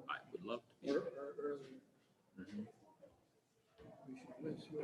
I would love to be. or earlier. Mhm. We should list you.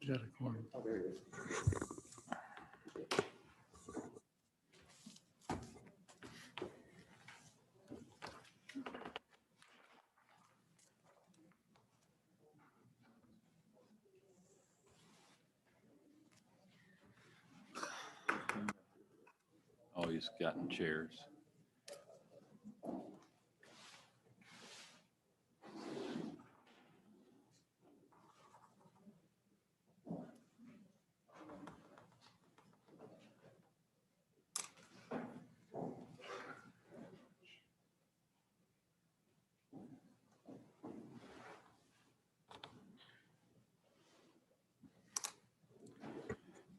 Is that a corn? Oh, there it is. Oh, he's gotten chairs.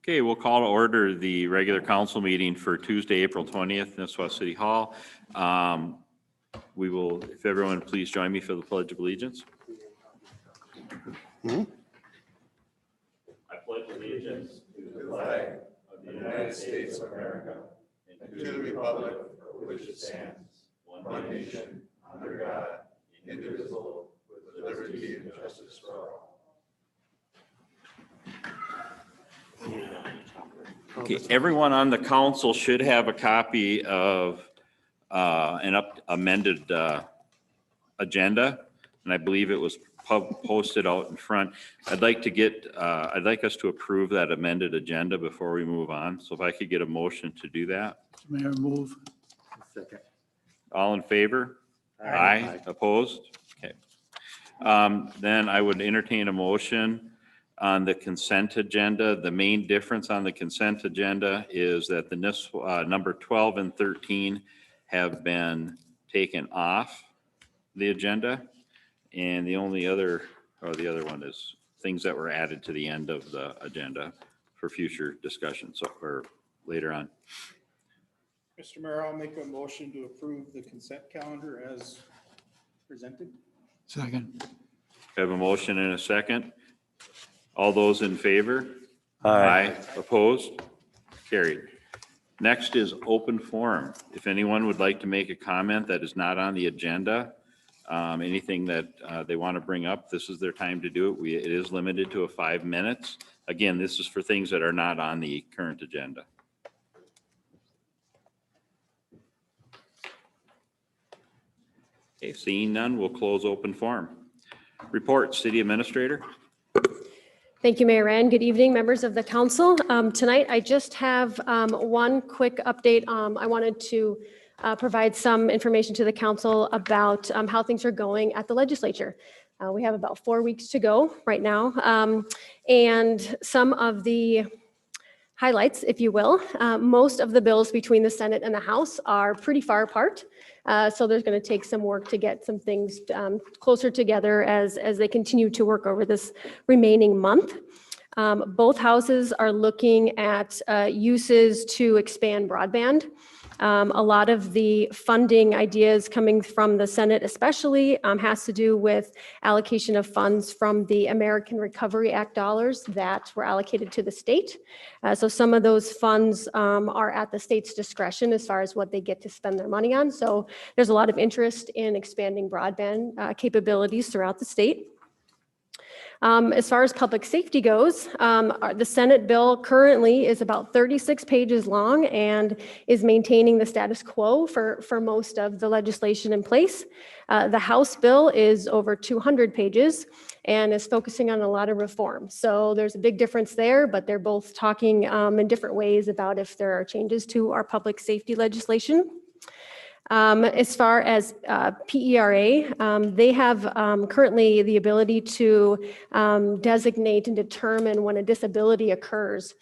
Okay, we'll call to order the regular council meeting for Tuesday, April 20th, Nisswa City Hall. We will, if everyone please join me for the Pledge of Allegiance. I pledge allegiance to the flag of the United States of America and to the republic for which it stands, one nation, under God, indivisible, with liberty and justice for all. Okay, everyone on the council should have a copy of an amended agenda, and I believe it was posted out in front. I'd like us to approve that amended agenda before we move on. So if I could get a motion to do that. Mayor, move. Second. All in favor? Aye. Opposed? Okay. Then I would entertain a motion on the consent agenda. The main difference on the consent agenda is that the number 12 and 13 have been taken off the agenda. And the only other, or the other one is things that were added to the end of the agenda for future discussion, so, or later on. Mr. Mayor, I'll make a motion to approve the consent calendar as presented. Second. We have a motion and a second. All those in favor? Aye. Opposed? Carried. Next is open forum. If anyone would like to make a comment that is not on the agenda, anything that they want to bring up, this is their time to do it. It is limited to 5 minutes. Again, this is for things that are not on the current agenda. Okay, seeing none, we'll close open forum. Report, City Administrator. Thank you, Mayor Rand. Good evening, members of the council. Tonight, I just have one quick update. I wanted to provide some information to the council about how things are going at the legislature. We have about 4 weeks to go right now. And some of the highlights, if you will, most of the bills between the Senate and the House are pretty far apart. So there's going to take some work to get some things closer together as they continue to work over this remaining month. Both houses are looking at uses to expand broadband. A lot of the funding ideas coming from the Senate especially has to do with allocation of funds from the American Recovery Act dollars that were allocated to the state. So some of those funds are at the state's discretion as far as what they get to spend their money on. So there's a lot of interest in expanding broadband capabilities throughout the state. As far as public safety goes, the Senate bill currently is about 36 pages long and is maintaining the status quo for most of the legislation in place. The House bill is over 200 pages and is focusing on a lot of reform. So there's a big difference there, but they're both talking in different ways about if there are changes to our public safety legislation. As far as PERA, they have currently the ability to designate and determine when a disability occurs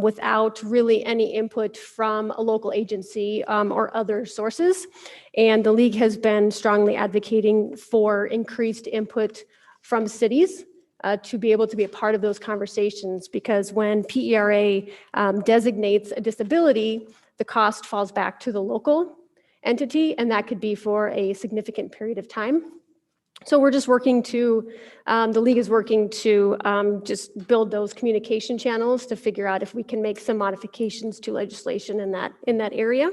without really any input from a local agency or other sources. And the league has been strongly advocating for increased input from cities to be able to be a part of those conversations, because when PERA designates a disability, the cost falls back to the local entity, and that could be for a significant period of time. So we're just working to, the league is working to just build those communication channels to figure out if we can make some modifications to legislation in that area.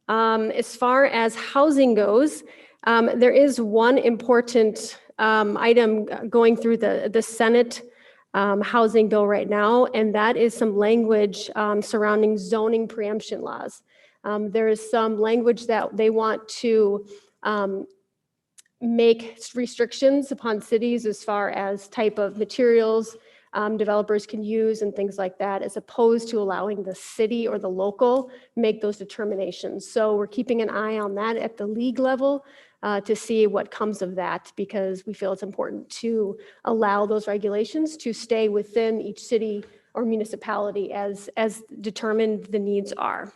As far as housing goes, there is one important item going through the Senate housing bill right now, and that is some language surrounding zoning preemption laws. There is some language that they want to make restrictions upon cities as far as type of materials developers can use and things like that, as opposed to allowing the city or the local make those determinations. So we're keeping an eye on that at the league level to see what comes of that, because we feel it's important to allow those regulations to stay within each city or municipality as determined the needs are.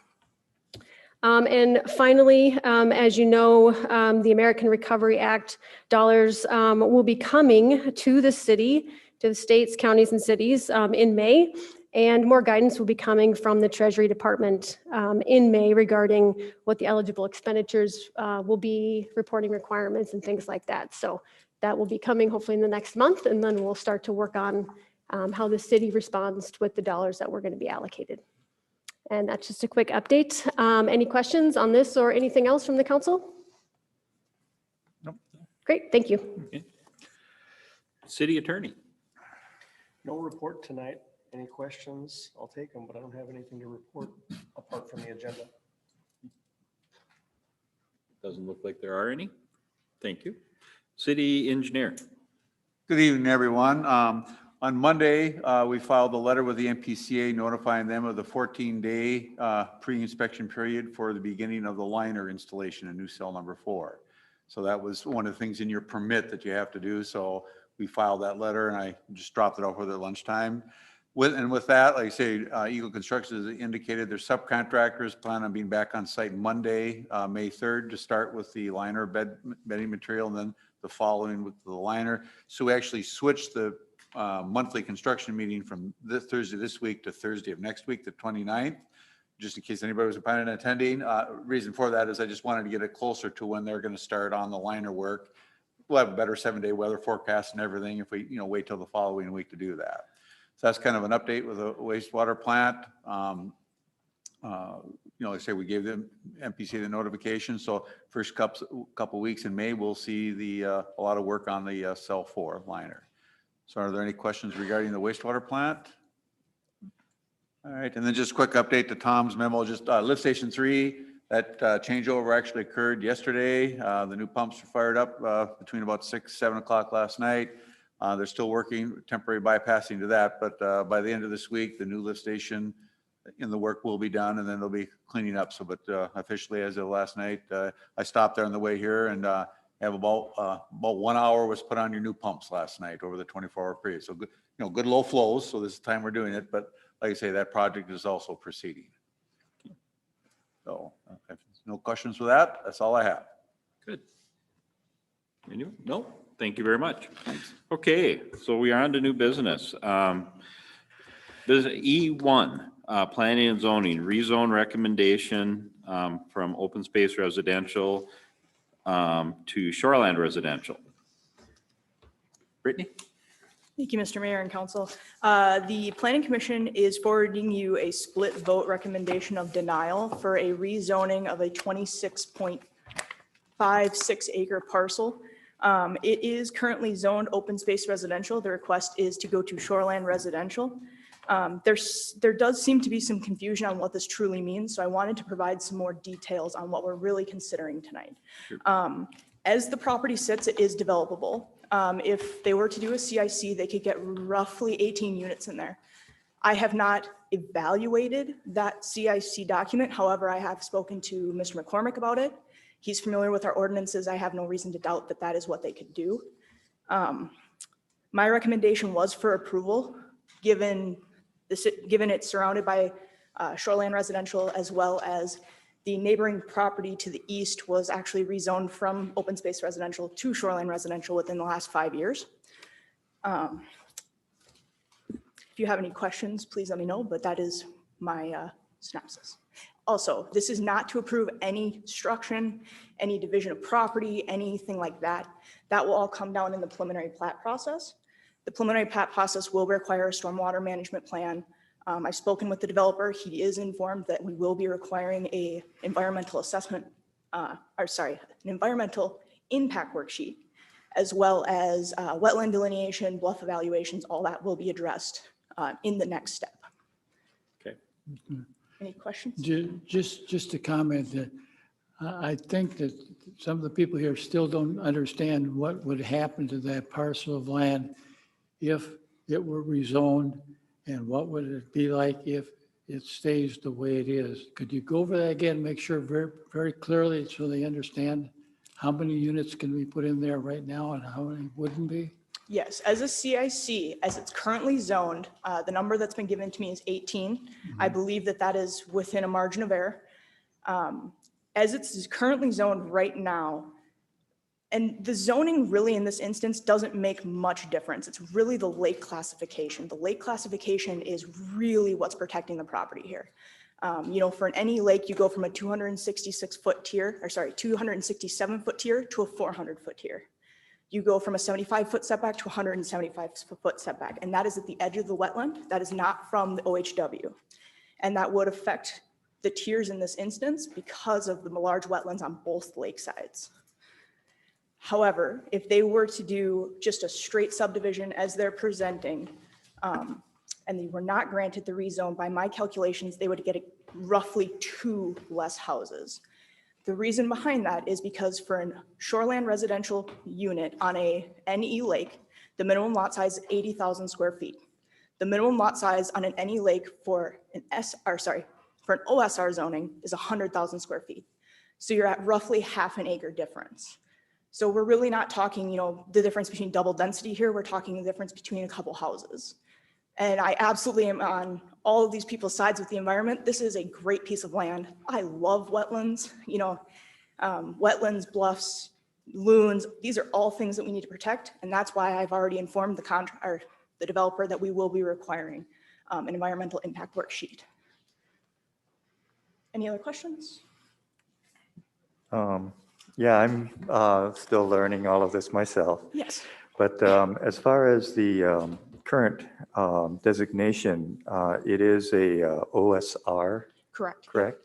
And finally, as you know, the American Recovery Act dollars will be coming to the city, to the states, counties, and cities in May. And more guidance will be coming from the Treasury Department in May regarding what the eligible expenditures will be, reporting requirements and things like that. So that will be coming hopefully in the next month, and then we'll start to work on how the city responds with the dollars that we're going to be allocated. And that's just a quick update. Any questions on this or anything else from the council? Nope. Great, thank you. Okay. City Attorney. No report tonight. Any questions? I'll take them, but I don't have anything to report apart from the agenda. Doesn't look like there are any. Thank you. City Engineer. Good evening, everyone. On Monday, we filed a letter with the MPCA notifying them of the 14-day pre-inspection period for the beginning of the liner installation in new cell number 4. So that was one of the things in your permit that you have to do. So we filed that letter and I just dropped it off with at lunchtime. With that, like I say, Eagle Construction has indicated their subcontractors plan on being back on site Monday, May 3rd, to start with the liner bedding material, and then the following with the liner. So we actually switched the monthly construction meeting from this Thursday this week to Thursday of next week, the 29th, just in case anybody was planning on attending. Reason for that is I just wanted to get it closer to when they're going to start on the liner work. We'll have a better 7-day weather forecast and everything if we, wait till the following week to do that. So that's kind of an update with the wastewater plant. Like I say, we gave them MPC the notification. So first couple weeks in May, we'll see a lot of work on the cell 4 liner. So are there any questions regarding the wastewater plant? All right, and then just a quick update to Tom's memo, just lift station 3, that changeover actually occurred yesterday. The new pumps were fired up between about 6, 7 o'clock last night. They're still working, temporary bypassing to that, but by the end of this week, the new lift station in the work will be done, and then they'll be cleaning up. So, but officially as of last night, I stopped there on the way here and have about 1 hour was put on your new pumps last night over the 24-hour period. So good, good low flows. So this is the time we're doing it, but like I say, that project is also proceeding. So if there's no questions for that, that's all I have. Good. Anyone? No? Thank you very much. Okay, so we are on to new business. E1, planning and zoning, rezone recommendation from open space residential to shoreland residential. Brittany? Thank you, Mr. Mayor and Council. The Planning Commission is forwarding you a split vote recommendation of denial for a rezoning of a 26.56 acre parcel. It is currently zoned open space residential. The request is to go to shoreland residential. There does seem to be some confusion on what this truly means, so I wanted to provide some more details on what we're really considering tonight. Sure. As the property sits, it is developable. If they were to do a CIC, they could get roughly 18 units in there. I have not evaluated that CIC document. However, I have spoken to Mr. McCormick about it. He's familiar with our ordinances. I have no reason to doubt that that is what they could do. My recommendation was for approval, given it's surrounded by shoreline residential, as well as the neighboring property to the east was actually rezoned from open space residential to shoreline residential within the last 5 years. If you have any questions, please let me know, but that is my synopsis. Also, this is not to approve any construction, any division of property, anything like that. That will all come down in the preliminary plat process. The preliminary plat process will require a stormwater management plan. I've spoken with the developer. He is informed that we will be requiring a environmental assessment, an environmental impact worksheet, as well as wetland delineation, bluff evaluations. All that will be addressed in the next step. Okay. Any questions? Just to comment that I think that some of the people here still don't understand what would happen to that parcel of land if it were rezoned, and what would it be like if it stays the way it is. Could you go over that again, make sure very, very clearly so they understand how many units can we put in there right now and how many wouldn't be? Yes, as a CIC, as it's currently zoned, the number that's been given to me is 18. Mm-hmm. I believe that that is within a margin of error. As it's currently zoned right now, And the zoning really in this instance doesn't make much difference. It's really the lake classification. The lake classification is really what's protecting the property here. You know, for any lake, you go from a 266-foot tier, or sorry, 267-foot tier to a 400-foot tier. You go from a 75-foot setback to a 175-foot setback, and that is at the edge of the wetland. That is not from the OHW. And that would affect the tiers in this instance because of the large wetlands on both lake sides. However, if they were to do just a straight subdivision as they're presenting, and they were not granted the rezone, by my calculations, they would get roughly 2 less houses. The reason behind that is because for a shoreland residential unit on a NE lake, the minimum lot size is 80,000 square feet. The minimum lot size on an NE lake for an OSR zoning is 100,000 square feet. So you're at roughly half an acre difference. So we're really not talking, you know, the difference between double density here. We're talking the difference between a couple houses. And I absolutely am on all of these people's sides with the environment. This is a great piece of land. I love wetlands, you know, wetlands, bluffs, loons. These are all things that we need to protect. And that's why I've already informed the developer that we will be requiring an environmental impact worksheet. Any other questions? Yeah, I'm still learning all of this myself. Yes. But as far as the current designation, it is a OSR, Correct. correct?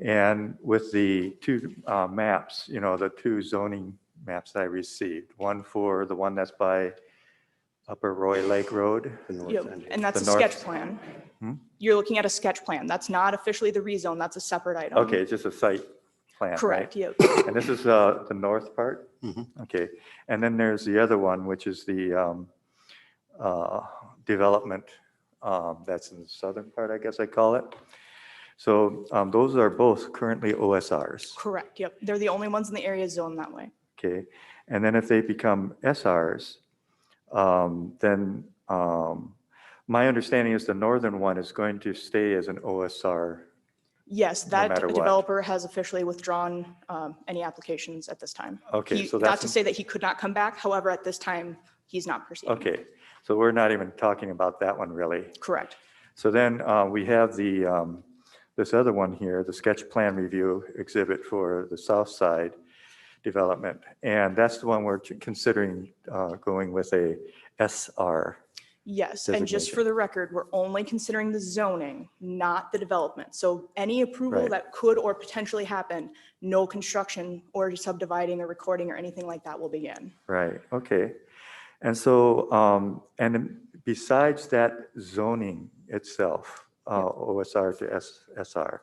And with the 2 maps, you know, the 2 zoning maps I received, one for the one that's by Upper Roy Lake Road. Yep. And that's a The north- sketch plan. Hmm? You're looking at a sketch plan. That's not officially the rezone. That's a separate item. Okay, it's just a site plan, right? Correct, yep. And this is the north part? Okay, and then there's the other one, which is the development that's in the southern part, I guess I call it. So those are both currently OSRs, Correct, yep. They're the only ones in the area zoned that way. okay? And then if they become SRs, then my understanding is the northern one is going to stay as an OSR. Yes, No that matter what. developer has officially withdrawn any applications at this time. Okay, so Not that's- to say that he could not come back, however, at this time, he's not proceeding. Okay, so we're not even talking about that one really. Correct, So then we have the, this other one here, the sketch plan review exhibit for the south side development. And that's the one we're considering going with a SR. yes. And just for the record, we're only considering the zoning, not the development. So any approval Right. that could or potentially happen, no construction or subdividing or recording or anything like that will begin. Right, okay. And so, and then besides that zoning itself, OSR to SR,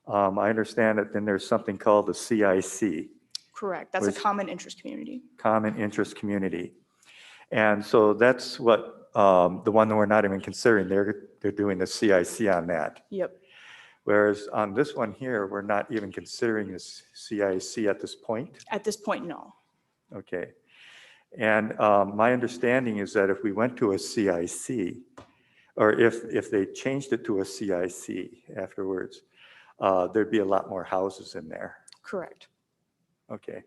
I understand that then there's something called the CIC, Correct, that's a Which- common interest community. Common Interest Community. And so that's what, the one that we're not even considering, they're doing the CIC on that. Yep, Whereas on this one here, we're not even considering this CIC at this point. at this point, no. Okay. And my understanding is that if we went to a CIC, or if they changed it to a CIC afterwards, there'd be a lot more houses in there. Correct. Okay.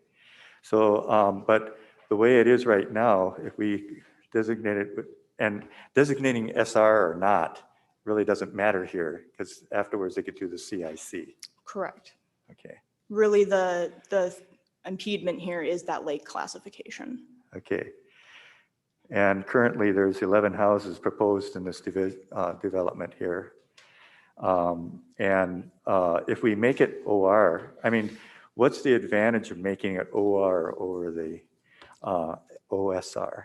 So, but the way it is right now, if we designate it, and designating SR or not really doesn't matter here, because afterwards they could do the CIC. Correct. Okay. Really, the impediment here is that lake classification. Okay. And currently, there's 11 houses proposed in this development here. And if we make it OR, I mean, what's the advantage of making it OR over the OSR?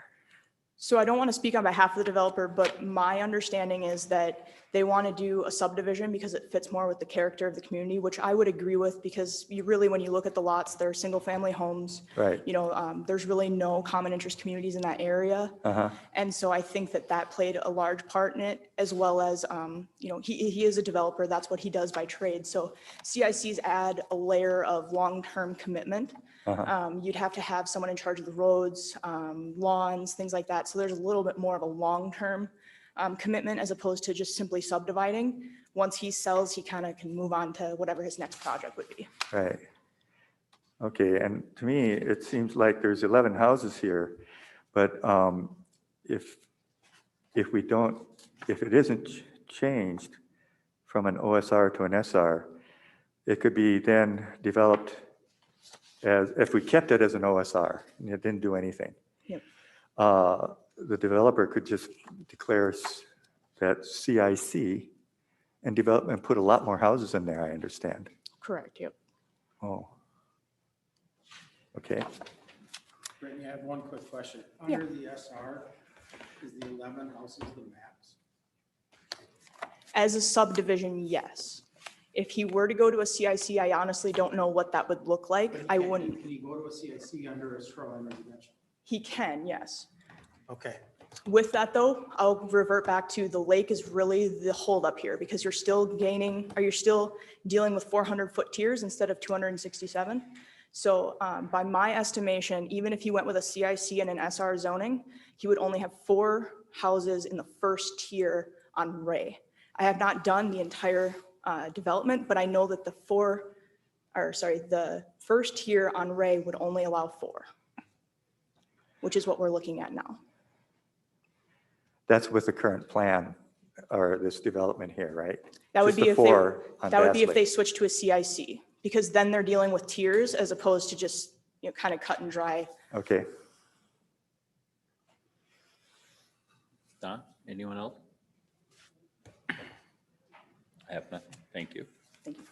So I don't want to speak on behalf of the developer, but my understanding is that they want to do a subdivision because it fits more with the character of the community, which I would agree with, because you really, when you look at the lots, they're single-family homes. Right. You know, there's really no common interest communities in that area. Uh-huh. And so I think that that played a large part in it, as well as, you know, he is a developer. That's what he does by trade. So CICs add a layer of long-term commitment. You'd have to have someone in charge of the roads, lawns, things like that. So there's a little bit more of a long-term commitment as opposed to just simply subdividing. Once he sells, he kind of can move on to whatever his next project would be. Right. Okay, and to me, it seems like there's 11 houses here, but if we don't, if it isn't changed from an OSR to an SR, it could be then developed as, if we kept it as an OSR and it didn't do anything. Yep. The developer could just declare that CIC and develop and put a lot more houses in there, I understand. Correct, yep. Oh. Okay. Brittany, I have one quick question. Yeah. Under the SR, is the 11 houses the max? As a subdivision, yes. If he were to go to a CIC, I honestly don't know what that would look like. I wouldn't. Can you go to a CIC under a shoreline residential? He can, yes. Okay. With that though, I'll revert back to the lake is really the holdup here because you're still gaining, or you're still dealing with 400-foot tiers instead of 267. So by my estimation, even if he went with a CIC and an SR zoning, he would only have 4 houses in the first tier on Ray. I have not done the entire development, but I know that the first tier on Ray would only allow 4, which is what we're looking at now. That's with the current plan or this development here, right? That would Just be the if they, 4 on that would be Bass if they Lake. switch to a CIC, because then they're dealing with tiers as opposed to just, you know, kind of cut and dry. Okay. Don, anyone else? I have nothing. Thank you. Thank you.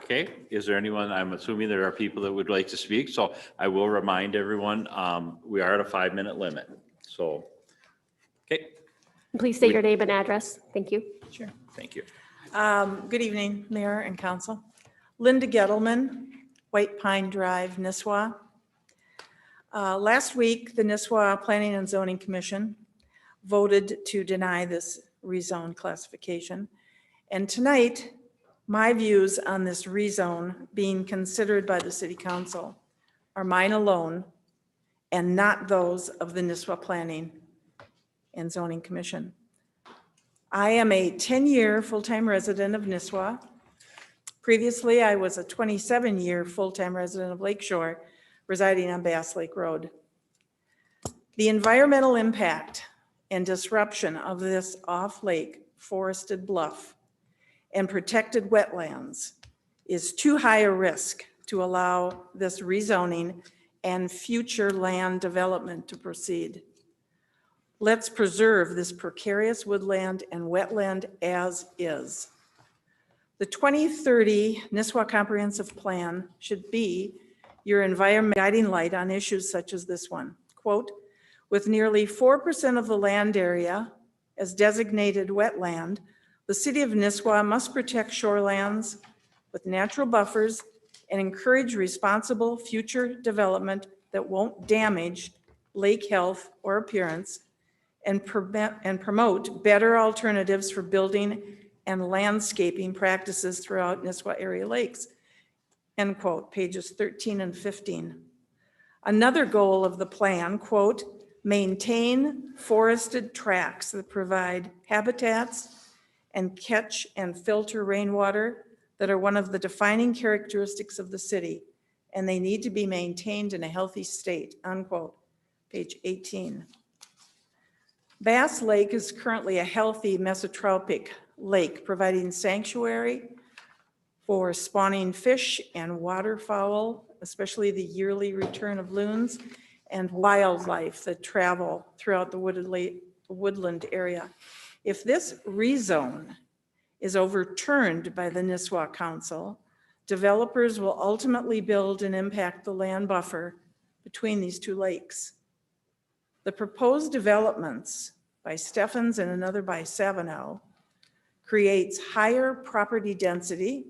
Okay, is there anyone, I'm assuming there are people that would like to speak, so I will remind everyone, we are at a 5-minute limit, so, okay, Please state your name and address. Thank you. Sure. thank you. Good evening, Mayor and Council. Linda Gettleman, White Pine Drive, Nisswa. Last week, the Nisswa Planning and Zoning Commission voted to deny this rezone classification. And tonight, my views on this rezone being considered by the City Council are mine alone and not those of the Nisswa Planning and Zoning Commission. I am a 10-year full-time resident of Nisswa. Previously, I was a 27-year full-time resident of Lakeshore, residing on Bass Lake Road. The environmental impact and disruption of this off-lake forested bluff and protected wetlands is too high a risk to allow this rezoning and future land development to proceed. Let's preserve this precarious woodland and wetland as is. The 2030 Nisswa Comprehensive Plan should be your environment guiding light on issues such as this one. Quote, with nearly 4% of the land area as designated wetland, the city of Nisswa must protect shorelands with natural buffers and encourage responsible future development that won't damage lake health or appearance and promote better alternatives for building and landscaping practices throughout Nisswa area lakes. End quote, pages 13 and 15. Another goal of the plan, quote, maintain forested tracts that provide habitats and catch and filter rainwater that are one of the defining characteristics of the city, and they need to be maintained in a healthy state, unquote, page 18. Bass Lake is currently a healthy mesotropic lake, providing sanctuary for spawning fish and waterfowl, especially the yearly return of loons, and wildlife that travel throughout the woodland area. If this rezone is overturned by the Nisswa Council, developers will ultimately build and impact the land buffer between these two lakes. The proposed developments by Steffens and another by Savino creates higher property density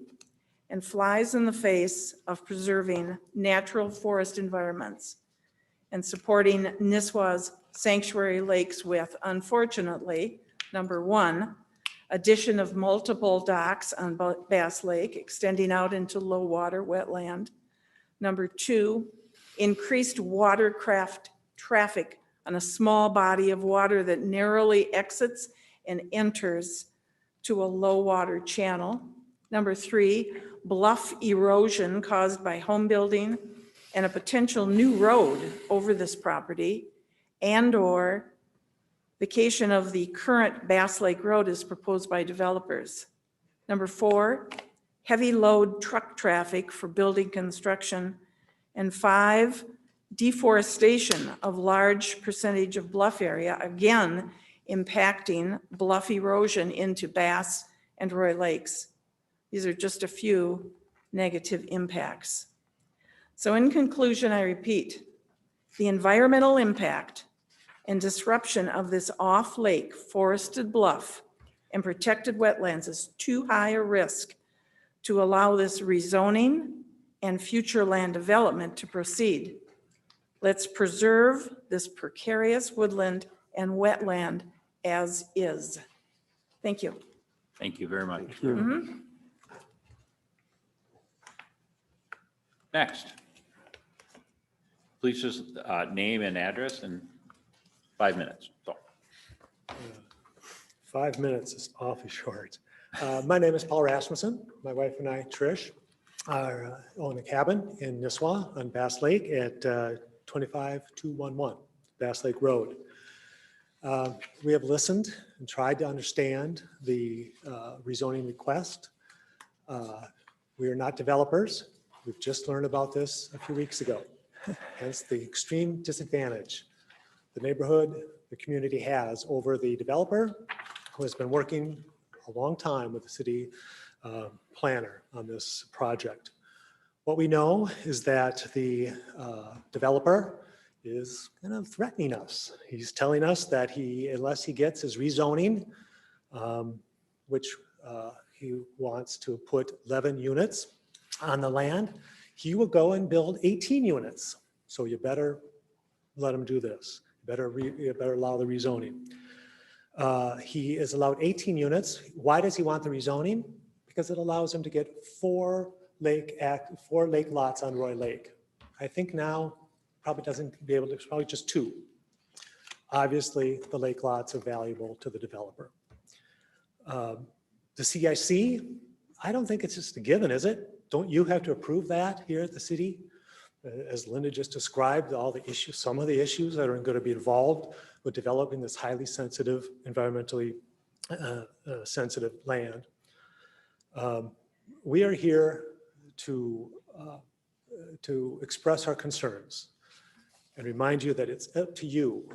and flies in the face of preserving natural forest environments and supporting Nisswa's sanctuary lakes with, unfortunately, number one, addition of multiple docks on Bass Lake extending out into low water wetland. Number two, increased watercraft traffic on a small body of water that narrowly exits and enters to a low water channel. Number 3, bluff erosion caused by home building and a potential new road over this property, and/or vacation of the current Bass Lake Road is proposed by developers. Number 4, heavy load truck traffic for building construction. And 5, deforestation of large percentage of bluff area, again impacting bluff erosion into Bass and Roy Lakes. These are just a few negative impacts. So in conclusion, I repeat, the environmental impact and disruption of this off-lake forested bluff and protected wetlands is too high a risk to allow this rezoning and future land development to proceed. Let's preserve this precarious woodland and wetland as is. Thank you. Thank you very much. Mhm. Next. Please just name and address in 5 minutes. So, 5 minutes is awfully short. My name is Paul Rasmussen. My wife and I, Trish, own a cabin in Nisswa on Bass Lake at 25211 Bass Lake Road. We have listened and tried to understand the rezoning request. We are not developers. We've just learned about this a few weeks ago. Hence the extreme disadvantage the neighborhood, the community has over the developer who has been working a long time with the city planner on this project. What we know is that the developer is kind of threatening us. He's telling us that unless he gets his rezoning, which he wants to put 11 units on the land, he will go and build 18 units. So you better let him do this. You better allow the rezoning. He is allowed 18 units. Why does he want the rezoning? Because it allows him to get 4 lake lots on Roy Lake. I think now probably doesn't be able to, it's probably just 2. Obviously, the lake lots are valuable to the developer. The CIC, I don't think it's just a given, is it? Don't you have to approve that here at the city? As Linda just described, all the issues, some of the issues that are going to be involved with developing this highly sensitive, environmentally sensitive land. We are here to express our concerns and remind you that it's up to you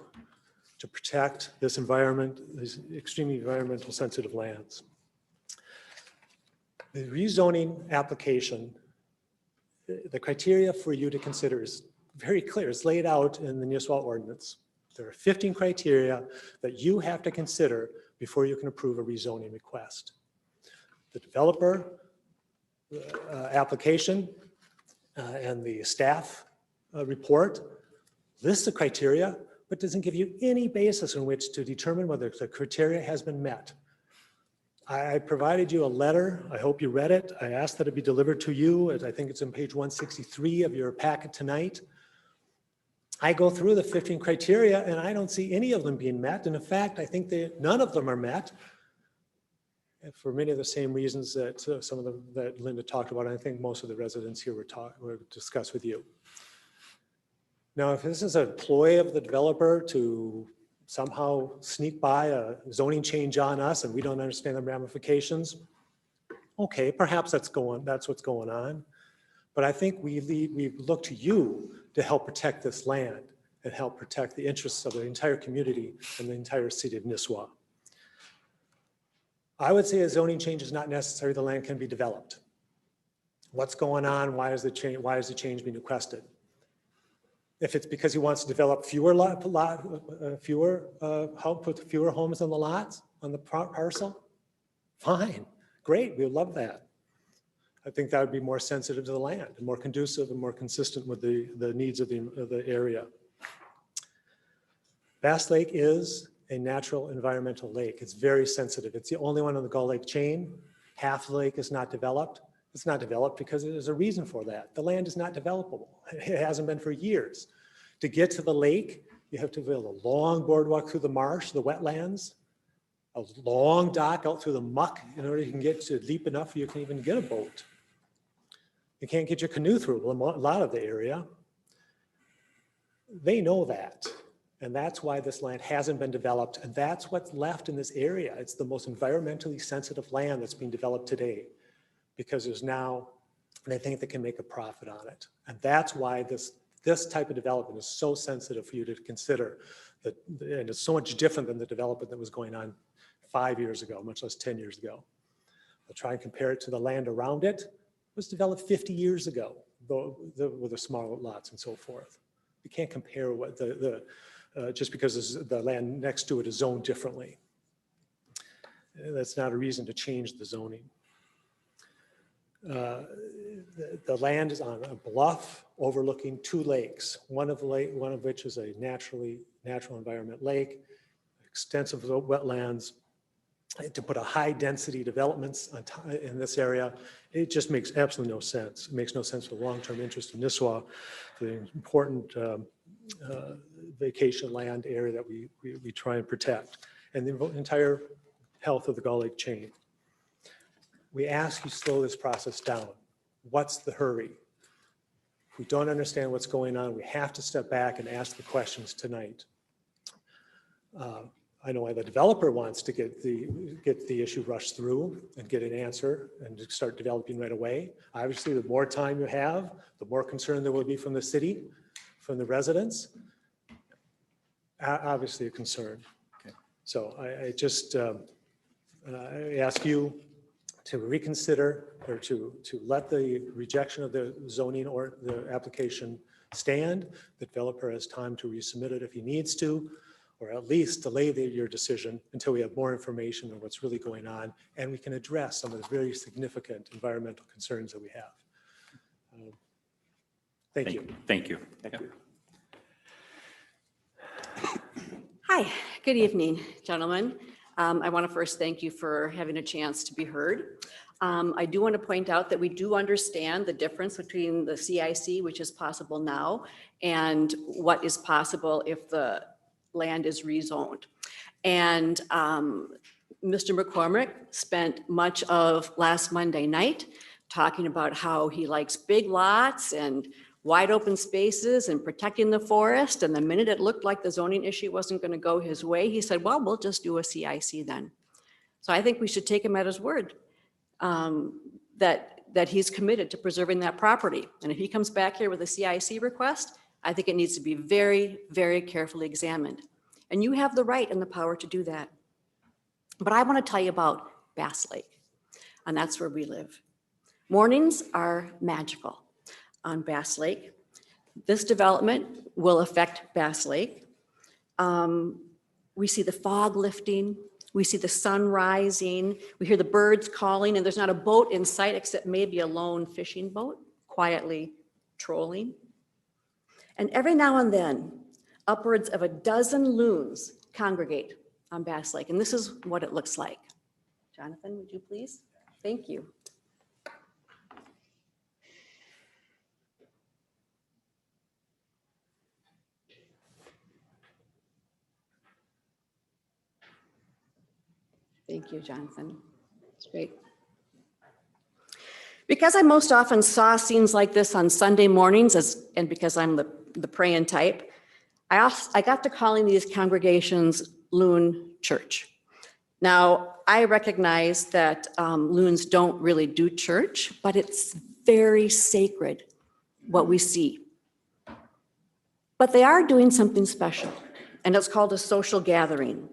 to protect this environment, these extremely environmental sensitive lands. The rezoning application, the criteria for you to consider is very clear. It's laid out in the Nisswa ordinance. There are 15 criteria that you have to consider before you can approve a rezoning request. The developer application and the staff report lists the criteria, but doesn't give you any basis in which to determine whether the criteria has been met. I provided you a letter. I hope you read it. I asked that it be delivered to you. I think it's on page 163 of your packet tonight. I go through the 15 criteria and I don't see any of them being met. And in fact, I think none of them are met for many of the same reasons that some of them that Linda talked about. I think most of the residents here were discussed with you. Now, if this is a ploy of the developer to somehow sneak by a zoning change on us and we don't understand the ramifications, okay, perhaps that's what's going on. But I think we look to you to help protect this land and help protect the interests of the entire community and the entire city of Nisswa. I would say a zoning change is not necessary. The land can be developed. What's going on? Why is the change being requested? If it's because he wants to develop put fewer homes on the lots, on the parcel, fine, great, we would love that. I think that would be more sensitive to the land and more conducive and more consistent with the needs of the area. Bass Lake is a natural environmental lake. It's very sensitive. It's the only one on the Gull Lake chain. Half the lake is not developed. It's not developed because there's a reason for that. The land is not developable. It hasn't been for years. To get to the lake, you have to build a long boardwalk through the marsh, the wetlands. a long dock out through the muck in order you can get to deep enough you can even get a boat. You can't get your canoe through a lot of the area. They know that. And that's why this land hasn't been developed. And that's what's left in this area. It's the most environmentally sensitive land that's being developed today, because there's now, they think they can make a profit on it. And that's why this type of development is so sensitive for you to consider. And it's so much different than the development that was going on 5 years ago, much less 10 years ago. I'll try and compare it to the land around it. It was developed 50 years ago, with the smaller lots and so forth. You can't compare what just because the land next to it is zoned differently. That's not a reason to change the zoning. The land is on a bluff overlooking 2 lakes, one of which is a natural environment lake, extensive wetlands. To put a high density developments in this area, it just makes absolutely no sense. It makes no sense for the long-term interest in Nisswa, for the important vacation land area that we try and protect, and the entire health of the Gull Lake chain. We ask you slow this process down. What's the hurry? If we don't understand what's going on, we have to step back and ask the questions tonight. I know why the developer wants to get the issue rushed through and get an answer and to start developing right away. Obviously, the more time you have, the more concern there will be from the city, from the residents. Obviously a concern. Okay. So I just I ask you to reconsider, or to let the rejection of the zoning or the application stand. The developer has time to resubmit it if he needs to, or at least delay your decision until we have more information on what's really going on, and we can address some of the very significant environmental concerns that we have. Thank you. Thank you. Thank you. Hi, good evening, gentlemen. I want to first thank you for having a chance to be heard. I do want to point out that we do understand the difference between the CIC, which is possible now, and what is possible if the land is rezoned. And Mr. McCormick spent much of last Monday night talking about how he likes big lots and wide open spaces and protecting the forest. And the minute it looked like the zoning issue wasn't going to go his way, he said, well, we'll just do a CIC then. So I think we should take him at his word that he's committed to preserving that property. And if he comes back here with a CIC request, I think it needs to be very, very carefully examined. And you have the right and the power to do that. But I want to tell you about Bass Lake, and that's where we live. Mornings are magical on Bass Lake. This development will affect Bass Lake. We see the fog lifting. We see the sun rising. We hear the birds calling, and there's not a boat in sight except maybe a lone fishing boat quietly trolling. And every now and then, upwards of a dozen loons congregate on Bass Lake. And this is what it looks like. Jonathan, would you please? Thank you. Thank you, Jonathan. That's great. Because I most often saw scenes like this on Sunday mornings, and because I'm the praying type, I got to calling these congregations Loon Church. Now, I recognize that loons don't really do church, but it's very sacred what we see. But they are doing something special, and it's called a social gathering.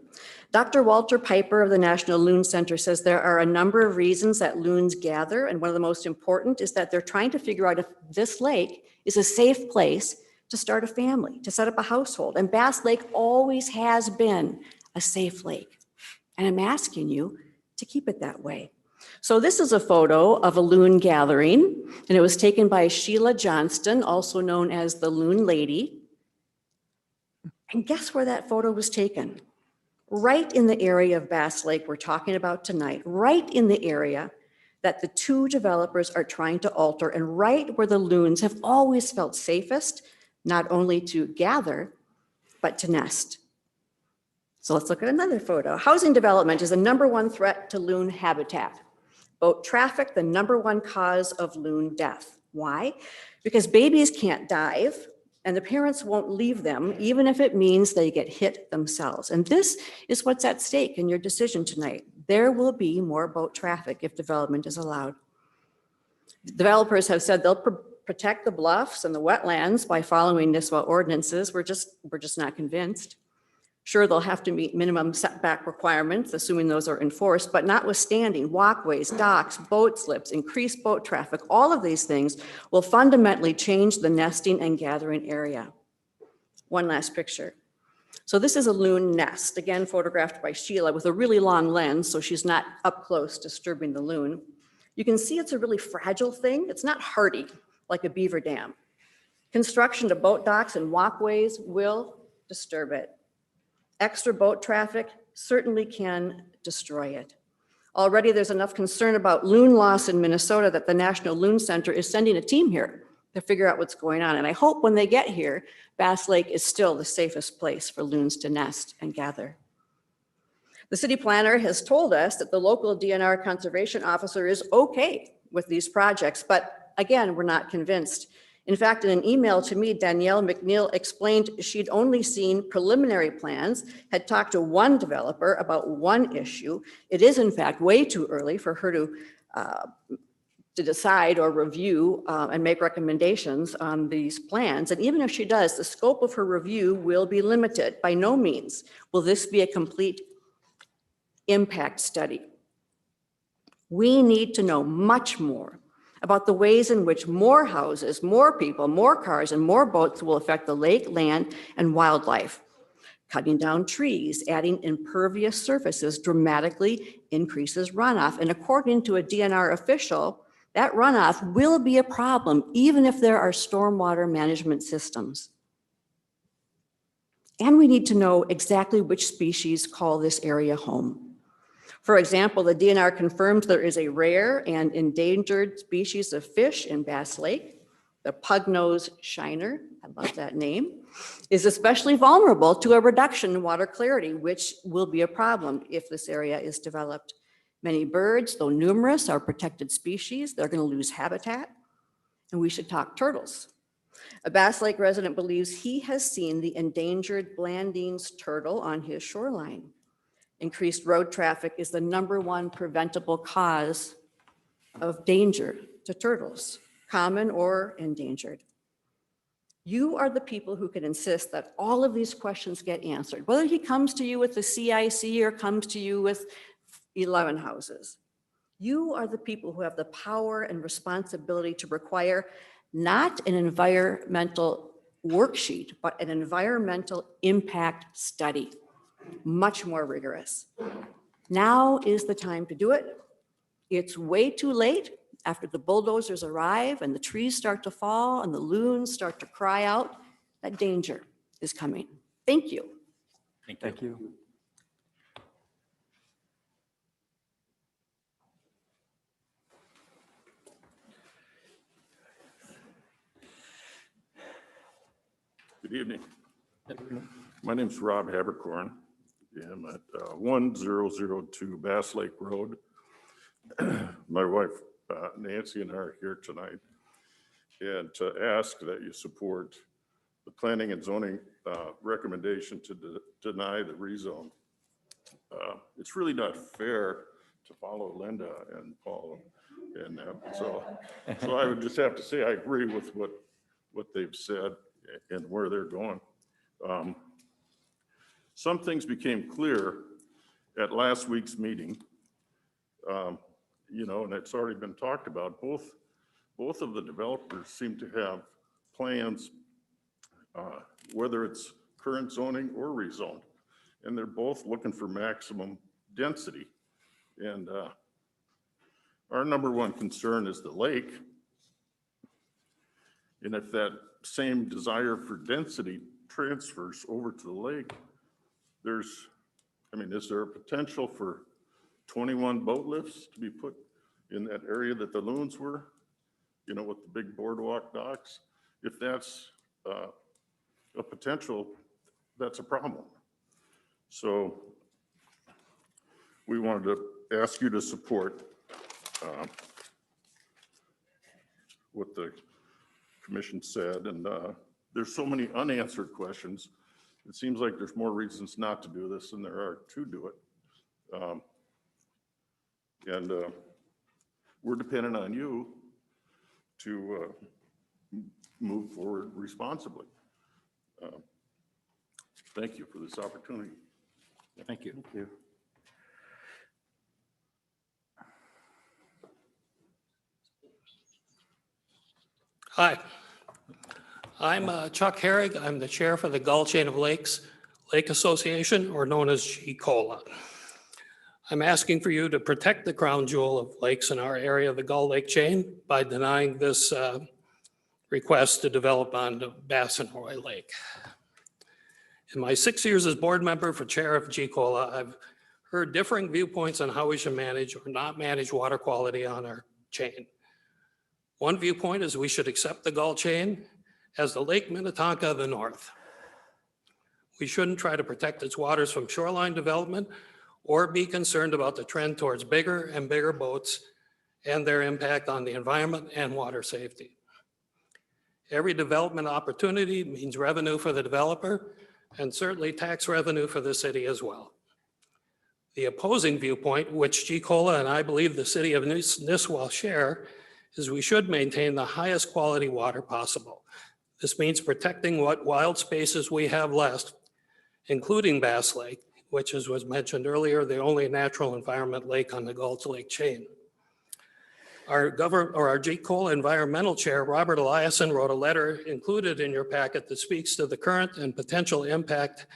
Dr. Walter Piper of the National Loon Center says there are a number of reasons that loons gather, and one of the most important is that they're trying to figure out if this lake is a safe place to start a family, to set up a household. And Bass Lake always has been a safe lake. And I'm asking you to keep it that way. So this is a photo of a loon gathering, and it was taken by Sheila Johnston, also known as the Loon Lady. And guess where that photo was taken? Right in the area of Bass Lake we're talking about tonight, right in the area that the two developers are trying to alter, and right where the loons have always felt safest, not only to gather, but to nest. So let's look at another photo. Housing development is the #1 threat to loon habitat. Boat traffic, the #1 cause of loon death. Why? Because babies can't dive and the parents won't leave them, even if it means they get hit themselves. And this is what's at stake in your decision tonight. There will be more boat traffic if development is allowed. Developers have said they'll protect the bluffs and the wetlands by following Nisswa ordinances. We're just not convinced. Sure, they'll have to meet minimum setback requirements, assuming those are enforced, but notwithstanding, walkways, docks, boat slips, increased boat traffic, all of these things will fundamentally change the nesting and gathering area. One last picture. So this is a loon nest, again photographed by Sheila with a really long lens, so she's not up close disturbing the loon. You can see it's a really fragile thing. It's not hardy like a beaver dam. Construction to boat docks and walkways will disturb it. Extra boat traffic certainly can destroy it. Already there's enough concern about loon loss in Minnesota that the National Loon Center is sending a team here to figure out what's going on. And I hope when they get here, Bass Lake is still the safest place for loons to nest and gather. The city planner has told us that the local DNR conservation officer is okay with these projects, but again, we're not convinced. In fact, in an email to me, Danielle McNeil explained she'd only seen preliminary plans, had talked to one developer about one issue. It is in fact way too early for her to decide or review and make recommendations on these plans. And even if she does, the scope of her review will be limited. By no means will this be a complete impact study. We need to know much more about the ways in which more houses, more people, more cars, and more boats will affect the lake, land, and wildlife. Cutting down trees, adding impervious surfaces dramatically increases runoff. And according to a DNR official, that runoff will be a problem even if there are stormwater management systems. And we need to know exactly which species call this area home. For example, the DNR confirms there is a rare and endangered species of fish in Bass Lake. The pug-nosed shiner, I love that name, is especially vulnerable to a reduction in water clarity, which will be a problem if this area is developed. Many birds, though numerous, are protected species. They're going to lose habitat. And we should talk turtles. A Bass Lake resident believes he has seen the endangered Blanding's turtle on his shoreline. Increased road traffic is the #1 preventable cause of danger to turtles, common or endangered. You are the people who can insist that all of these questions get answered, whether he comes to you with the CIC or comes to you with 11 houses. You are the people who have the power and responsibility to require not an environmental worksheet, but an environmental impact study. Much more rigorous. Now is the time to do it. It's way too late after the bulldozers arrive and the trees start to fall and the loons start to cry out. That danger is coming. Thank you. Thank you. Good evening. My name's Rob Habercorn. I'm at 1002 Bass Lake Road. My wife Nancy and I are here tonight and to ask that you support the planning and zoning recommendation to deny the rezone. It's really not fair to follow Linda and Paul and so I would just have to say I agree with what they've said and where they're going. Some things became clear at last week's meeting, and it's already been talked about. Both of the developers seem to have plans, whether it's current zoning or rezoned, and they're both looking for maximum density. And our #1 concern is the lake. And if that same desire for density transfers over to the lake, is there a potential for 21 boat lifts to be put in that area that the loons were, with the big boardwalk docks? If that's a potential, that's a problem. So we wanted to ask you to support what the commission said, and there's so many unanswered questions. It seems like there's more reasons not to do this than there are to do it. And we're dependent on you to move forward responsibly. Thank you for this opportunity. Thank you. Thank you. Hi, I'm Chuck Herrig. I'm the chair for the Gull Chain of Lakes Lake Association, or known as GCOLA. I'm asking for you to protect the crown jewel of lakes in our area of the Gull Lake chain by denying this request to develop on Bass and Roy Lake. In my 6 years as board member for chair of GCOLA, I've heard differing viewpoints on how we should manage or not manage water quality on our chain. One viewpoint is we should accept the Gull chain as the Lake Minnetonka of the north. We shouldn't try to protect its waters from shoreline development or be concerned about the trend towards bigger and bigger boats and their impact on the environment and water safety. Every development opportunity means revenue for the developer and certainly tax revenue for the city as well. The opposing viewpoint, which GCOLA and I believe the city of Nisswa share, is we should maintain the highest quality water possible. This means protecting what wild spaces we have left, including Bass Lake, which, as was mentioned earlier, the only natural environment lake on the Gull Lake chain. Our GCOLA environmental chair, Robert Eliason, wrote a letter included in your packet that speaks to the current and potential impact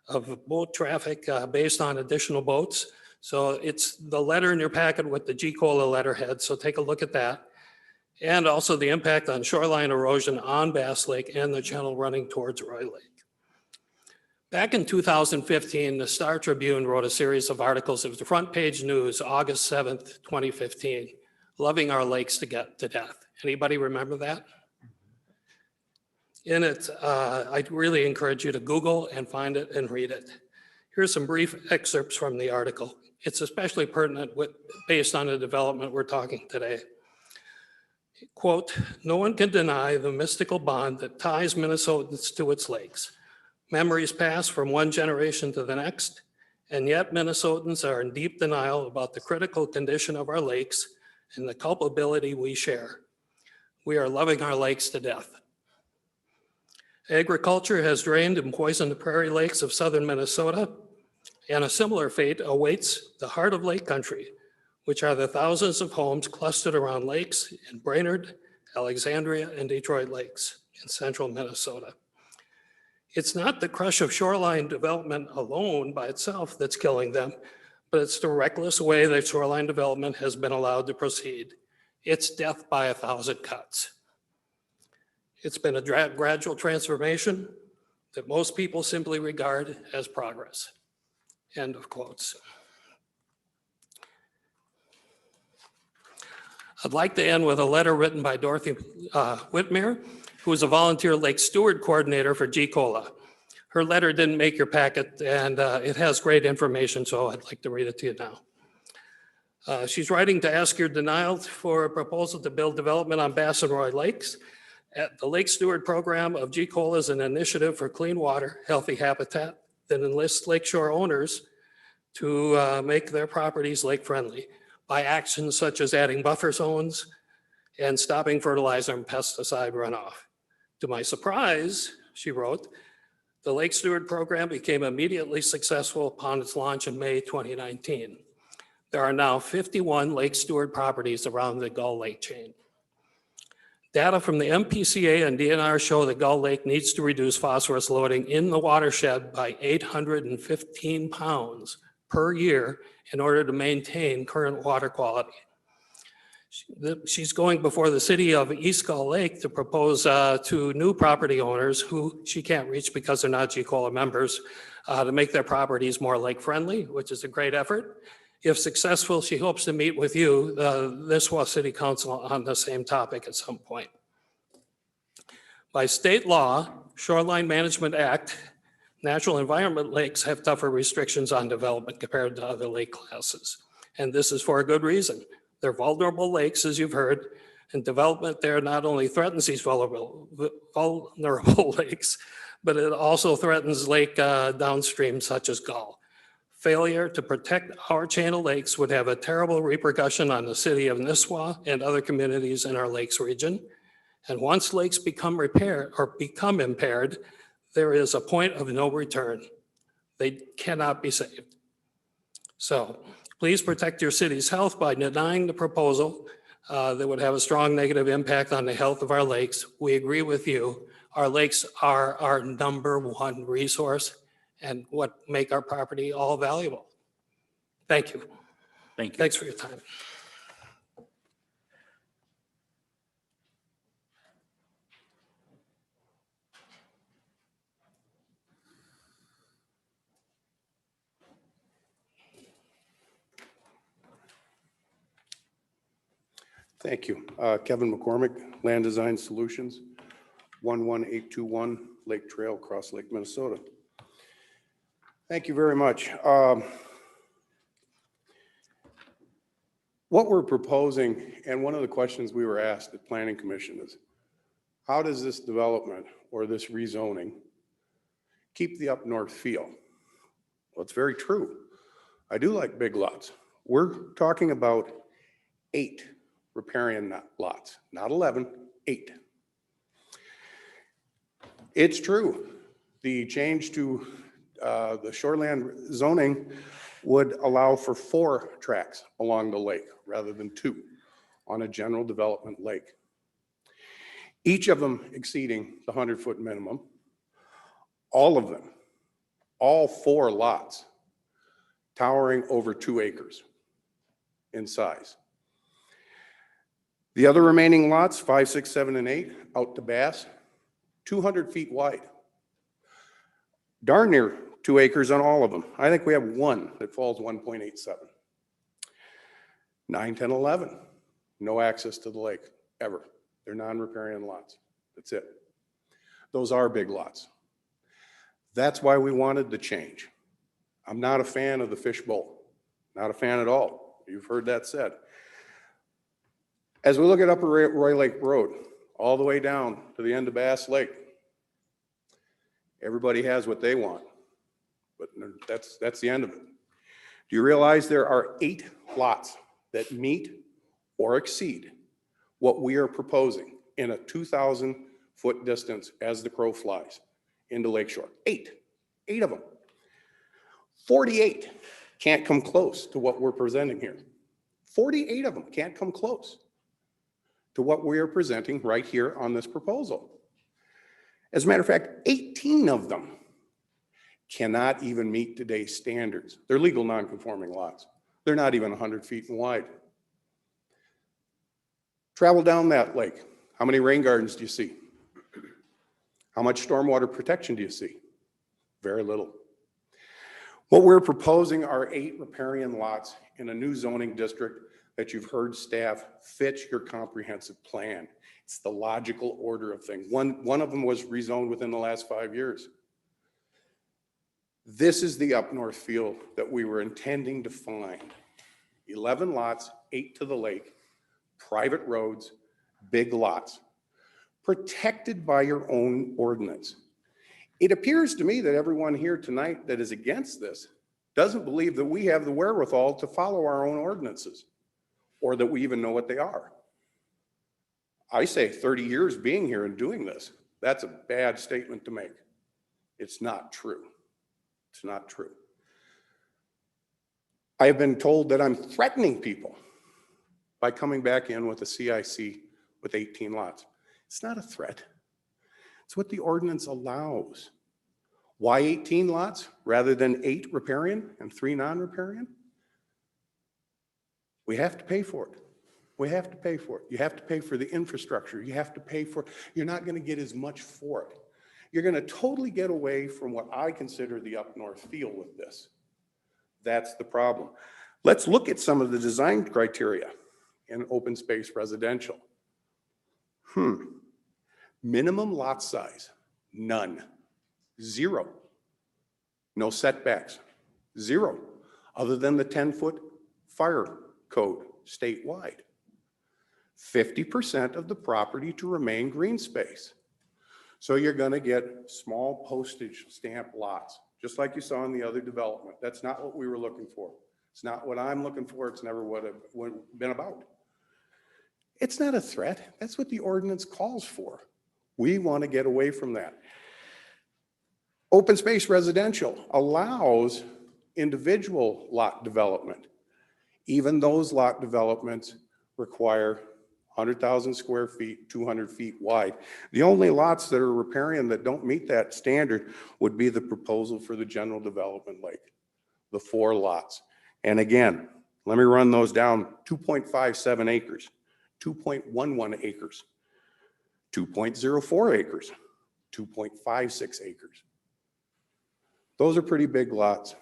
of boat traffic based on additional boats. So it's the letter in your packet with the GCOLA letterhead, so take a look at that. And also the impact on shoreline erosion on Bass Lake and the channel running towards Roy Lake. Back in 2015, the Star Tribune wrote a series of articles. It was the front page news, August 7th, 2015, loving our lakes to death. Anybody remember that? In it, I really encourage you to Google and find it and read it. Here's some brief excerpts from the article. It's especially pertinent based on the development we're talking today. Quote, "No one can deny the mystical bond that ties Minnesotans to its lakes. Memories pass from one generation to the next, and yet Minnesotans are in deep denial about the critical condition of our lakes and the culpability we share. We are loving our lakes to death. Agriculture has drained and poisoned the prairie lakes of southern Minnesota, and a similar fate awaits the heart of lake country, which are the thousands of homes clustered around lakes in Brainerd, Alexandria, and Detroit lakes in central Minnesota. It's not the crush of shoreline development alone by itself that's killing them, but it's the reckless way that shoreline development has been allowed to proceed. It's death by 1,000 cuts. It's been a gradual transformation that most people simply regard as progress." End of quotes. I'd like to end with a letter written by Dorothy Whitmere, who is a volunteer lake steward coordinator for GCOLA. Her letter didn't make your packet, and it has great information, so I'd like to read it to you now. She's writing to ask your denial for a proposal to build development on Bass and Roy Lakes. The Lake Steward Program of GCOLA is an initiative for clean water, healthy habitat that enlists lakeshore owners to make their properties lake-friendly by actions such as adding buffer zones and stopping fertilizer and pesticide runoff. To my surprise, she wrote, the Lake Steward Program became immediately successful upon its launch in May 2019. There are now 51 Lake Steward properties around the Gull Lake chain. Data from the MPCA and DNR show that Gull Lake needs to reduce phosphorus loading in the watershed by 815 pounds per year in order to maintain current water quality. She's going before the city of East Gull Lake to propose to new property owners who she can't reach because they're not GCOLA members to make their properties more lake friendly, which is a great effort. If successful, she hopes to meet with you, the Nisswa City Council, on the same topic at some point. By state law, Shoreline Management Act Natural environment lakes have tougher restrictions on development compared to other lake classes. And this is for a good reason. They're vulnerable lakes, as you've heard, and development there not only threatens these vulnerable lakes, but it also threatens lake downstream such as Gull. Failure to protect our channel lakes would have a terrible repercussion on the city of Nisswa and other communities in our lakes region. And once lakes become impaired, there is a point of no return. They cannot be saved. So please protect your city's health by denying the proposal that would have a strong negative impact on the health of our lakes. We agree with you. Our lakes are our #1 resource and what make our property all valuable. Thank you. Thank you. Thanks for your time. Thank you. Kevin McCormick, Land Design Solutions, 11821 Lake Trail, Cross Lake, Minnesota. Thank you very much. What we're proposing, and one of the questions we were asked at Planning Commission is, how does this development or this rezoning keep the up north feel? Well, it's very true. I do like big lots. We're talking about 8 riparian lots, not 11, 8. It's true. The change to the shoreland zoning would allow for 4 tracks along the lake rather than 2 on a general development lake. Each of them exceeding the 100-foot minimum. All of them, all 4 lots, towering over 2 acres in size. The other remaining lots, 5, 6, 7, and 8, out to Bass, 200 feet wide. Darn near 2 acres on all of them. I think we have one that falls 1.87. 9, 10, 11, no access to the lake, ever. They're non-riparian lots. That's it. Those are big lots. That's why we wanted the change. I'm not a fan of the fishbowl. Not a fan at all. You've heard that said. As we look at Upper Roy Lake Road, all the way down to the end of Bass Lake, everybody has what they want, but that's the end of it. Do you realize there are 8 lots that meet or exceed what we are proposing in a 2,000-foot distance as the crow flies into Lakeshore? 8 of them. 48 can't come close to what we're presenting here. 48 of them can't come close to what we are presenting right here on this proposal. As a matter of fact, 18 of them cannot even meet today's standards. They're legal non-conforming lots. They're not even 100 feet wide. Travel down that lake. How many rain gardens do you see? How much stormwater protection do you see? Very little. What we're proposing are 8 riparian lots in a new zoning district that you've heard staff fit your comprehensive plan. It's the logical order of things. One of them was rezoned within the last 5 years. This is the up north feel that we were intending to find. 11 lots, 8 to the lake, private roads, big lots, protected by your own ordinance. It appears to me that everyone here tonight that is against this doesn't believe that we have the wherewithal to follow our own ordinances, or that we even know what they are. I say 30 years being here and doing this, that's a bad statement to make. It's not true. It's not true. I have been told that I'm threatening people by coming back in with a CIC with 18 lots. It's not a threat. It's what the ordinance allows. Why 18 lots rather than 8 riparian and 3 non-riparian? We have to pay for it. We have to pay for it. You have to pay for the infrastructure. You have to pay for, you're not going to get as much for it. You're going to totally get away from what I consider the up north feel with this. That's the problem. Let's look at some of the design criteria in open space residential. Minimum lot size, none, 0. No setbacks, zero, other than the 10-foot fire code statewide. 50% of the property to remain green space. So you're going to get small postage stamp lots, just like you saw in the other development. That's not what we were looking for. It's not what I'm looking for. It's never what it's been about. It's not a threat. That's what the ordinance calls for. We want to get away from that. Open space residential allows individual lot development. Even those lot developments require 100,000 square feet, 200 feet wide. The only lots that are riparian that don't meet that standard would be the proposal for the general development lake, the 4 lots. And again, let me run those down: 2.57 acres, 2.11 acres, 2.04 acres, 2.56 acres. Those are pretty big lots.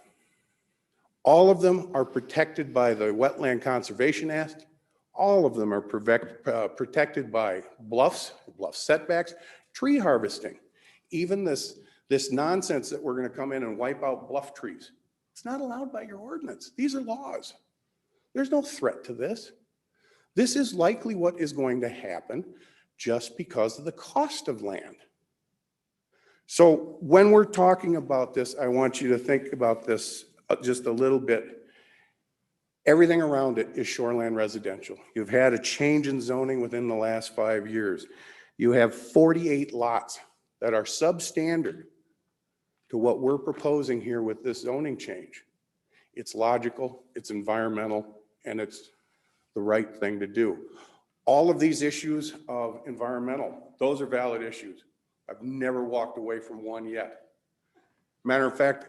All of them are protected by the Wetland Conservation Act. All of them are protected by bluff setbacks, tree harvesting. Even this nonsense that we're going to come in and wipe out bluff trees, it's not allowed by your ordinance. These are laws. There's no threat to this. This is likely what is going to happen just because of the cost of land. So when we're talking about this, I want you to think about this just a little bit. Everything around it is shoreland residential. You've had a change in zoning within the last 5 years. You have 48 lots that are substandard to what we're proposing here with this zoning change. It's logical, it's environmental, and it's the right thing to do. All of these issues of environmental, those are valid issues. I've never walked away from one yet. Matter of fact,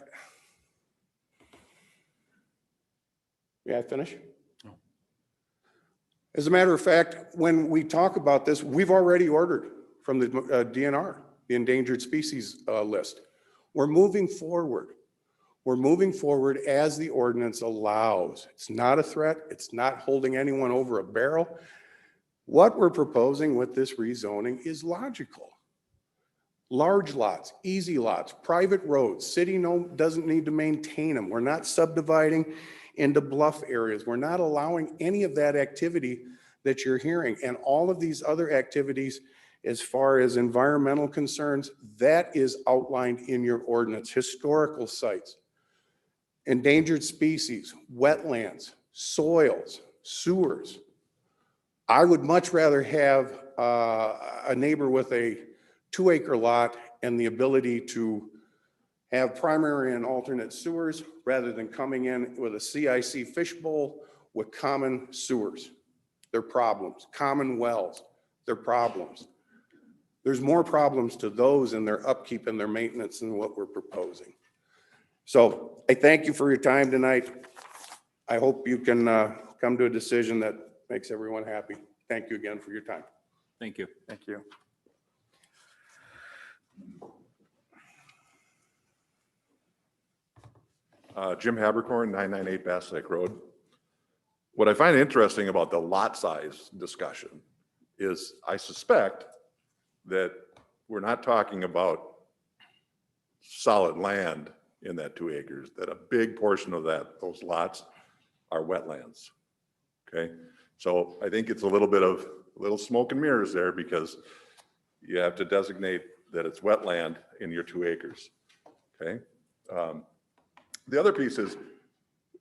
may I finish? No. As a matter of fact, when we talk about this, we've already ordered from the DNR, the endangered species list. We're moving forward. We're moving forward as the ordinance allows. It's not a threat. It's not holding anyone over a barrel. What we're proposing with this rezoning is logical. Large lots, easy lots, private roads, city doesn't need to maintain them. We're not subdividing into bluff areas. We're not allowing any of that activity that you're hearing. And all of these other activities, as far as environmental concerns, that is outlined in your ordinance. Historical sites, endangered species, wetlands, soils, sewers. I would much rather have a neighbor with a 2-acre lot and the ability to have primary and alternate sewers rather than coming in with a CIC fishbowl with common sewers. They're problems. Common wells, they're problems. There's more problems to those in their upkeep and their maintenance than what we're proposing. So I thank you for your time tonight. I hope you can come to a decision that makes everyone happy. Thank you again for your time. Thank you. Thank you. Jim Habercorn, 998 Bass Lake Road. What I find interesting about the lot size discussion is I suspect that we're not talking about solid land in that 2 acres, that a big portion of those lots are wetlands. Okay, so I think it's a little smoke and mirrors there, because you have to designate that it's wetland in your 2 acres. Okay. The other piece is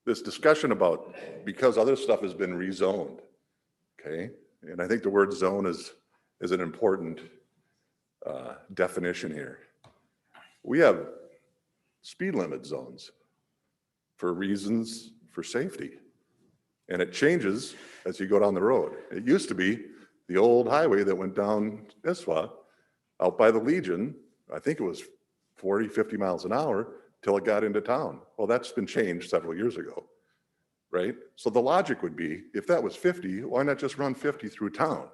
this discussion about, because other stuff has been rezoned. Okay, and I think the word zone is an important definition here. We have speed limit zones for reasons for safety, and it changes as you go down the road. It used to be the old highway that went down Nisswa out by the Legion. I think it was 40, 50 miles an hour till it got into town. Well, that's been changed several years ago, right? So the logic would be, if that was 50, why not just run 50 through town?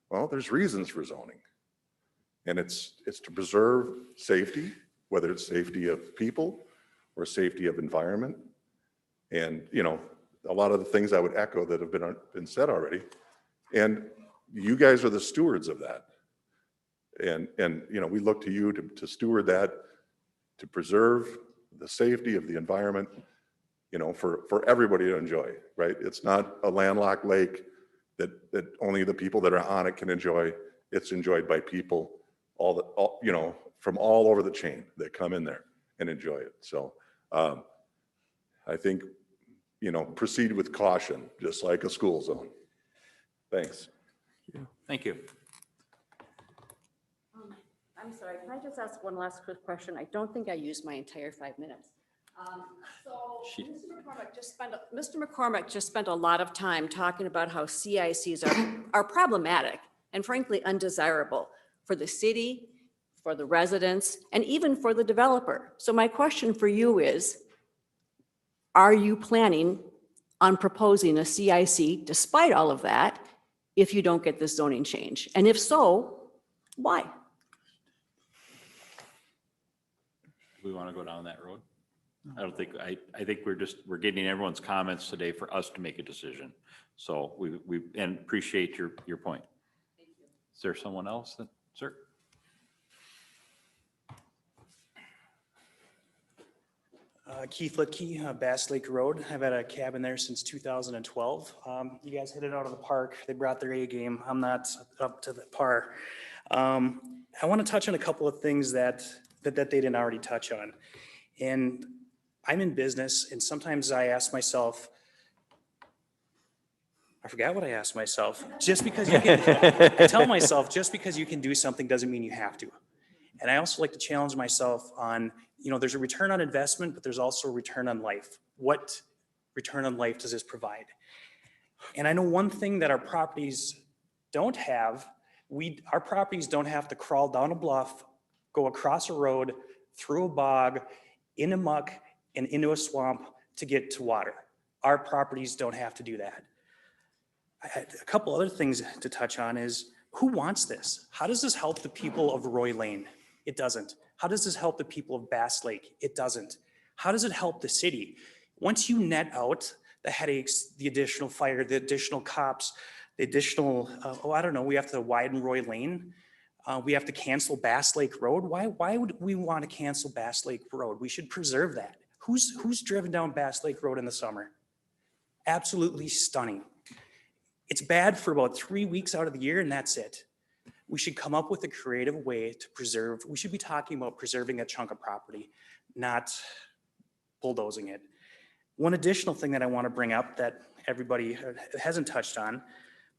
Well, there's reasons for zoning. And it's to preserve safety, whether it's safety of people or safety of environment. And, you know, a lot of the things I would echo that have been said already. And you guys are the stewards of that. And you know, we look to you to steward that, to preserve the safety of the environment, you know, for everybody to enjoy, right? It's not a landlocked lake that only the people that are on it can enjoy. It's enjoyed by people, you know, from all over the chain that come in there and enjoy it. So I think, you know, proceed with caution, just like a school zone. Thanks. Thank you. I'm sorry, can I just ask one last quick question? I don't think I used my entire 5 minutes. So Mr. McCormick just spent a lot of time talking about how CICs are problematic and frankly undesirable for the city, for the residents, and even for the developer. So my question for you is, are you planning on proposing a CIC despite all of that if you don't get this zoning change? And if so, why? We want to go down that road? I don't think, I think we're getting everyone's comments today for us to make a decision. So we and appreciate your point. Thank you. Is there someone else that, sir? Keith Litke, Bass Lake Road. I've had a cabin there since 2012. You guys hit it out of the park. They brought their A game. I'm not up to the par. I want to touch on a couple of things that they didn't already touch on. And I'm in business, and sometimes I ask myself, I forgot what I asked myself. Just because you can, I tell myself, just because you can do something doesn't mean you have to. And I also like to challenge myself on, you know, there's a return on investment, but there's also a return on life. What return on life does this provide? And I know one thing that our properties don't have, our properties don't have to crawl down a bluff, go across a road, through a bog, in a muck, and into a swamp to get to water. Our properties don't have to do that. A couple other things to touch on is, who wants this? How does this help the people of Roy Lane? It doesn't. How does this help the people of Bass Lake? It doesn't. How does it help the city? Once you net out the headaches, the additional fire, the additional cops, the additional, I don't know, we have to widen Roy Lane. We have to cancel Bass Lake Road. Why would we want to cancel Bass Lake Road? We should preserve that. Who's driven down Bass Lake Road in the summer? Absolutely stunning. It's bad for about 3 weeks out of the year, and that's it. We should come up with a creative way to preserve. We should be talking about preserving a chunk of property, not bulldozing it. One additional thing that I want to bring up that everybody hasn't touched on,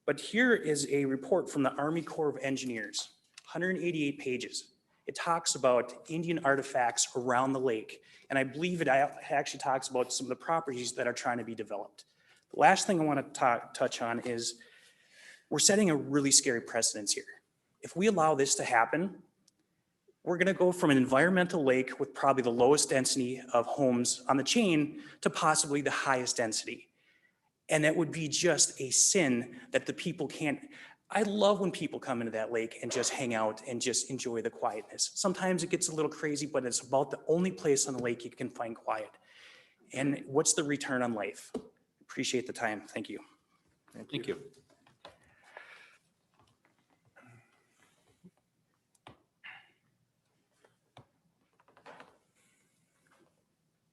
but here is a report from the Army Corps of Engineers, 188 pages. It talks about Indian artifacts around the lake, and I believe it actually talks about some of the properties that are trying to be developed. The last thing I want to touch on is we're setting a really scary precedence here. If we allow this to happen, we're going to go from an environmental lake with probably the lowest density of homes on the chain to possibly the highest density. And that would be just a sin that the people can't. I love when people come into that lake and just hang out and just enjoy the quietness. Sometimes it gets a little crazy, but it's about the only place on the lake you can find quiet. And what's the return on life? Appreciate the time. Thank you. Thank you.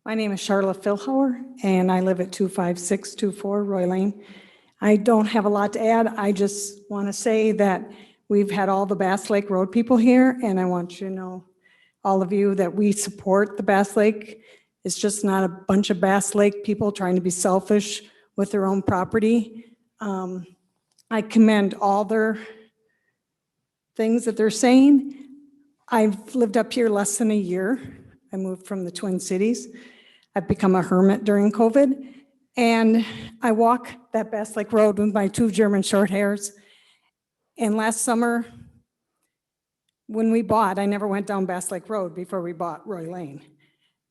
My name is Charlotte Philhauer, and I live at 25624 Roy Lane. I don't have a lot to add. I just want to say that we've had all the Bass Lake Road people here, and I want you to know, all of you, that we support the Bass Lake. It's just not a bunch of Bass Lake people trying to be selfish with their own property. I commend all their things that they're saying. I've lived up here less than a year. I moved from the Twin Cities. I've become a hermit during COVID, and I walk that Bass Lake Road with my 2 German short hairs. And last summer, when we bought, I never went down Bass Lake Road before we bought Roy Lane.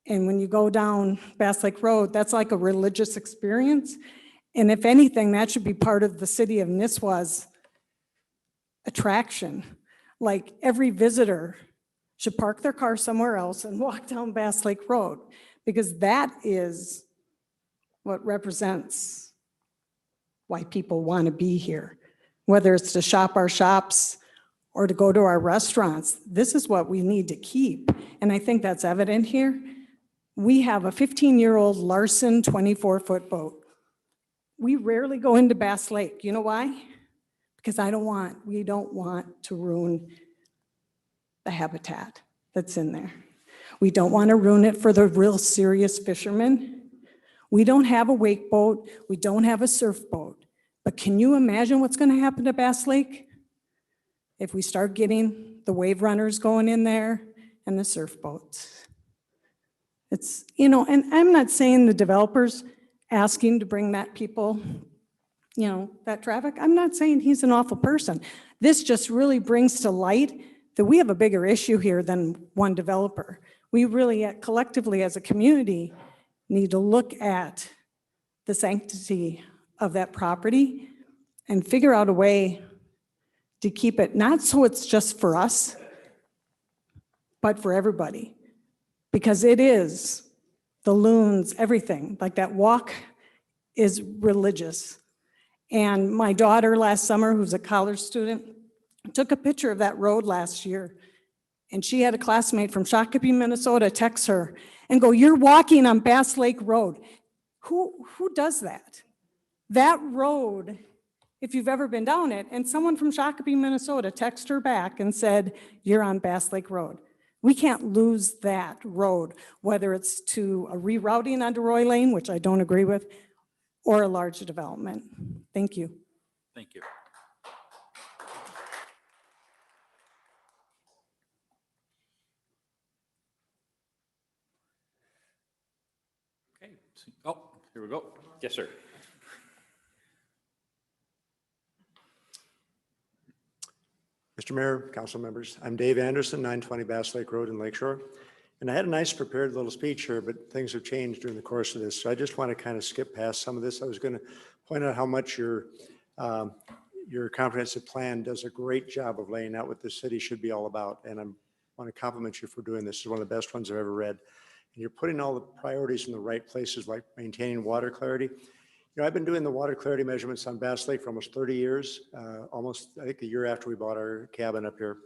And when you go down Bass Lake Road, that's like a religious experience. And if anything, that should be part of the city of Nisswa's attraction. Like, every visitor should park their car somewhere else and walk down Bass Lake Road, because that is what represents why people want to be here. Whether it's to shop our shops or to go to our restaurants, this is what we need to keep. And I think that's evident here. We have a 15-year-old Larson 24-foot boat. We rarely go into Bass Lake. You know why? Because we don't want to ruin the habitat that's in there. We don't want to ruin it for the real serious fishermen. We don't have a wake boat. We don't have a surf boat. But can you imagine what's going to happen to Bass Lake if we start getting the wave runners going in there and the surf boats? It's, and I'm not saying the developer's asking to bring that people, that traffic. I'm not saying he's an awful person. This just really brings to light that we have a bigger issue here than one developer. We really, collectively as a community, need to look at the sanctity of that property and figure out a way to keep it, not so it's just for us, but for everybody. Because it is the loons, everything. Like that walk is religious. And my daughter last summer, who's a college student, took a picture of that road last year. And she had a classmate from Shakopee, Minnesota, text her and go, "You're walking on Bass Lake Road." Who does that? That road, if you've ever been down it, and someone from Shakopee, Minnesota texted her back and said, "You're on Bass Lake Road." We can't lose that road, whether it's to a rerouting onto Roy Lane, which I don't agree with, or a large development. Thank you. Thank you. Okay. Oh, here we go. Yes, sir. Mr. Mayor, council members, I'm Dave Anderson, 920 Bass Lake Road in Lakeshore. And I had a nice prepared little speech here, but things have changed during the course of this. So I just want to kind of skip past some of this. I was going to point out how much your comprehensive plan does a great job of laying out what the city should be all about. And I want to compliment you for doing this. It's one of the best ones I've ever read. And you're putting all the priorities in the right places, like maintaining water clarity. I've been doing the water clarity measurements on Bass Lake for almost 30 years, almost, I think, a year after we bought our cabin up here.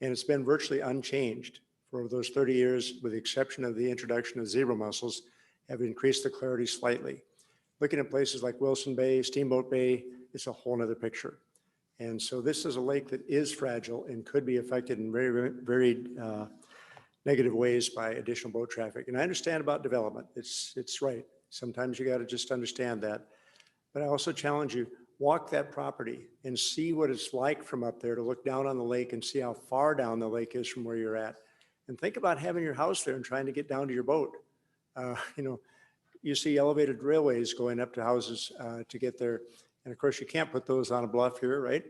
And it's been virtually unchanged for those 30 years, with the exception of the introduction of zebra mussels, have increased the clarity slightly. Looking at places like Wilson Bay, Steamboat Bay, it's a whole nother picture. And so this is a lake that is fragile and could be affected in very, very negative ways by additional boat traffic. And I understand about development. It's right. Sometimes you got to just understand that. But I also challenge you, walk that property and see what it's like from up there, to look down on the lake and see how far down the lake is from where you're at. And think about having your house there and trying to get down to your boat. You see elevated railways going up to houses to get there. And of course, you can't put those on a bluff here, right?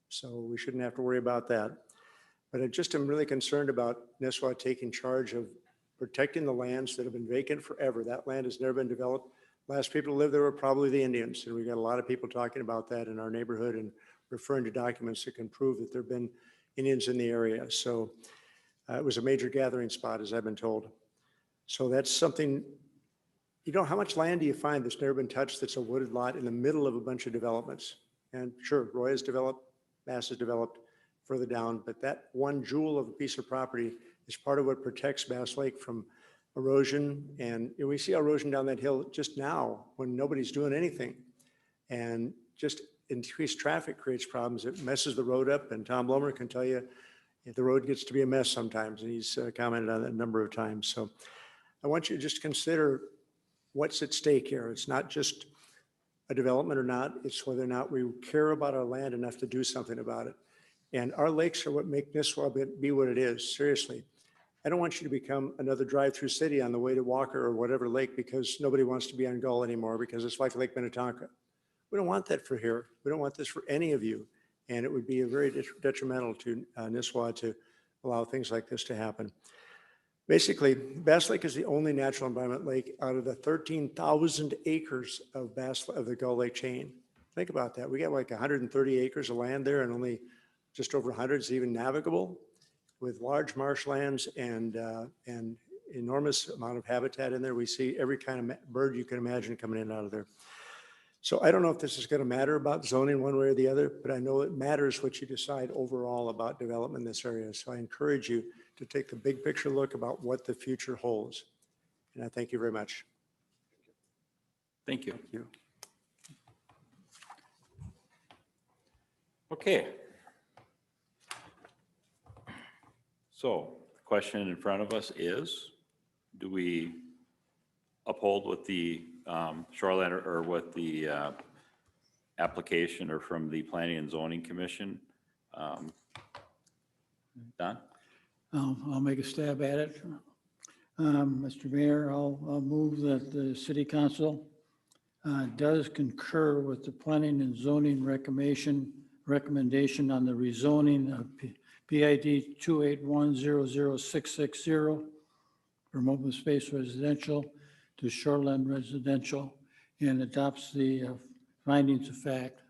So we shouldn't have to worry about that. But I just am really concerned about Nisswa taking charge of protecting the lands that have been vacant forever. That land has never been developed. Last people to live there were probably the Indians. And we got a lot of people talking about that in our neighborhood and referring to documents that can prove that there have been Indians in the area. So it was a major gathering spot, as I've been told. So that's something, how much land do you find that's never been touched, that's a wooded lot in the middle of a bunch of developments? And sure, Roy has developed, Bass has developed further down, but that one jewel of a piece of property is part of what protects Bass Lake from erosion. And we see erosion down that hill just now when nobody's doing anything. And just increased traffic creates problems. It messes the road up, and Tom Blomer can tell you if the road gets to be a mess sometimes, and he's commented on that a number of times. So I want you to just consider what's at stake here. It's not just a development or not, it's whether or not we care about our land enough to do something about it. And our lakes are what make Nisswa be what it is, seriously. I don't want you to become another drive-through city on the way to Walker or whatever lake because nobody wants to be on Gull anymore because it's like Lake Minnetonka. We don't want that for here. We don't want this for any of you. And it would be a very detrimental to Nisswa to allow things like this to happen. Basically, Bass Lake is the only natural environment lake out of the 13,000 acres of the Gull Lake chain. Think about that. We got like 130 acres of land there, and only just over 100 is even navigable, with large marshlands and enormous amount of habitat in there. We see every kind of bird you can imagine coming in and out of there. So I don't know if this is going to matter about zoning one way or the other, but I know it matters what you decide overall about development in this area. So I encourage you to take the big picture look about what the future holds. And I thank you very much. Thank you. Thank you. Okay. So the question in front of us is, do we uphold with the shoreline or with the application or from the Planning and Zoning Commission? Don? I'll make a stab at it. Mr. Mayor, I'll move that the city council does concur with the planning and zoning recommendation on the rezoning of PID 281-00660 from open space residential to shoreline residential and adopts the findings of fact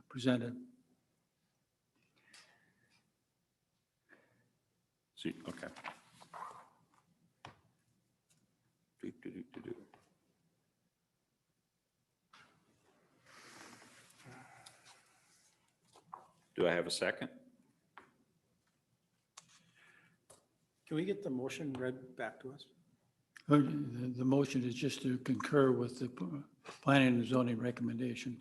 presented. See, okay. Do I have a second? Can we get the motion read back to us? The motion is just to concur with the planning and zoning recommendation.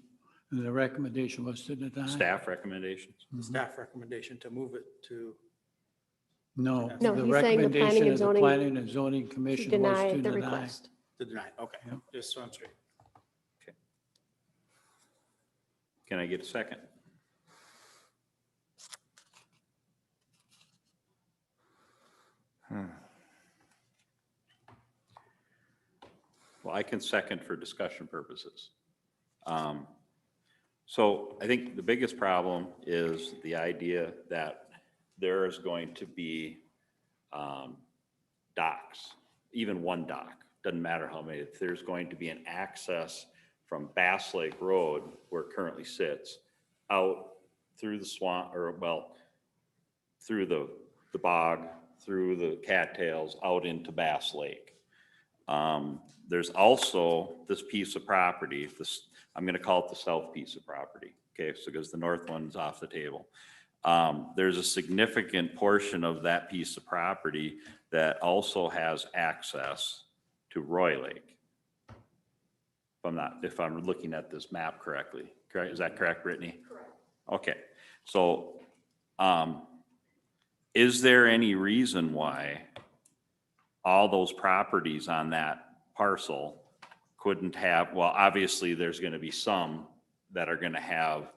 And the recommendation was to deny. Staff recommendations? Staff recommendation to move it to. No. No, the he's saying the planning recommendation and of the zoning Planning and Zoning Commission was deny to the deny. request. To deny, okay, Yep. just so I'm straight. Can I get a second? Well, I can second for discussion purposes. So I think the biggest problem is the idea that there is going to be docks, even one dock, doesn't matter how many, if there's going to be an access from Bass Lake Road, where it currently sits, out through the swamp, or well, through the bog, through the cattails, out into Bass Lake. There's also this piece of property, this, I'm gonna call it the south piece of property, okay, so because the north one's off the table. There's a significant portion of that piece of property that also has access to Roy Lake. If I'm looking at this map correctly, correct? Is that correct, Brittany? Correct. Okay, so, is there any reason why all those properties on that parcel couldn't have, well, obviously there's gonna be some that are gonna have,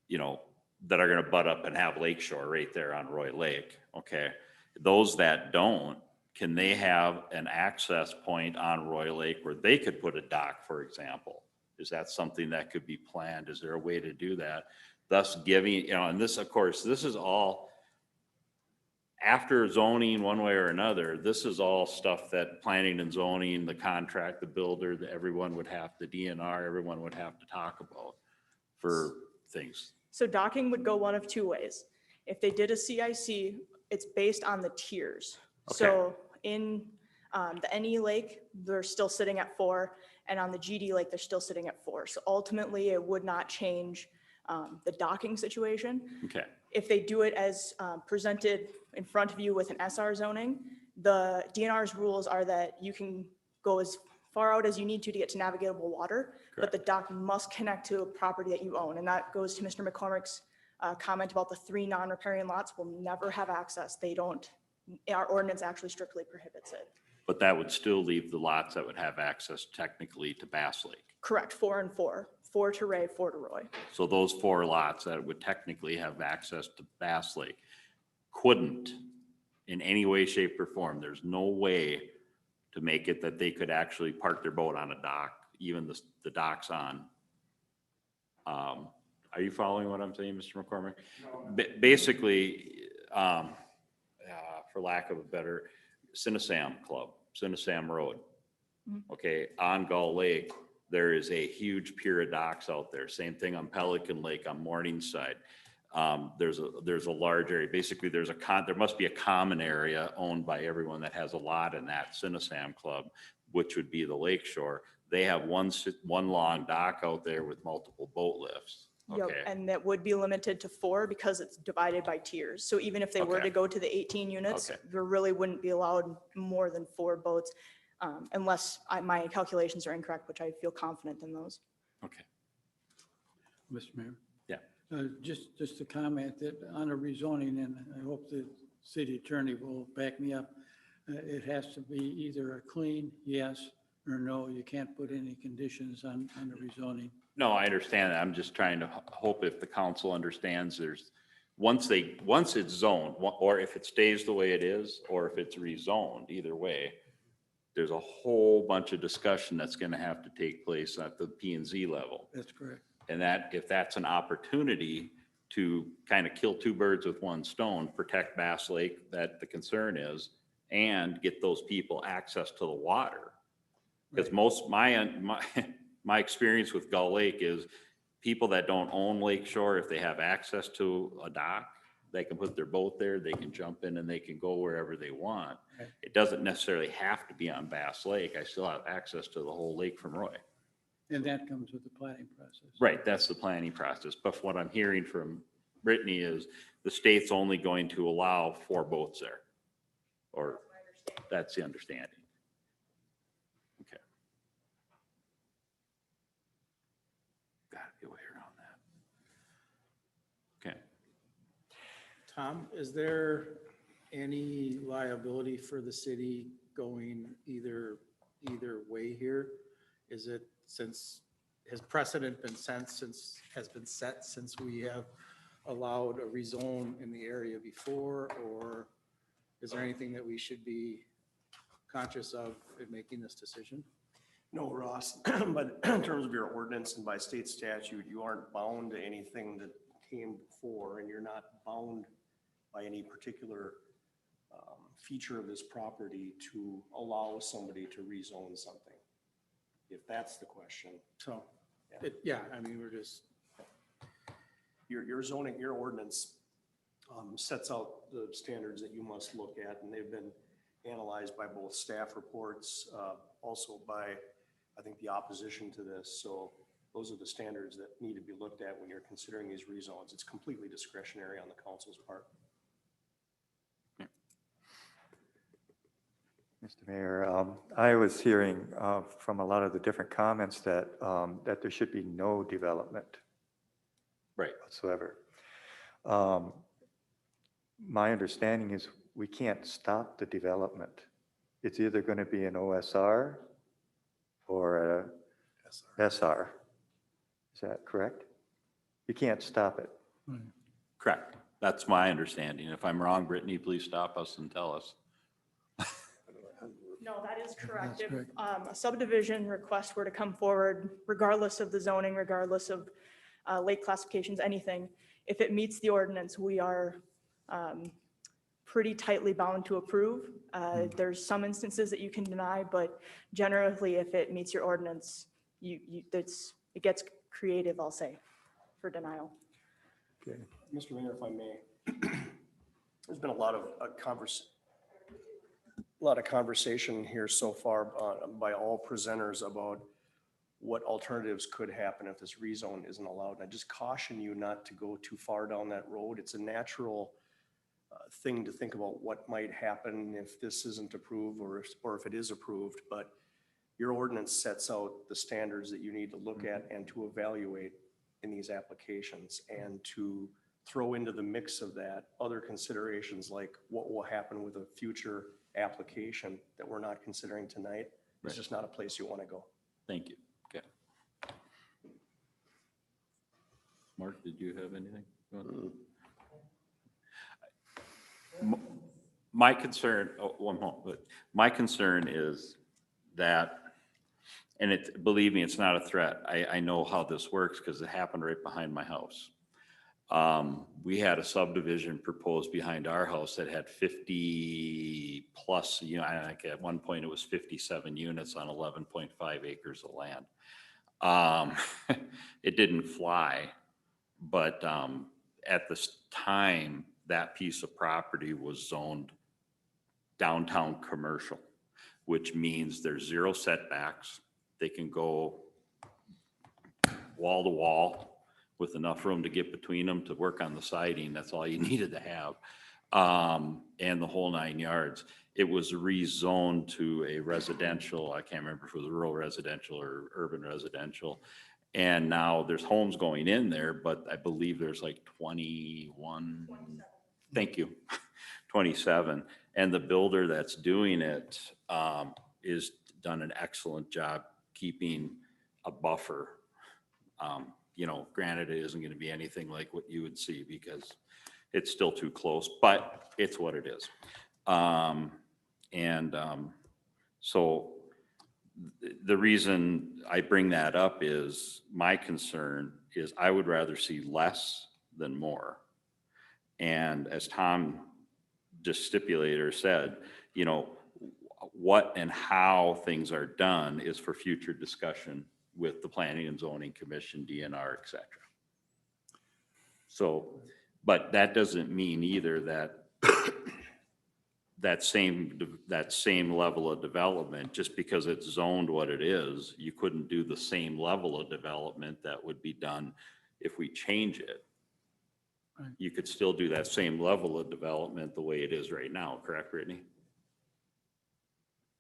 you know, that are gonna butt up and have lakeshore right there on Roy Lake, okay? Those that don't, can they have an access point on Roy Lake where they could put a dock, for example? Is that something that could be planned? Is there a way to do that? Thus giving, you know, and this, of course, this is all after zoning one way or another. This is all stuff that planning and zoning, the contract, the builder, that everyone would have, the DNR, everyone would have to talk about for things. So docking would go one of two ways. If they did a CIC, it's based on the tiers. Okay. So in the NE Lake, they're still sitting at 4, and on the GD Lake, they're still sitting at 4. So ultimately, it would not change the docking situation. Okay. If they do it as presented in front of you with an SR zoning, the DNR's rules are that you can go as far out as you need to get to navigable water, but the dock must connect to a property that you own. And that goes to Mr. McCormick's comment about the 3 non-riparian lots will never have access. They don't, our ordinance actually strictly prohibits it. But that would still leave the lots that would have access technically to Bass Lake. Correct, 4 and 4. 4 to Ray, 4 to Roy. So those 4 lots that would technically have access to Bass Lake couldn't in any way, shape, or form. There's no way to make it that they could actually park their boat on a dock, even the docks on. Are you following what I'm saying, Mr. McCormick? Basically, for lack of a better, Cinnasam Club, Cinnasam Road. Okay, on Gull Lake, there is a huge pier of docks out there. Same thing on Pelican Lake on Morningside. There's a large area. Basically, there must be a common area owned by everyone that has a lot in that Cinnasam Club, which would be the lakeshore. They have one long dock out there with multiple boat lifts. Yep, Okay. and that would be limited to 4 because it's divided by tiers. So even if they were Okay. to go to the 18 units, Okay. there really wouldn't be allowed more than 4 boats. unless my calculations are incorrect, which I feel confident in those. Okay. Mr. Mayor? Yeah. Just a comment that on a rezoning, and I hope the city attorney will back me up, it has to be either a clean yes or no. You can't put any conditions on the rezoning. No, I understand that. I'm just trying to hope if the council understands once it's zoned, or if it stays the way it is, or if it's rezoned, either way, there's a whole bunch of discussion that's going to have to take place at the P and Z level. That's correct. And that if that's an opportunity to kind of kill two birds with one stone, protect Bass Lake, that the concern is, and get those people access to the water. Because my experience with Gull Lake is people that don't own Lake Shore, if they have access to a dock, they can put their boat there, they can jump in and they can go wherever they want. Right. It doesn't necessarily have to be on Bass Lake. I still have access to the whole lake from Roy. And that comes with the planning process. Right, that's the planning process. But what I'm hearing from Brittany is the state's only going to allow 4 boats there. Or that's the understanding. Okay. Got to be a way around that. Okay. Tom, is there any liability for the city going either way here? Is it, since has precedent been set since we have allowed a rezone in the area before, or is there anything that we should be conscious of in making this decision? No, Ross, but in terms of your ordinance and by state statute, you aren't bound to anything that came before, and you're not bound by any particular feature of this property to allow somebody to rezone something, if that's the question. So, yeah, I mean, we're just. Your zoning, your ordinance sets out the standards that you must look at, and they've been analyzed by both staff reports, also by, I think, the opposition to this. So those are the standards that need to be looked at when you're considering these rezones. It's completely discretionary on the council's part. Mr. Mayor, I was hearing from a lot of the different comments that there should be no development. Right. Whatsoever. My understanding is we can't stop the development. It's either going to be an OSR or a SR. Is that correct? You can't stop it. Correct. That's my understanding. If I'm wrong, Brittany, please stop us and tell us. No, that is correct. That's If a subdivision request were to come forward, regardless of the zoning, regardless of lake classifications, anything, if it meets the ordinance, we are pretty tightly bound to approve. There's some instances that you can deny, but generally, if it meets your ordinance, it gets creative, I'll say, for denial. Okay. Mr. Mayor, if I may, there's been a lot of conversation here so far by all presenters about what alternatives could happen if this rezone isn't allowed. And I just caution you not to go too far down that road. It's a natural thing to think about what might happen if this isn't approved or if it is approved, but your ordinance sets out the standards that you need to look at and to evaluate in these applications, and to throw into the mix of that other considerations like what will happen with a future application that we're not considering tonight. It's just not a place you want to go. Thank you. Okay. Mark, did you have anything? My concern, one moment, but my concern is that, and believe me, it's not a threat. I know how this works because it happened right behind my house. We had a subdivision proposed behind our house that had 50 plus, I think at one point it was 57 units on 11.5 acres of land. It didn't fly, but at this time, that piece of property was zoned downtown commercial, which means there's 0 setbacks. They can go wall to wall with enough room to get between them to work on the siding. That's all you needed to have. and the whole 9 yards. It was rezoned to a residential, I can't remember if it was rural residential or urban residential. And now there's homes going in there, but I believe there's like 21, thank you, 27. And the builder that's doing it is done an excellent job keeping a buffer. You know, granted, it isn't going to be anything like what you would see because it's still too close, but it's what it is. So the reason I bring that up is my concern is I would rather see less than more. And as Tom just stipulated or said, you know, what and how things are done is for future discussion with the Planning and Zoning Commission, DNR, et cetera. So, but that doesn't mean either that that same level of development, just because it's zoned what it is, you couldn't do the same level of development that would be done if we change it. Right. You could still do that same level of development the way it is right now, correct, Brittany?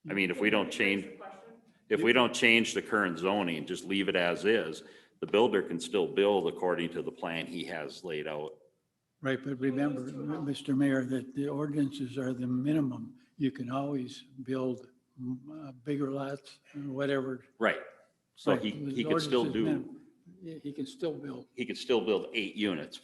I mean, if we don't change the current zoning, just leave it as is, the builder can still build according to the plan he has laid out. Right, but remember, Mr. Mayor, that the ordinances are the minimum. You can always build bigger lots, whatever. Right. So Right, he the could still ordinance is do, minimum. He can still build. he could still build 8 units,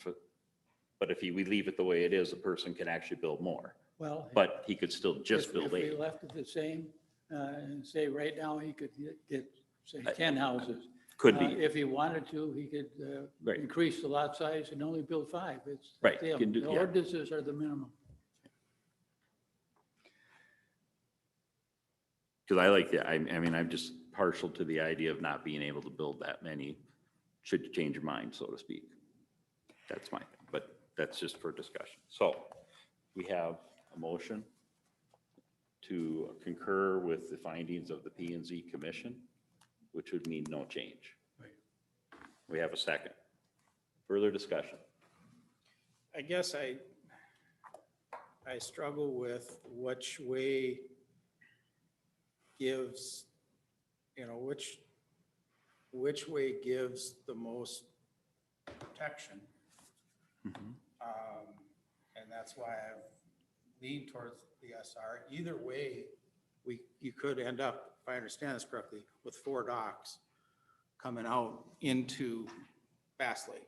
but if we leave it the way it is, a person can actually build more. Well. But he could still just if- build If we 8. left it the same, and say right now he could get, say, 10 houses. Could be. If he wanted to, he could Right. increase the lot size and only build 5. It's Right, up to him. can do- The yeah. ordinances are the minimum. Because I like that. I mean, I'm just partial to the idea of not being able to build that many, should you change your mind, so to speak. That's my thing, but that's just for discussion. So we have a motion to concur with the findings of the P and Z Commission, which would mean no change. Right. We have a second. Further discussion. I guess I struggle with which way gives, you know, which way gives the most protection. And that's why I've leaned towards the SR. Either way, you could end up, if I understand this correctly, with 4 docks coming out into Bass Lake.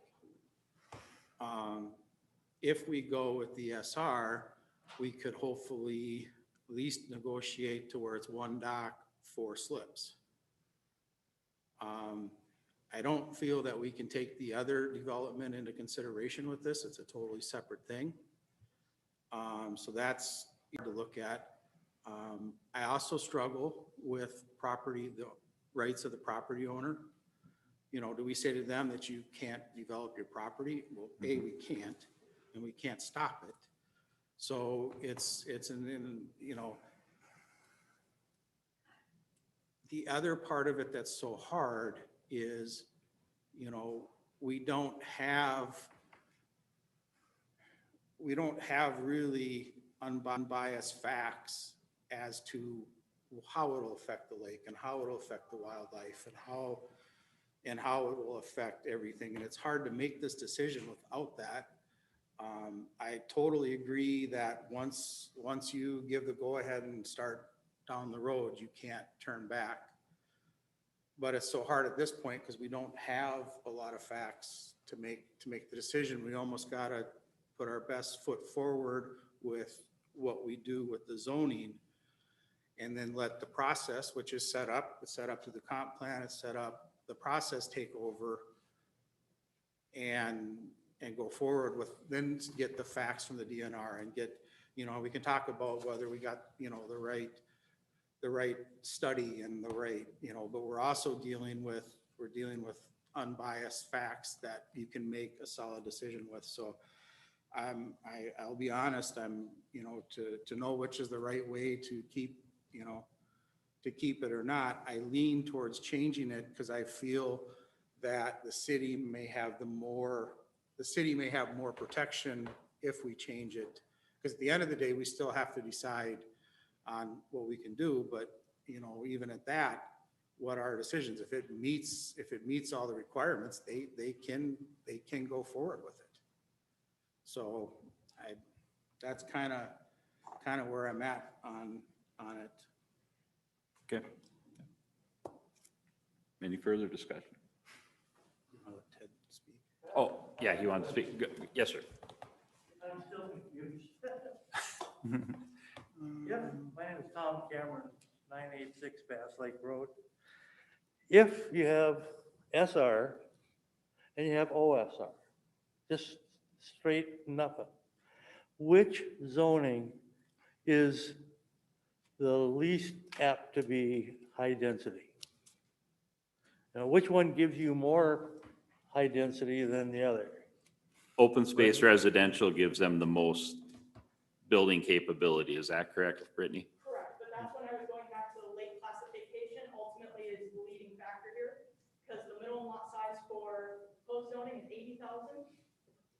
If we go with the SR, we could hopefully at least negotiate to where it's 1 dock, 4 slips. I don't feel that we can take the other development into consideration with this. It's a totally separate thing. So that's to look at. I also struggle with property, the rights of the property owner. You know, do we say to them that you can't develop your property? Well, A, we can't, and we can't stop it. So it's you know, the other part of it that's so hard is, you know, we don't have really unbiased facts as to how it'll affect the lake and how it'll affect the wildlife and how it will affect everything. And it's hard to make this decision without that. I totally agree that once you give the go-ahead and start down the road, you can't turn back. But it's so hard at this point because we don't have a lot of facts to make the decision. We almost got to put our best foot forward with what we do with the zoning, and then let the process, which is set up to the comp plan, it's set up, the process take over and go forward with, then get the facts from the DNR and get, you know, we can talk about whether we got, you know, the right study and the right, you know, but we're also dealing with unbiased facts that you can make a solid decision with. So I'll be honest, you know, to know which is the right way to keep, you know, to keep it or not, I lean towards changing it because I feel that the city may have more protection if we change it, Because at the end of the day, we still have to decide on what we can do, but, you know, even at that, what are our decisions? If it meets all the requirements, they can go forward with it. So that's kind of where I'm at on it. Okay. Any further discussion? I'll let Ted speak. Oh, yeah, he wants to speak. Yes, sir. I'm still confused. Yep, my name is Tom Cameron, 986 Bass Lake Road. If you have SR and you have OSR, just straight nothing, which zoning is the least apt to be high density? Now, which one gives you more high density than the other? Open space residential gives them the most building capability. Is that correct, Brittany? Correct, but that's when I was going back to the lake classification, ultimately is the leading factor here, because the minimum lot size for proposed zoning is 80,000.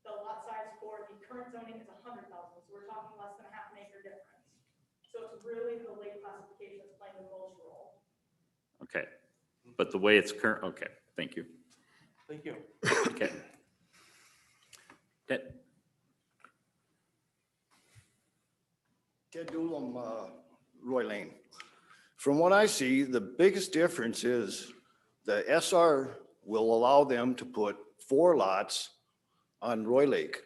The lot size for the current zoning is 100,000, so we're talking less than a half an acre difference. So it's really the lake classification that's playing the most role. Okay, but the way it's current, okay, thank you. Thank you. Okay. Ted? Ted Doolum, Roy Lane. From what I see, the biggest difference is the SR will allow them to put 4 lots on Roy Lake,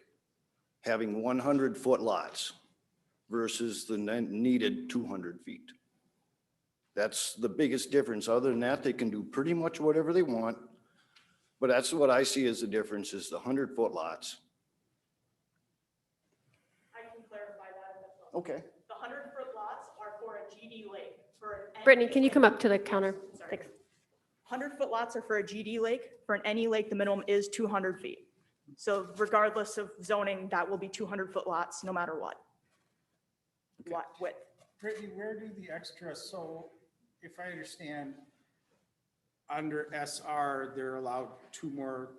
having 100-foot lots versus the needed 200 feet. That's the biggest difference. Other than that, they can do pretty much whatever they want. But that's what I see as the difference is the 100-foot lots. I can clarify that as well. Okay. The 100-foot lots are for a GD lake. Brittany, can you come up to the counter? Thanks. 100-foot lots are for a GD lake. For an any lake, the minimum is 200 feet. So regardless of zoning, that will be 200-foot lots, no matter what. What width. Brittany, where do the extra, so if I understand, under SR, they're allowed two more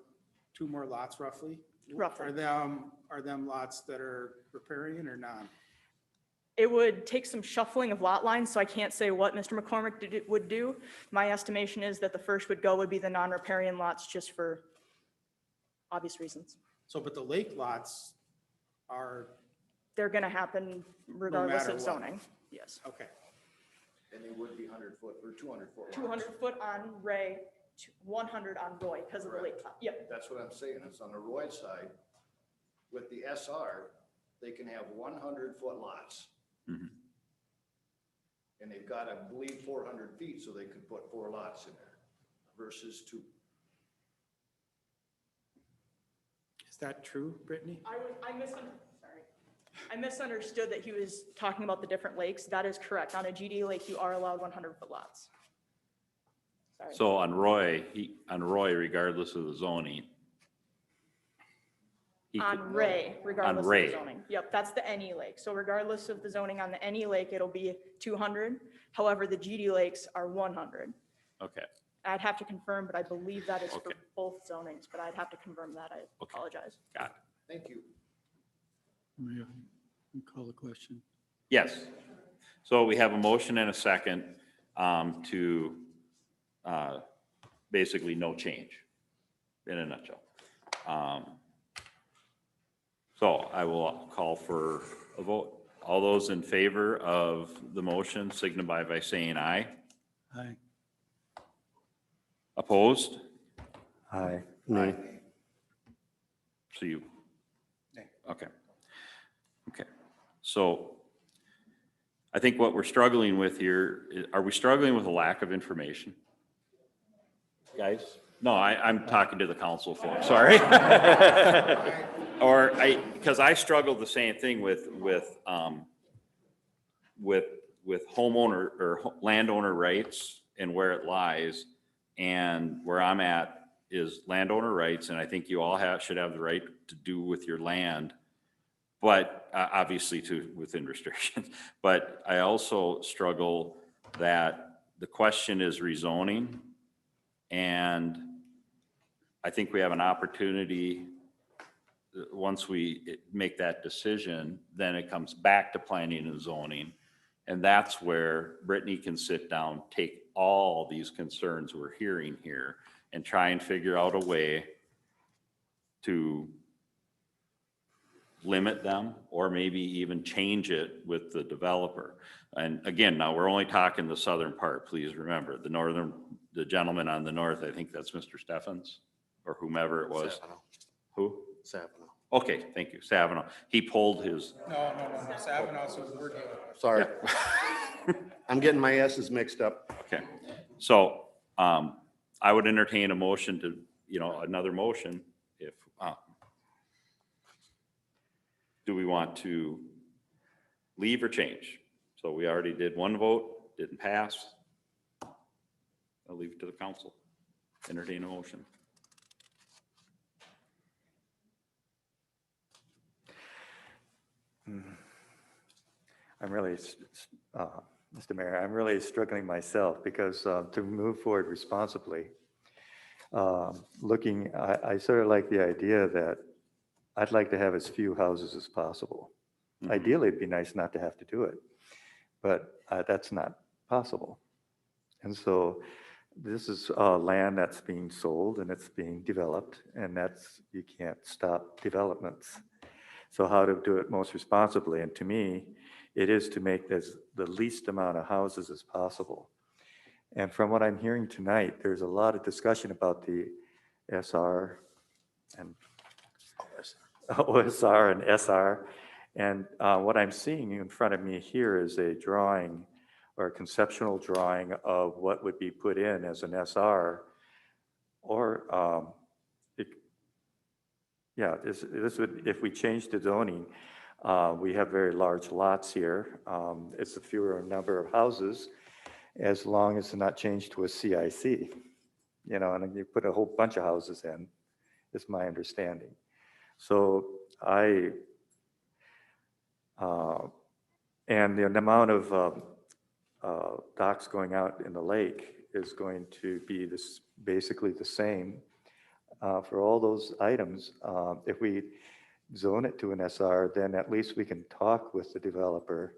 lots roughly? Roughly. Are them lots that are riparian or not? It would take some shuffling of lot lines, so I can't say what Mr. McCormick would do. My estimation is that the first would be the non-riparian lots just for obvious reasons. So, but the lake lots are, They're gonna happen regardless matter of what. zoning. Yes. okay. And they would be 100-foot or 200-foot. 200-foot on Ray, 100 on Roy because of the lake. Yep. That's what I'm saying. It's on the Roy side. With the SR, they can have 100-foot lots. Mhm. And they've got, I believe, 400 feet, so they could put 4 lots in there versus 2. Is that true, Brittany? I misunderstood that he was talking about the different lakes. That is correct. On a GD lake, you are allowed 100-foot lots. Sorry. So on Roy, regardless of the zoning. On Ray, regardless of Ray. the zoning. Yep, that's the any lake. So regardless of the zoning on the any lake, it'll be 200. However, the GD lakes are 100. Okay, I'd have to confirm, but I believe that is for Okay. both zonings, but I'd have to confirm that. I apologize. got it. Thank you. Yeah, you call the question. Yes. So we have a motion and a second to basically no change in a nutshell. So I will call for a vote. All those in favor of the motion signify by saying aye. Aye. Opposed? Aye. Aye. So you, Nay. okay. Okay, so I think what we're struggling with here, are we struggling with a lack of information? Guys? No, I'm talking to the council folks, sorry. Or because I struggled the same thing with homeowner or landowner rights and where it lies. And where I'm at is landowner rights, and I think you all should have the right to do with your land, but obviously within restrictions. But I also struggle that the question is rezoning, and I think we have an opportunity. once we make that decision, then it comes back to planning and zoning. And that's where Brittany can sit down, take all these concerns we're hearing here and try and figure out a way to limit them or maybe even change it with the developer. And again, now we're only talking the southern part, please remember. The northern, the gentleman on the north, I think that's Mr. Steffens or whomever it was. Savino. Who? Savino. Okay, thank you, Savino. He pulled his. No. Savino's who we're dealing with. Sorry. I'm getting my S's mixed up. Okay, so I would entertain a motion to, another motion if, do we want to leave or change? So we already did one vote, didn't pass. I'll leave it to the council. Entertain a motion. I'm really, Mr. Mayor, I'm really struggling myself because to move forward responsibly, I sort of like the idea that I'd like to have as few houses as possible. Mm-hmm. Ideally, it'd be nice not to have to do it, but that's not possible. And so this is land that's being sold and it's being developed, and you can't stop developments. So how to do it most responsibly? And to me, it is to make this the least amount of houses as possible. And from what I'm hearing tonight, there's a lot of discussion about the SR and OSR and SR. And what I'm seeing in front of me here is a drawing or a conceptual drawing of what would be put in as an SR. Or, this would, if we change the zoning, we have very large lots here. It's a fewer number of houses as long as it's not changed to a CIC, and you put a whole bunch of houses in, is my understanding. So and the amount of docks going out in the lake is going to be basically the same for all those items. If we zone it to an SR, then at least we can talk with the developer,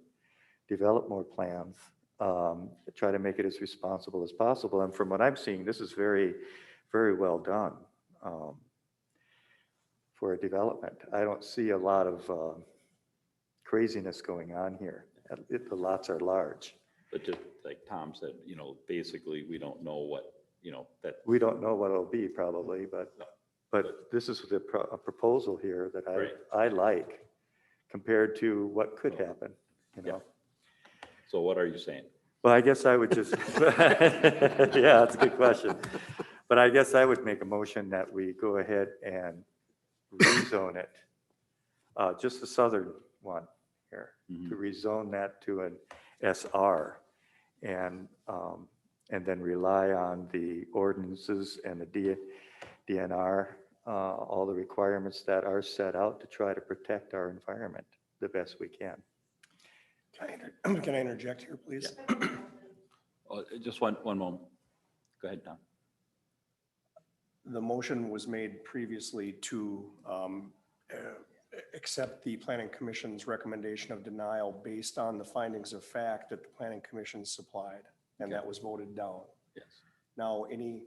develop more plans, try to make it as responsible as possible. And from what I'm seeing, this is very, very well done for a development. I don't see a lot of craziness going on here. The lots are large. But just like Tom said, basically we don't know what, that. We don't know what it'll be probably, but this is a proposal here that I like compared to what could happen, So what are you saying? Well, I guess I would just, yeah, that's a good question. But I guess I would make a motion that we go ahead and rezone it, just the southern one here, to rezone that to an SR and then rely on the ordinances and the DNR, all the requirements that are set out to try to protect our environment the best we can. Can I interject here, please? Just one moment. Go ahead, Tom. The motion was made previously to accept the Planning Commission's recommendation of denial based on the findings of fact that the Planning Commission supplied, and that was voted down. Yes. Now, any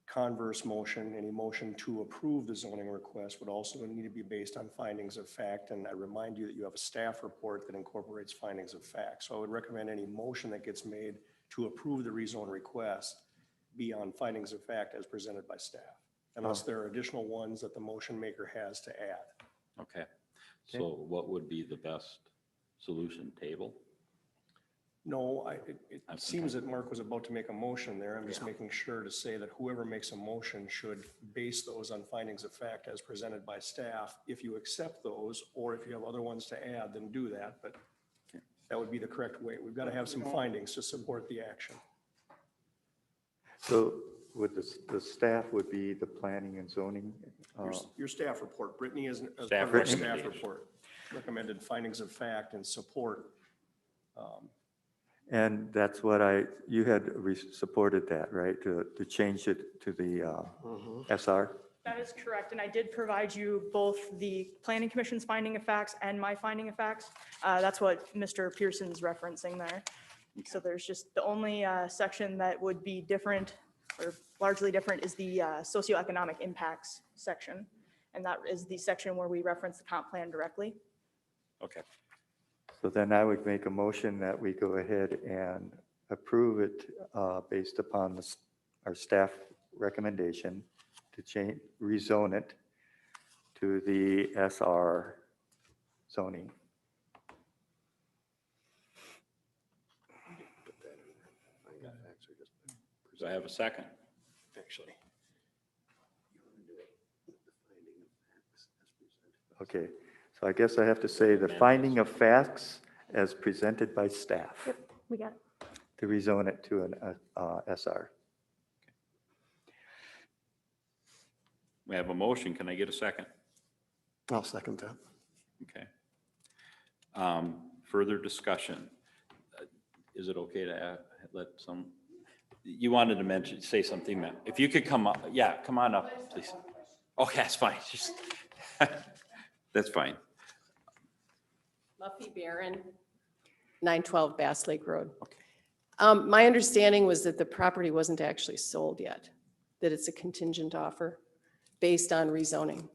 converse motion, any motion to approve the zoning request would also need to be based on findings of fact. And I remind you that you have a staff report that incorporates findings of fact. So I would recommend any motion that gets made to approve the rezone request be on findings of fact as presented by staff, unless there are additional ones that the motion maker has to add. Okay. So what would be the best solution? Table? No, it seems that Mark was about to make a motion there. I'm just making sure to say that whoever makes a motion should base those on findings of fact as presented by staff. If you accept those, or if you have other ones to add, then do that, but that would be the correct way. We've got to have some findings to support the action. So would the staff would be the planning and zoning? Your staff report, Brittany, is a Staff part of the staff recommendation. report, recommended findings of fact and support. And that's what you had supported that, right? To change it to the SR? That is correct, and I did provide you both the planning commission's finding of facts and my finding of facts. That's what Mr. Pearson's referencing there. So there's just the only section that would be different or largely different is the socioeconomic impacts section. And that is the section where we reference the comp plan directly. Okay. So then I would make a motion that we go ahead and approve it based upon our staff recommendation to change, rezone it to the SR zoning. Do I have a second? Actually. Okay, so I guess I have to say the finding of facts as presented by staff Yep, we got it. to rezone it to an SR. We have a motion. Can I get a second? I'll second that. Okay. Further discussion. Is it okay to let some, you wanted to mention, say something, ma'am? If you could come up, yeah, come on up, please. Okay, that's fine. Just, that's fine. Muffy Barron, 912 Bass Lake Road. My understanding was that the property wasn't actually sold yet, that it's a contingent offer based on rezoning.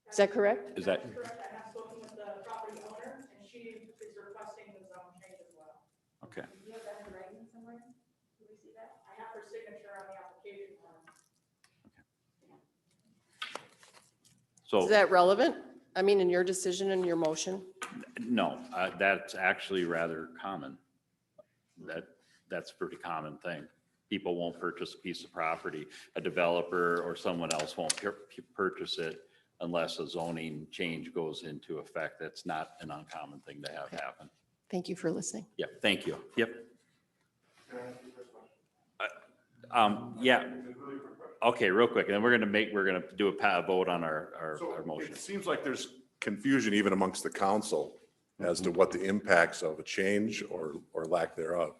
Is that correct? Is that? Correct. I have spoken with the property owner, and she is requesting the zone change as well. Okay. Do you have that in writing somewhere? Do we see that? I have her signature on the application form. So. Is that relevant? I mean, in your decision and your motion? No, that's actually rather common. That's a pretty common thing. People won't purchase a piece of property. A developer or someone else won't purchase it unless a zoning change goes into effect. That's not an uncommon thing to have happen. Thank you for listening. Yep, thank you. Yep. Yeah. Okay, real quick, and then we're gonna do a vote on our motion. It seems like there's confusion even amongst the council as to what the impacts of a change or lack thereof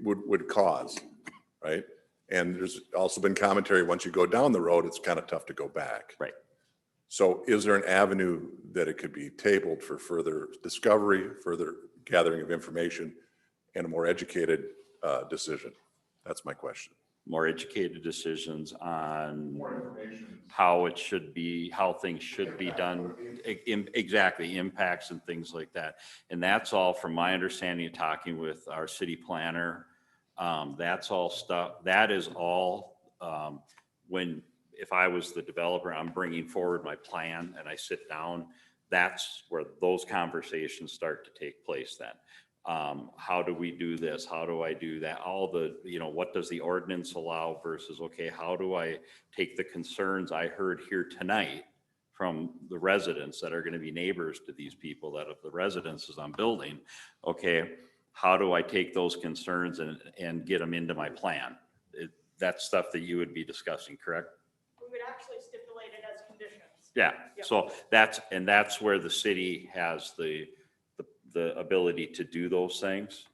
would cause, right? And there's also been commentary, once you go down the road, it's kind of tough to go back. Right. So is there an avenue that it could be tabled for further discovery, further gathering of information, and a more educated decision? That's my question. More educated decisions on how it should be, how things should be done, exactly, impacts and things like that. And that's all from my understanding of talking with our city planner. That's all stuff, that is all, if I was the developer, I'm bringing forward my plan and I sit down, that's where those conversations start to take place then. How do we do this? How do I do that? All the, what does the ordinance allow versus, okay, how do I take the concerns I heard here tonight from the residents that are going to be neighbors to these people that of the residences I'm building? Okay, how do I take those concerns and get them into my plan? That's stuff that you would be discussing, correct? We would actually stipulate it as conditions. Yeah, Yep. so that's where the city has the ability to do those things.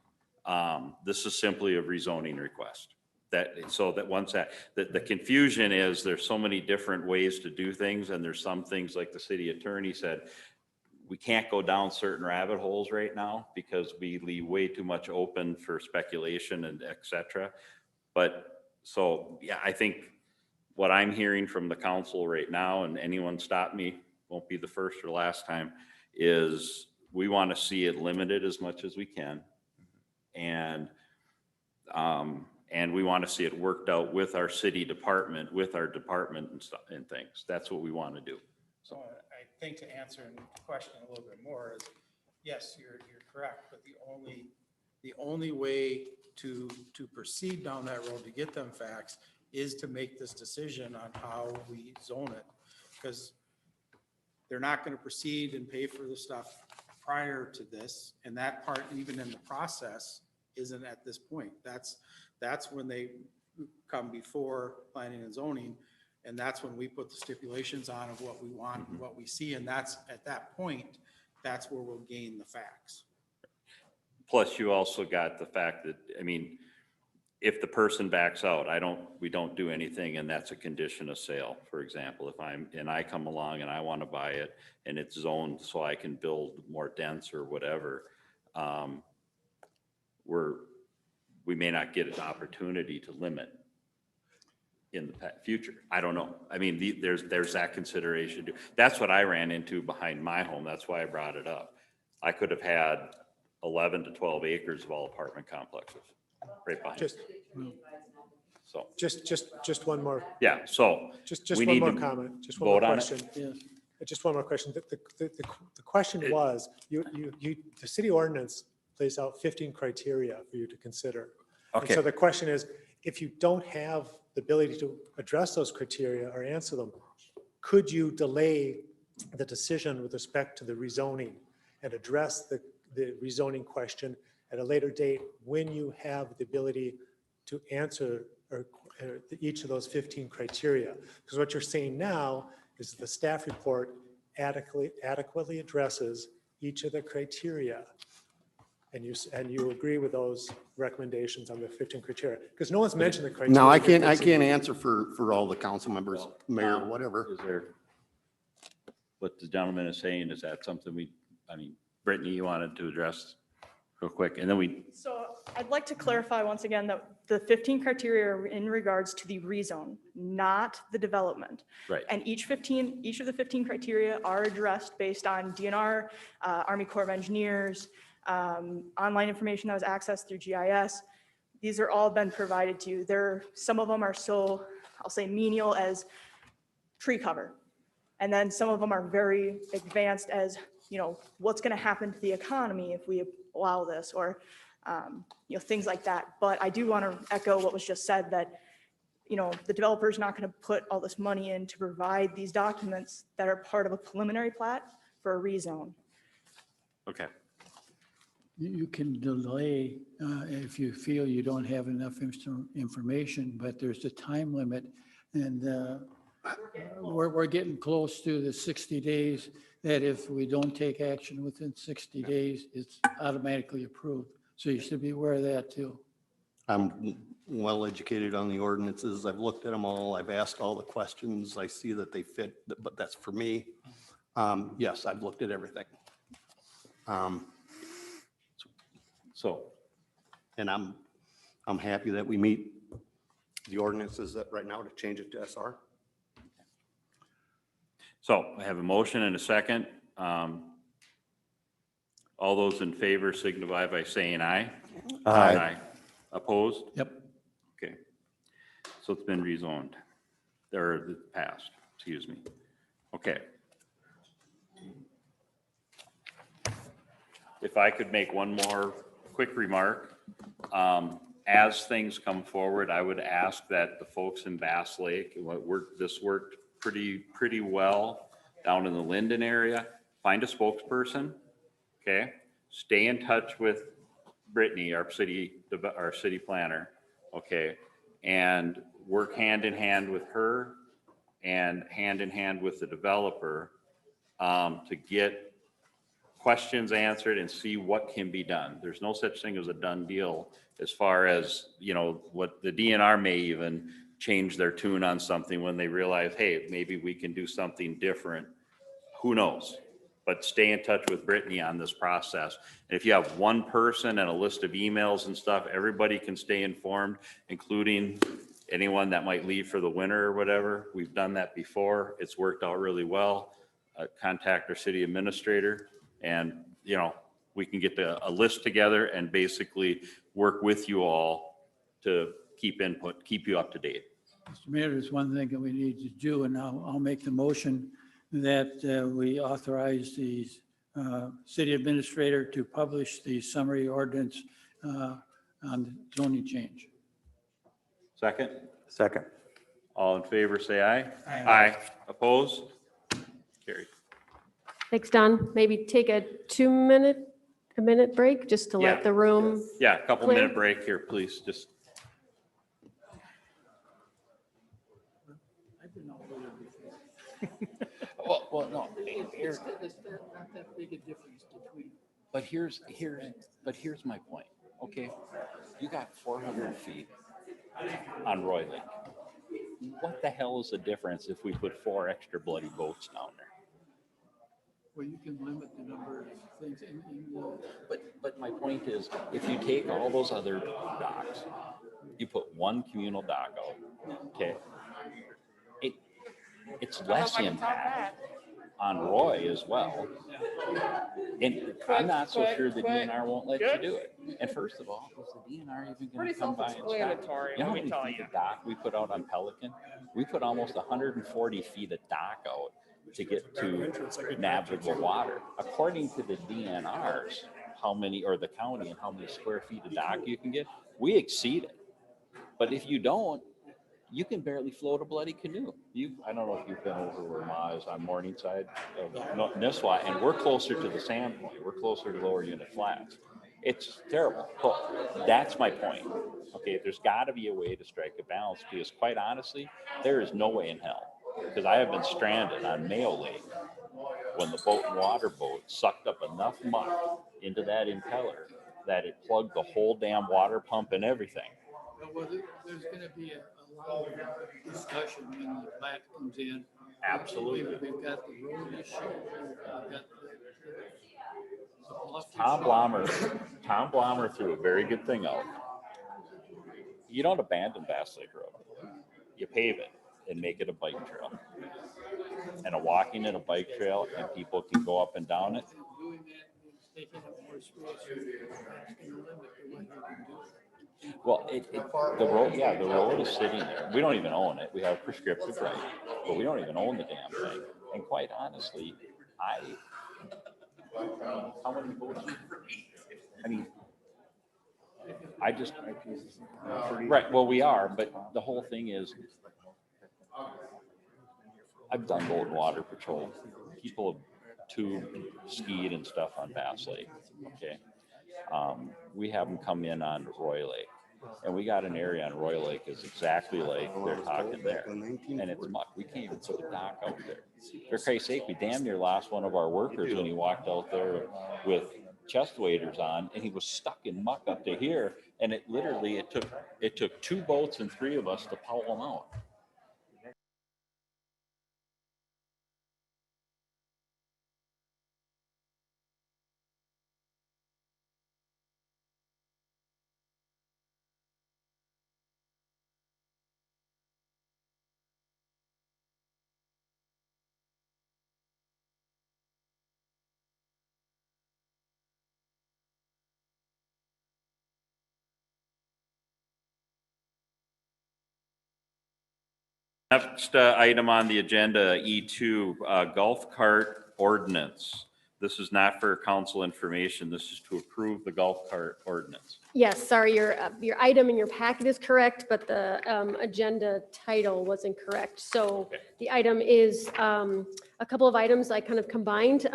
This is simply a rezoning request. The confusion is there's so many different ways to do things, and there's some things, like the city attorney said, we can't go down certain rabbit holes right now because we leave way too much open for speculation and et cetera. But so, yeah, I think what I'm hearing from the council right now, and anyone stop me, won't be the first or last time, is we want to see it limited as much as we can. And we want to see it worked out with our city department, with our department and stuff and things. That's what we want to do. So I think to answer the question a little bit more is, yes, you're correct, but the only way to proceed down that road to get them facts is to make this decision on how we zone it. Because they're not going to proceed and pay for the stuff prior to this, and that part, even in the process, isn't at this point. That's when they come before planning and zoning, and that's when we put the stipulations on of what we want and what we see, and that's at that point, that's where we'll gain the facts. Plus, you also got the fact that, if the person backs out, we don't do anything, and that's a condition of sale, for example. If I come along and I want to buy it and it's zoned so I can build more dense or whatever, we may not get an opportunity to limit in the future. I don't know. I mean, there's that consideration too. That's what I ran into behind my home. That's why I brought it up. I could have had 11 to 12 acres of all apartment complexes right behind. So. Just one more. Yeah, so. Just we one need more to comment, just one more vote on it? question. Just one more question. The question was, the city ordinance lays out 15 criteria for you to consider. And Okay. so the question is, if you don't have the ability to address those criteria or answer them, could you delay the decision with respect to the rezoning and address the rezoning question at a later date when you have the ability to answer each of those 15 criteria? Because what you're saying now is the staff report adequately addresses each of the criteria. And you agree with those recommendations on the 15 criteria? Because no one's mentioned the criteria. No, I can't answer for all the council members, mayor, whatever. Is there, what the gentleman is saying, is that something Brittany, you wanted to address real quick, and then So I'd like to clarify once again that the 15 criteria are in regards to the rezone, not the development. Right. And each of the 15 criteria are addressed based on DNR, Army Corps of Engineers, online information that was accessed through GIS. These are all been provided to you. Some of them are so, I'll say, menial as tree cover. And then some of them are very advanced as, what's going to happen to the economy if we allow this, or, things like that. But I do want to echo what was just said, that, the developer is not going to put all this money in to provide these documents that are part of a preliminary plat for a rezone. okay. You can delay if you feel you don't have enough information, but there's a time limit. And we're getting close to the 60 days that if we don't take action within 60 days, it's automatically approved. So you should be aware of that too. I'm well educated on the ordinances. I've looked at them all. I've asked all the questions. I see that they fit, but that's for me. Yes, I've looked at everything. And I'm happy that we meet the ordinances that right now to change it to SR. So I have a motion and a second. All those in favor signify by saying aye. Aye. Opposed? Yep. Okay. So it's been rezoned, or passed, excuse me. Okay. If I could make one more quick remark. As things come forward, I would ask that the folks in Bass Lake, this worked pretty well down in the Linden area, find a spokesperson, okay? Stay in touch with Brittany, our city planner, okay? And work hand in hand with her and hand in hand with the developer to get questions answered and see what can be done. There's no such thing as a done deal as far as, what the DNR may even change their tune on something when they realize, hey, maybe we can do something different. Who knows? But stay in touch with Brittany on this process. And if you have one person and a list of emails and stuff, everybody can stay informed, including anyone that might leave for the winter or whatever. We've done that before. It's worked out really well. Contact our city administrator. And, we can get a list together and basically work with you all to keep you up to date. Mr. Mayor, there's one thing that we need to do, and I'll make the motion that we authorize the city administrator to publish the summary ordinance on the zoning change. Second? Second. All in favor, say aye. Aye. Opposed? Carried. Thanks, Don. Maybe take a minute break just to let the room. Yeah, a couple clear. minute break here, please. Just. Well, no. It's not that big a difference between. But here's my point. Okay, you got 400 feet on Roy Lake. What the hell is the difference if we put 4 extra bloody boats down there? Well, you can limit the number of things in the. But my point is, if you take all those other docks, you put one communal dock out, okay? It's less impact on Roy as well. And I'm not so sure the DNR won't let you do it. And first of all, is the DNR even going to come by and stop? You know how many feet of dock we put out on Pelican? We put almost 140 feet of dock out to get to navigable water. According to the DNRs, how many, or the county, and how many square feet of dock you can get, we exceed it. But if you don't, you can barely float a bloody canoe. I don't know if you've been over where Ma is on Morningside of Nisswa, and we're closer to the sand point. We're closer to lower unit flats. It's terrible. But that's my point. Okay, there's got to be a way to strike a balance, because quite honestly, there is no way in hell. Because I have been stranded on Mayo Lake when the boat and water boat sucked up enough muck into that impeller that it plugged the whole damn water pump and everything. Well, there's going to be a lot of discussion when the plat comes in. Absolutely. We've got the road issue. We've got Tom Blommer threw a very good thing out. You don't abandon Bass Lake Road. You pave it and make it a bike trail. And a walking and a bike trail, and people can go up and down it. Doing that is taking up more space. It's going to limit the way you can do it. Well, the road is sitting there. We don't even own it. We have prescriptive right, but we don't even own the damn thing. And quite honestly, how many boats? I mean, right, well, we are, but the whole thing is, I've done boat and water patrol. People have tubed, skied and stuff on Bass Lake, okay? We have them come in on Roy Lake. And we got an area on Roy Lake is exactly like they're talking there. And it's muck. We can't even put a dock out there. For Christ's sake, we damn near lost one of our workers when he walked out there with chest waders on, and he was stuck in muck up to here. And it literally, it took 2 boats and 3 of us to pull him out. Next item on the agenda, E2, golf cart ordinance. This is not for council information. This is to approve the golf cart ordinance. Yes, sorry, your item in your packet is correct, but the agenda title was incorrect. So the item is a couple of items I kind of combined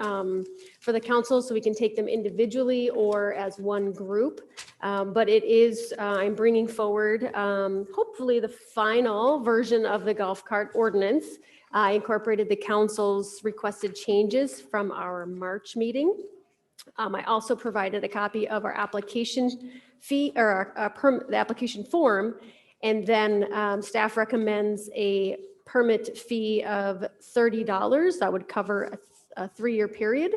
for the council, so we can take them individually or as one group. But it is, I'm bringing forward hopefully the final version of the golf cart ordinance. I incorporated the council's requested changes from our March meeting. I also provided a copy of our application fee or the application form. And then staff recommends a permit fee of $30. That would cover a 3-year period.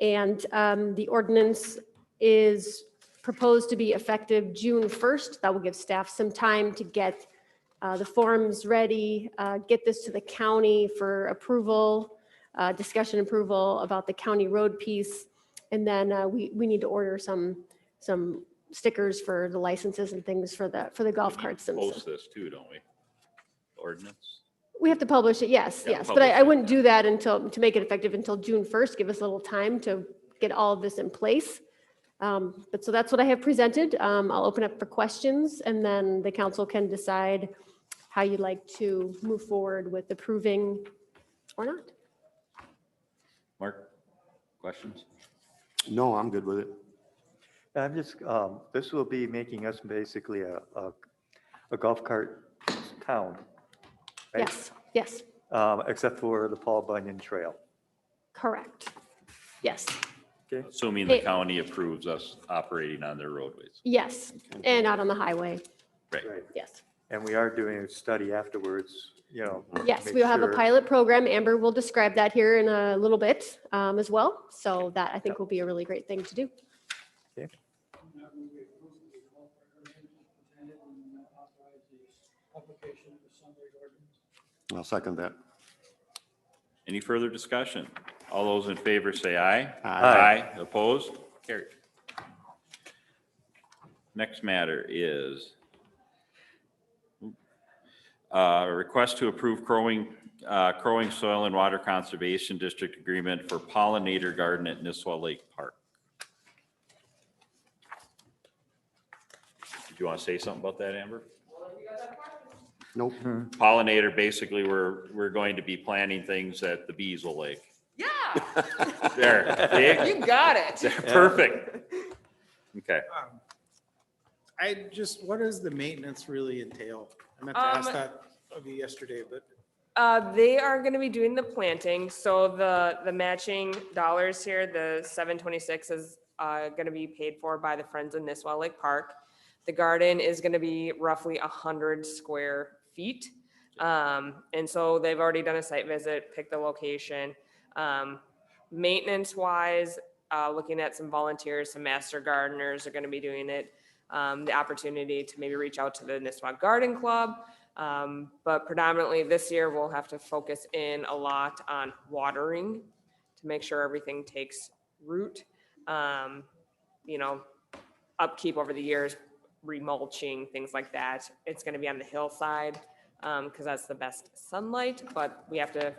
And the ordinance is proposed to be effective June 1st. That will give staff some time to get the forms ready, get this to the county for approval, discussion approval about the county road piece. And then we need to order some stickers for the licenses and things for the golf carts themselves. Post this too, don't we? Ordinance. We have to publish it, yes, Yeah, yes. But I wouldn't do that to make it effective until June 1st. Give us a little time to get all of this in place. But so that's what I have presented. I'll open up for questions, and then the council can decide how you'd like to move forward with approving or not. Mark, questions? No, I'm good with it. I'm just, this will be making us basically a golf cart town, right? Yes, yes, Except for the Paul Bunyan Trail. correct. Yes, Okay. Assuming the county approves us operating on their roadways. yes, and out on the highway. Right. Yes. And we are doing a study afterwards, you know. Yes, make we'll have a sure- pilot program. Amber will describe that here in a little bit as well. So that I think will be a really great thing to do. I'll second that. Any further discussion? All those in favor say aye. Aye. Opposed? Carried. Next matter is a request to approve Crowing Soil and Water Conservation District Agreement for Pollinator Garden at Nisswa Lake Park. Do you want to say something about that, Amber? Nope. Pollinator, basically, we're going to be planting things that the bees will like. Yeah. There. See? You got it. Perfect. Okay. What does the maintenance really entail? I meant to ask that of you yesterday, but. They are going to be doing the planting. So the matching dollars here, the 726 is going to be paid for by the Friends of Nisswa Lake Park. The garden is going to be roughly 100 square feet. And so they've already done a site visit, picked the location. Maintenance wise, looking at some volunteers, some master gardeners are going to be doing it. The opportunity to maybe reach out to the Nisswa Garden Club. But predominantly this year, we'll have to focus in a lot on watering to make sure everything takes root. Upkeep over the years, remulching, things like that. It's going to be on the hillside because that's the best sunlight, but we have to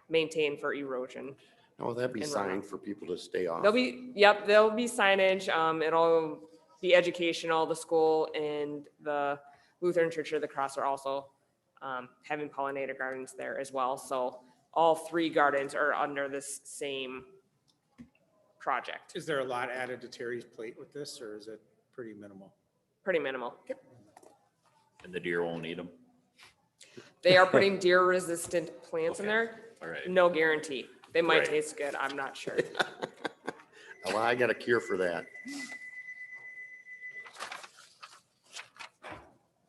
maintain for erosion. Oh, that'd be and signed runoff. for people to stay off. There'll be signage. It'll be educational. The school and the Lutheran Church of the Cross are also having pollinator gardens there as well. So all three gardens are under this same project. Is there a lot added to Terry's plate with this, or is it pretty minimal? Pretty minimal. And the deer won't eat them? They are putting deer-resistant plants in there. All right. No guarantee. They might Right. taste good. I'm not sure. Well, I got a cure for that.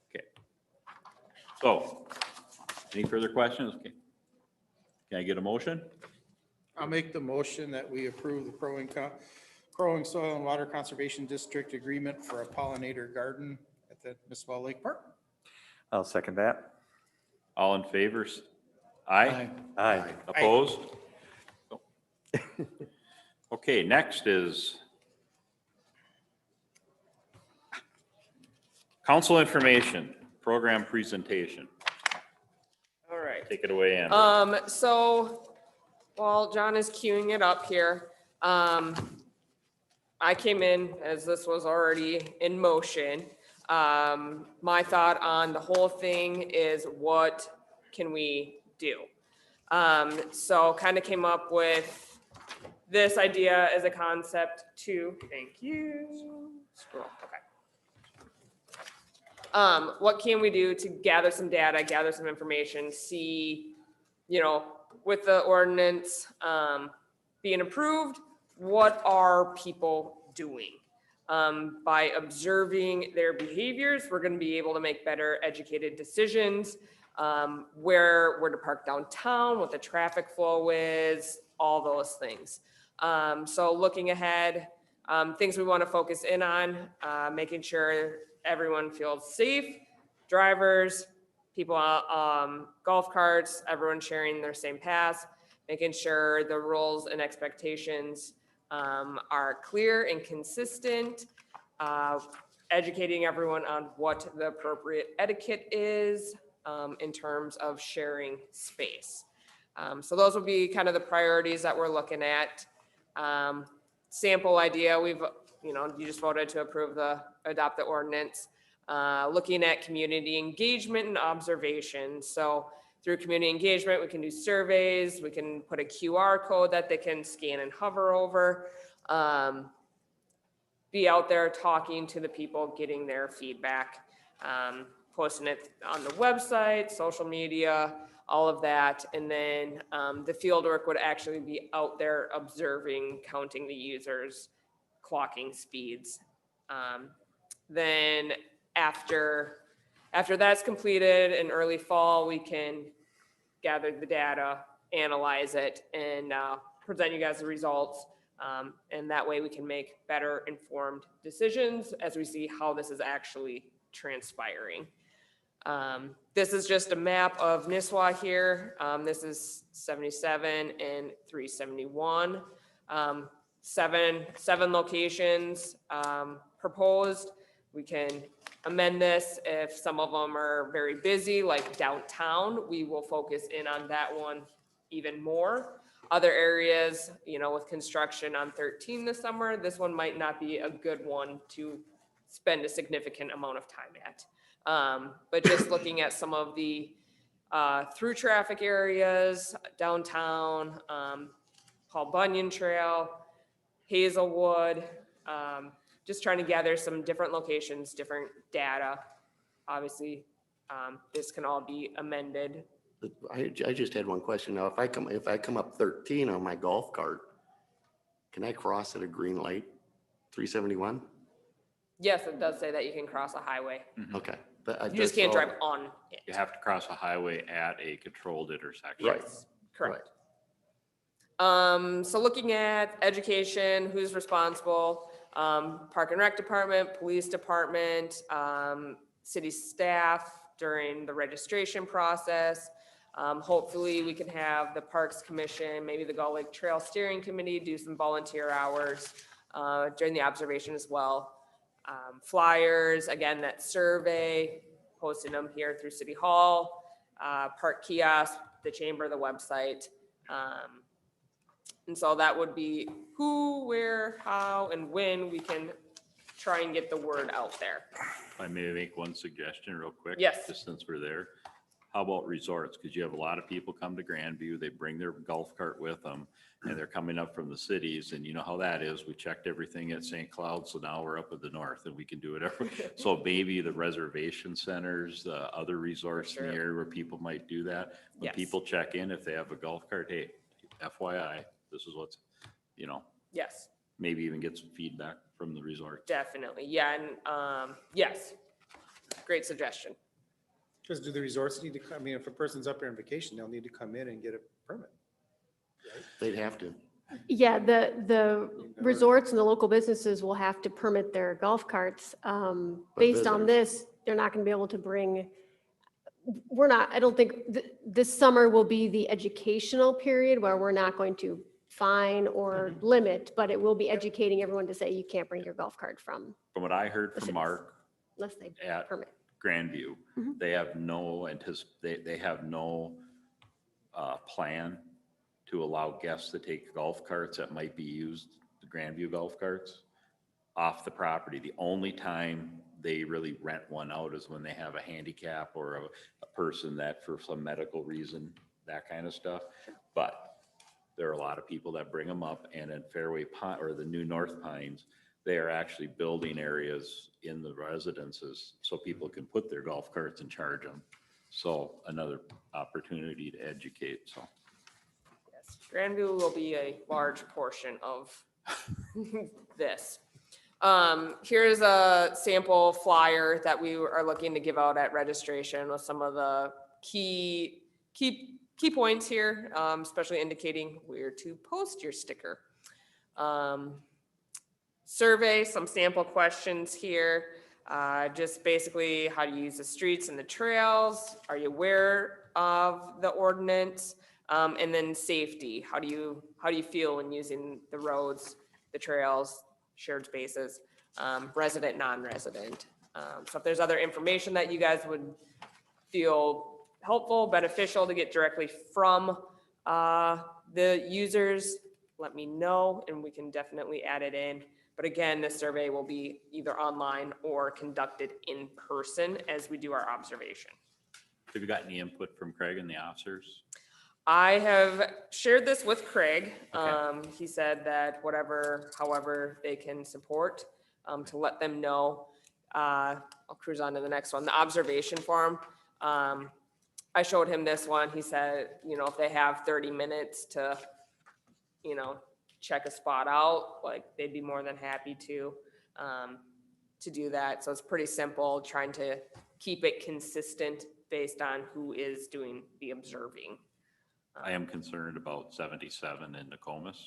Okay. So, any further questions? Okay. Can I get a motion? I'll make the motion that we approve the Crowing Soil and Water Conservation District Agreement for a pollinator garden at the Nisswa Lake Park. I'll second that. All in favor? Aye. Aye. Opposed? Okay, next is council information, program presentation. All right. Take it away, Amber. So while John is queuing it up here, I came in as this was already in motion. My thought on the whole thing is what can we do? So kind of came up with this idea as a concept too. Thank you. Scroll. Okay. What can we do to gather some data, gather some information, see, with the ordinance being approved, what are people doing? By observing their behaviors, we're going to be able to make better educated decisions, where to park downtown, what the traffic flow is, all those things. So looking ahead, things we want to focus in on, making sure everyone feels safe, drivers, people, golf carts, everyone sharing their same paths, making sure the rules and expectations are clear and consistent, educating everyone on what the appropriate etiquette is in terms of sharing space. So those will be kind of the priorities that we're looking at. Sample idea, you just voted to adopt the ordinance. Looking at community engagement and observation. So through community engagement, we can do surveys, we can put a QR code that they can scan and hover over. Be out there talking to the people, getting their feedback, posting it on the website, social media, all of that. And then the field work would actually be out there observing, counting the users, clocking speeds. Then after After that's completed in early fall, we can gather the data, analyze it, and present you guys the results. And that way we can make better informed decisions as we see how this is actually transpiring. This is just a map of Nisswa here. This is 77 and 371. Seven locations proposed. We can amend this if some of them are very busy, like downtown. We will focus in on that one even more. Other areas, you know, with construction on 13 this summer, this one might not be a good one to spend a significant amount of time at. But just looking at some of the through traffic areas, downtown, Paul Bunyan Trail, Hazelwood, just trying to gather some different locations, different data. Obviously, this can all be amended. I just had one question. Now, if I come up 13 on my golf cart, can I cross at a green light, 371? Yes, it does say that you can cross a highway. Okay. You just can't drive on it. You have to cross a highway at a controlled intersection. Yes, correct. So looking at education, who's responsible, Park and Rec Department, Police Department, city staff during the registration process. Hopefully we can have the Parks Commission, maybe the Gull Lake Trail Steering Committee do some volunteer hours during the observation as well. Flyers, again, that survey, posting them here through City Hall, park kiosk, the chamber, the website. And so that would be who, where, how, and when we can try and get the word out there. If I may make one suggestion real quick. Yes. Just since we're there. How about resorts? Because you have a lot of people come to Grandview, they bring their golf cart with them, and they're coming up from the cities, and you know how that is. We checked everything at St. Cloud, so now we're up at the north, and we can do whatever. So maybe the reservation centers, the other resorts in the area where people might do that. When Yes. people check in, if they have a golf cart, hey, FYI, this is what's, you know, Yes, maybe even get some feedback from the resort. definitely. Yeah, and yes, great suggestion. Because do the resorts need to, I mean, if a person's up here on vacation, they'll need to come in and get a permit. They'd have to. Yeah, the resorts and the local businesses will have to permit their golf carts. Based on this, they're not going to be able to bring, I don't think, this summer will be the educational period where we're not going to fine or limit, but it will be educating everyone to say you can't bring your golf cart from, From what I heard from Mark unless they at permit. Grandview, they have no they have no plan to allow guests to take golf carts that might be used, the Grandview golf carts, off the property. The only time they really rent one out is when they have a handicap or a person that for some medical reason, that kind of stuff. But there are a lot of people that bring them up, and in Fairway Pine or the new North Pines, they are actually building areas in the residences so people can put their golf carts and charge them. So another opportunity to educate, so. Yes, Grandview will be a large portion of this. Here's a sample flyer that we are looking to give out at registration with some of the key points here, especially indicating where to post your sticker. Survey, some sample questions here. Just basically how do you use the streets and the trails? Are you aware of the ordinance? And then safety. How do you feel when using the roads, the trails, shared spaces, resident, non-resident? So if there's other information that you guys would feel helpful, beneficial to get directly from the users, let me know and we can definitely add it in. But again, this survey will be either online or conducted in person as we do our observation. Have you got any input from Craig and the officers? I have shared this with Craig. Okay. He said that however they can support, to let them know. I'll cruise on to the next one, the observation form. I showed him this one. He said, if they have 30 minutes to, check a spot out, like they'd be more than happy to do that. So it's pretty simple, trying to keep it consistent based on who is doing the observing. I am concerned about 77 in Nokomis.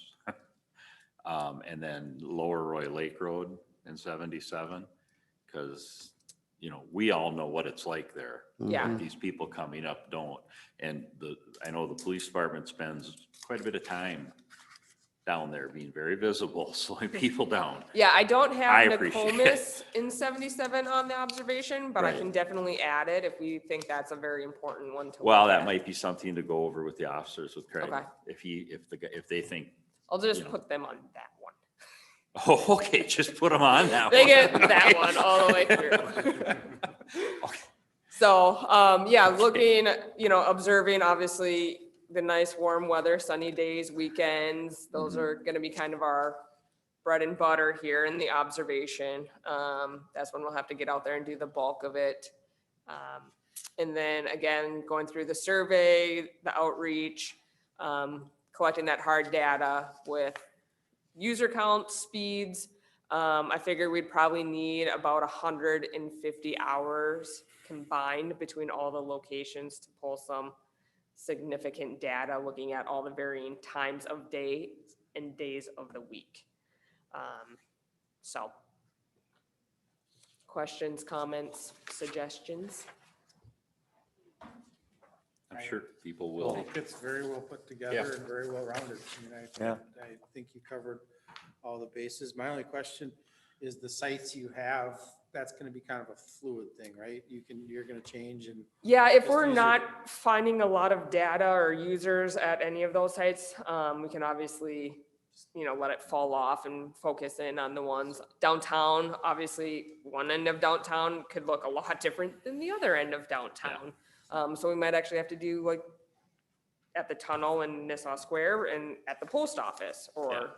And then Lower Roy Lake Road and 77, because, you know, we all know what it's like there. Yeah. But these people coming up don't. And I know the police department spends quite a bit of time down there being very visible, slowing people down. Yeah, I don't I have appreciate Nokomis in 77 on the observation, but I Right. can definitely add it if we think that's a very important one to Well, look that at. might be something to go over with the officers with Craig. Okay. If they think, I'll just you know. put them on that one. oh, okay, just put them on that They one. get that one all the way through. So, yeah, looking, you know, observing, obviously, the nice warm weather, sunny days, weekends, those are gonna be kind of our bread and butter here in the observation. That's when we'll have to get out there and do the bulk of it. And then again, going through the survey, the outreach, collecting that hard data with user count, speeds. I figured we'd probably need about 150 hours combined between all the locations to pull some significant data, looking at all the varying times of day and days of the week. So questions, comments, suggestions? I'm sure people I will. think it's very well put together Yeah. and very well rounded. I mean, I think you covered all the bases. My only question is the sites you have, that's gonna be kind of a fluid thing, right? You're gonna change and. Yeah, if just we're use not finding a lot of data or users at any of those sites, we can obviously, you know, let it fall off and focus in on the ones downtown. Obviously, one end of downtown could look a lot different than the other end of downtown. So we might actually have to do like at the tunnel in Nisswa Square and at the post office or.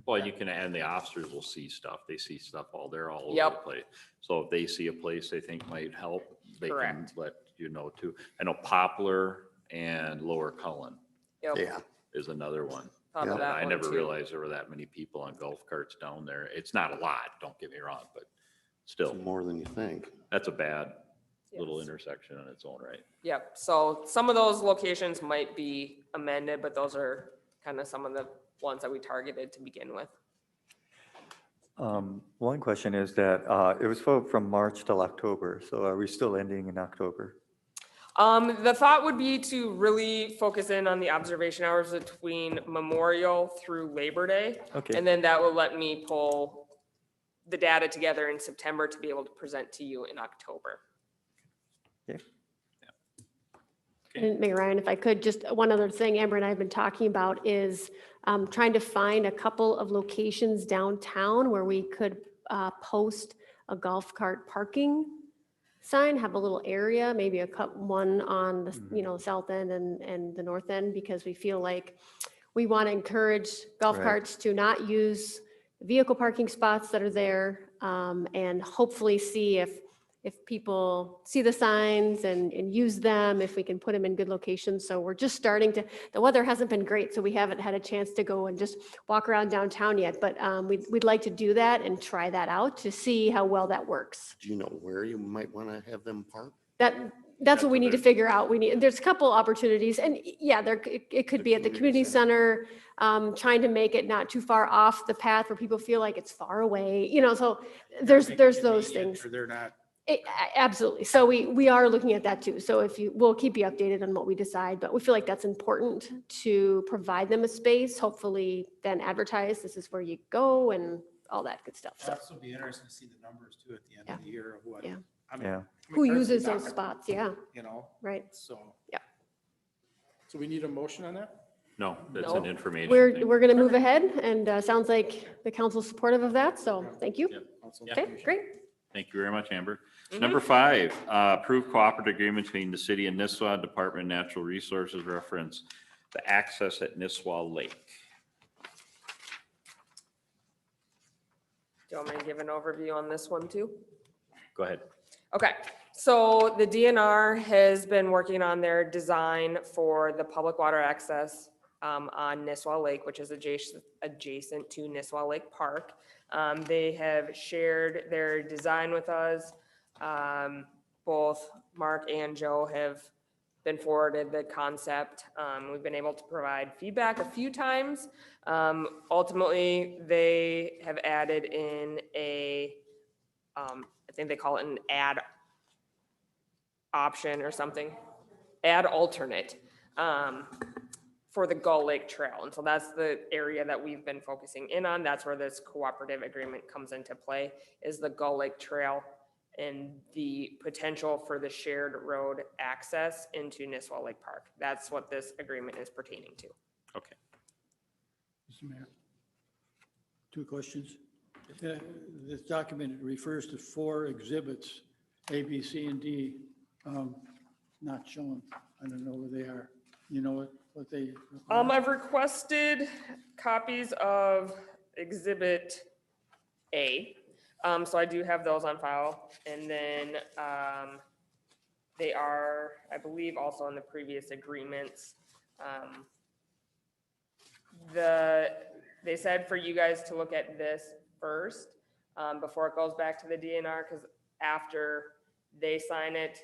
Well, you can, and the officers will see stuff. They see stuff all over the Yep. place. So if they see a place they think might help, they can Correct. let you know too. I know Poplar and Lower Cullen Yep. Yeah. is another one. Thought of that I one, never too. realized there were that many people on golf carts down there. It's not a lot, don't get me wrong, but still, More than you think. that's a bad little Yes. intersection in its own right. Yep, so some of those locations might be amended, but those are kind of some of the ones that we targeted to begin with. One question is that it was from March till October, so are we still ending in October? The thought would be to really focus in on the observation hours between Memorial through Labor Day. Okay. And then that will let me pull the data together in September to be able to present to you in October. And Mayor Ryan, if I could, just one other thing Amber and I have been talking about is trying to find a couple of locations downtown where we could post a golf cart parking sign, have a little area, maybe one on the, you know, south end and the north end, because we feel like we want to encourage golf Right. carts to not use vehicle parking spots that are there, and hopefully see if people see the signs and use them, if we can put them in good locations. So we're just starting to, the weather hasn't been great, so we haven't had a chance to go and just walk around downtown yet, but we'd like to do that and try that out to see how well that works. Do you know where you might want to have them park? That's what we need to figure out. There's a couple opportunities, and yeah, it could be at the community center, trying to make it not too far off the path where people feel like it's far away, you know, so there's those things. Or they're not. Absolutely. So we are looking at that too. So we'll keep you updated on what we decide, but we feel like that's important to provide them a space, hopefully then advertise, this is where you go and all that good stuff. So Also be interesting to see the numbers too at the end of the year of what. Yeah. I mean, Yeah. how many who cars uses we those talking spots? about, Yeah, You know, right. so. Yeah. So we need a motion on that? No, that's No. an information We're thing. going to move ahead, and sounds like the council's supportive of that. So thank you. Yeah. Okay, great. Thank you very much, Amber. Number 5, approve cooperative agreement between the city and Nisswa Department of Natural Resources reference the access at Nisswa Lake. Do you want me to give an overview on this one too? Go ahead. Okay, so the DNR has been working on their design for the public water access on Nisswa Lake, which is adjacent to Nisswa Lake Park. They have shared their design with us. both Mark and Joe have been forwarded the concept. We've been able to provide feedback a few times. Ultimately, they have added in a, I think they call it an add option or something, add alternate for the Gull Lake Trail. And so that's the area that we've been focusing in on. That's where this cooperative agreement comes into play, is the Gull Lake Trail and the potential for the shared road access into Nisswa Lake Park. That's what this agreement is pertaining to. Okay. Mr. Mayor, 2 questions. This document refers to 4 exhibits, A, B, C, and D, not shown. I don't know where they are. You know what they? I've requested copies of Exhibit A. So I do have those on file. And then they are, I believe, also in the previous agreements. They said for you guys to look at this first before it goes back to the DNR, because after they sign it,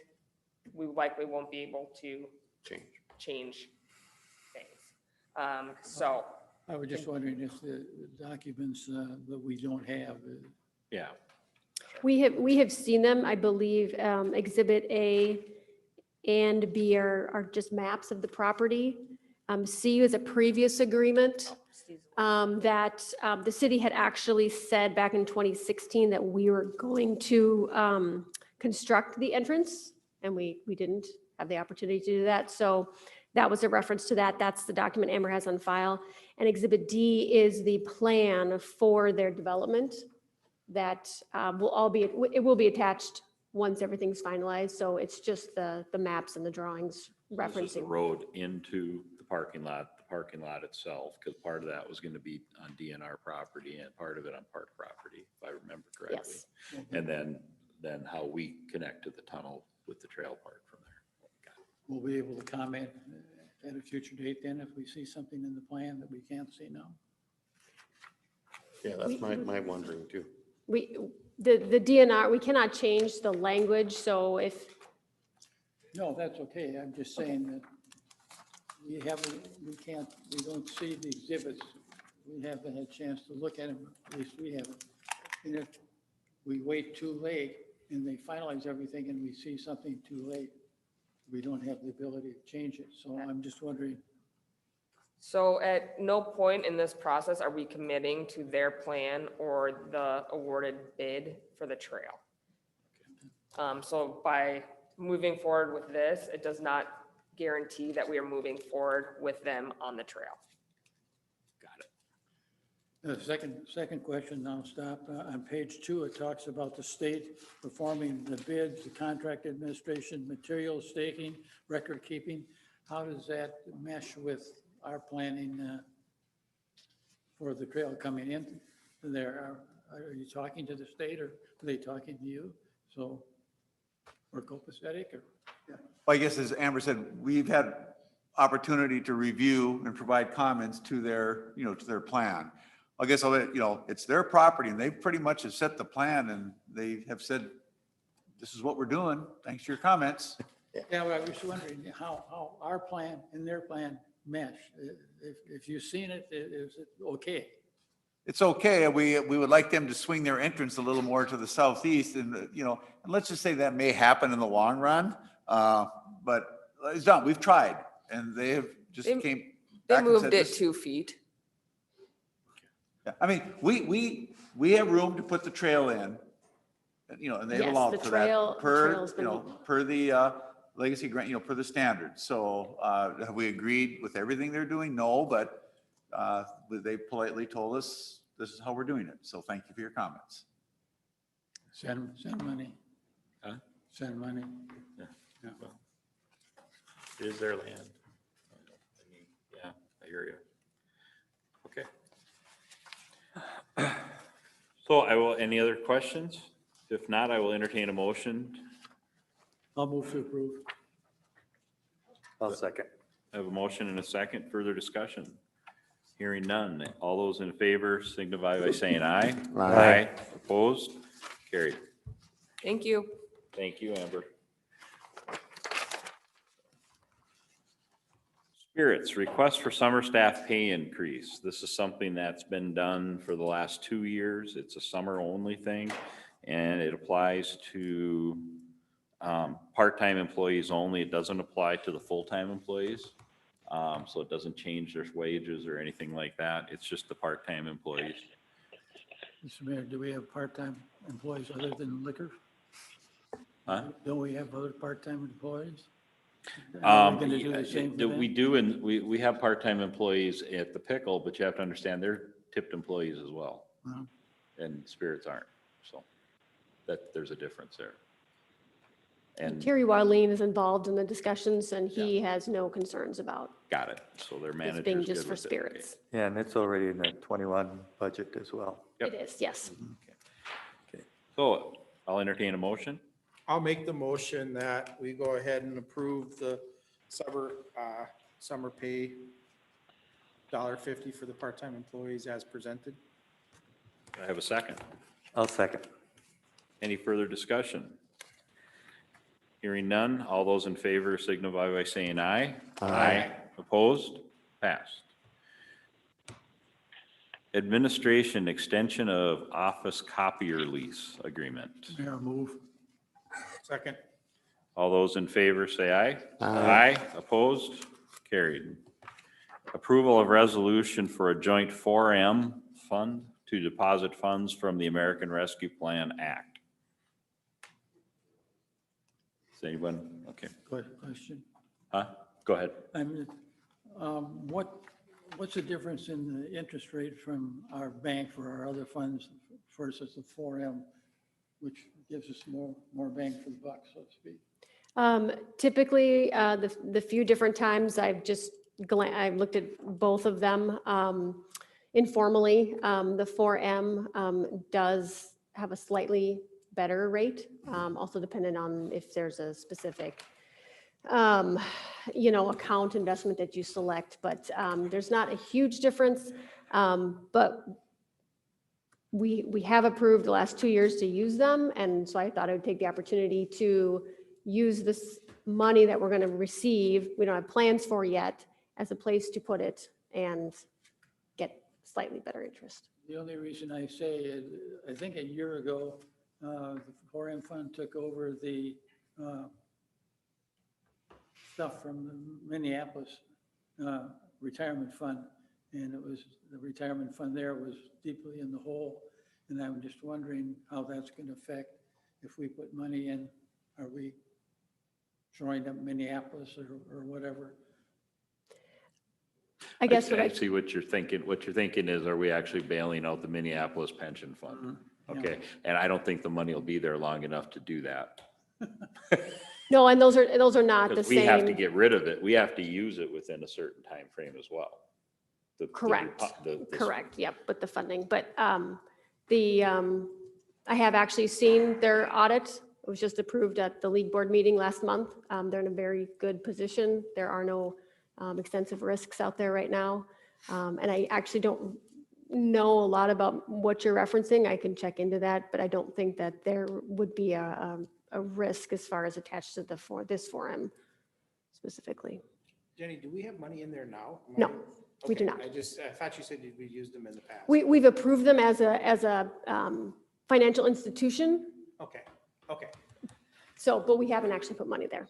we likely won't be able to change things. So I was just wondering if the documents that we don't have. Yeah. We have seen them. I believe Exhibit A and B are just maps of the property. C is a previous agreement that the city had actually said back in 2016 that we were going to construct the entrance, and we didn't have the opportunity to do that. So that was a reference to that. That's the document Amber has on file. And Exhibit D is the plan for their development that it will be attached once everything's finalized. So it's just the maps and the drawings This is the referencing. road into the parking lot itself, because part of that was going to be on DNR property and part of it on park property, if I remember correctly. Yes. And then how we connect to the tunnel with the trail part from there. We'll be able to comment at a future date then if we see something in the plan that we can't see now. Yeah, that's my wondering too. The DNR, we cannot change the language, so if, No, that's okay. I'm just saying that we don't see the exhibits. We haven't had a chance to look at them, at least we haven't. And if we wait too late and they finalize everything and we see something too late, we don't have the ability to change it. So I'm just wondering. So at no point in this process are we committing to their plan or the awarded bid for the trail. So by moving forward with this, it does not guarantee that we are moving forward with them on the trail. Second question, now stop. On page 2, it talks about the state performing the bids, the contract administration, material staking, record keeping. How does that mesh with our planning for the trail coming in there? Are you talking to the state or are they talking to you? So, or copacetic or? Yeah. Well, I guess as Amber said, we've had opportunity to review and provide comments to their, to their plan. I guess it's their property and they pretty much have set the plan and they have said, this is what we're doing. Thanks for your comments. Yeah, well, I was wondering how our plan and their plan mesh. If you've seen it, is it okay? It's okay. We would like them to swing their entrance a little more to the southeast and, and let's just say that may happen in the long run. But it's done. We've tried and they have just came back and moved said it this. 2 feet. Yeah. I mean, we have room to put the trail in, and they've Yes, allowed the for trail- that the per, trail's been- per the legacy grant, per the standards. So have we agreed with everything they're doing? No, but they politely told us this is how we're doing it. So thank you for your comments. Send money. Huh? Send money. Yeah. Well, it is their land. Yeah, I hear you. Okay. So any other questions? If not, I will entertain a motion. I'll move to approve. I'll second. I have a motion and a second. Further discussion? Hearing none. All those in favor signify by saying aye. Aye. Opposed? Carried. Thank you. Thank you, Amber. Spirits, request for summer staff pay increase. This is something that's been done for the last 2 years. It's a summer only thing, and it applies to part-time employees only. It doesn't apply to the full-time employees. So it doesn't change their wages or anything like that. It's just the part-time employees. Mr. Mayor, do we have part-time employees other than liquor? Huh? Don't we have other part-time employees? Are we gonna do the Yeah, same for we them? do, and we have part-time employees at the Pickle, but you have to understand they're tipped employees as well. Uh-huh. And spirits aren't, so there's a difference there. And Terry Warleen is involved in the discussions and he has no concerns about got it, so their this manager's being good just for with it. spirits. Yeah, and it's already in the 21 budget as well. Yep. It is, yes. So I'll entertain a motion. I'll make the motion that we go ahead and approve the summer pay $1.50 for the part-time employees as presented. I have a second. I'll second. Any further discussion? Hearing none, all those in favor signify by saying aye. Aye. Opposed? Passed. Administration extension of office copier lease agreement. Mayor, move. Second. All those in favor say aye. Aye. Opposed? Carried. Approval of resolution for a joint 4M fund to deposit funds from the American Rescue Plan Act. Is anyone, okay, Question. huh? Go ahead. I mean, what's the difference in the interest rate from our bank for our other funds versus the 4M, which gives us more bang for the buck, so to speak? Typically, the few different times I've looked at both of them informally. The 4M does have a slightly better rate, also dependent on if there's a specific, account investment that you select, but there's not a huge difference. But we have approved the last 2 years to use them, and so I thought I would take the opportunity to use this money that we're going to receive, we don't have plans for yet, as a place to put it and get slightly better interest. The only reason I say is, I think a year ago, the 4M fund took over the stuff from the Minneapolis retirement fund. And the retirement fund there was deeply in the hole. And I'm just wondering how that's going to affect if we put money in, are we throwing up Minneapolis or whatever? I guess I see what you're thinking. What you're thinking is, are we actually bailing out the Minneapolis pension fund? Mm-hmm. Okay, and I don't think the money will be there long enough to do that. No, and those are not the Because same. we have to get rid of it. We have to use it within a certain time frame as well. Correct. Correct, yep, with the funding. But I have actually seen their audit. It was just approved at the league board meeting last month. They're in a very good position. There are no extensive risks out there right now. And I actually don't know a lot about what you're referencing. I can check into that, but I don't think that there would be a risk as far as attached to this forum specifically. Jenny, do we have money in there now? No, we do not. I thought you said we used them in the past. We've approved them as a financial institution. Okay. So, but we haven't actually put money there.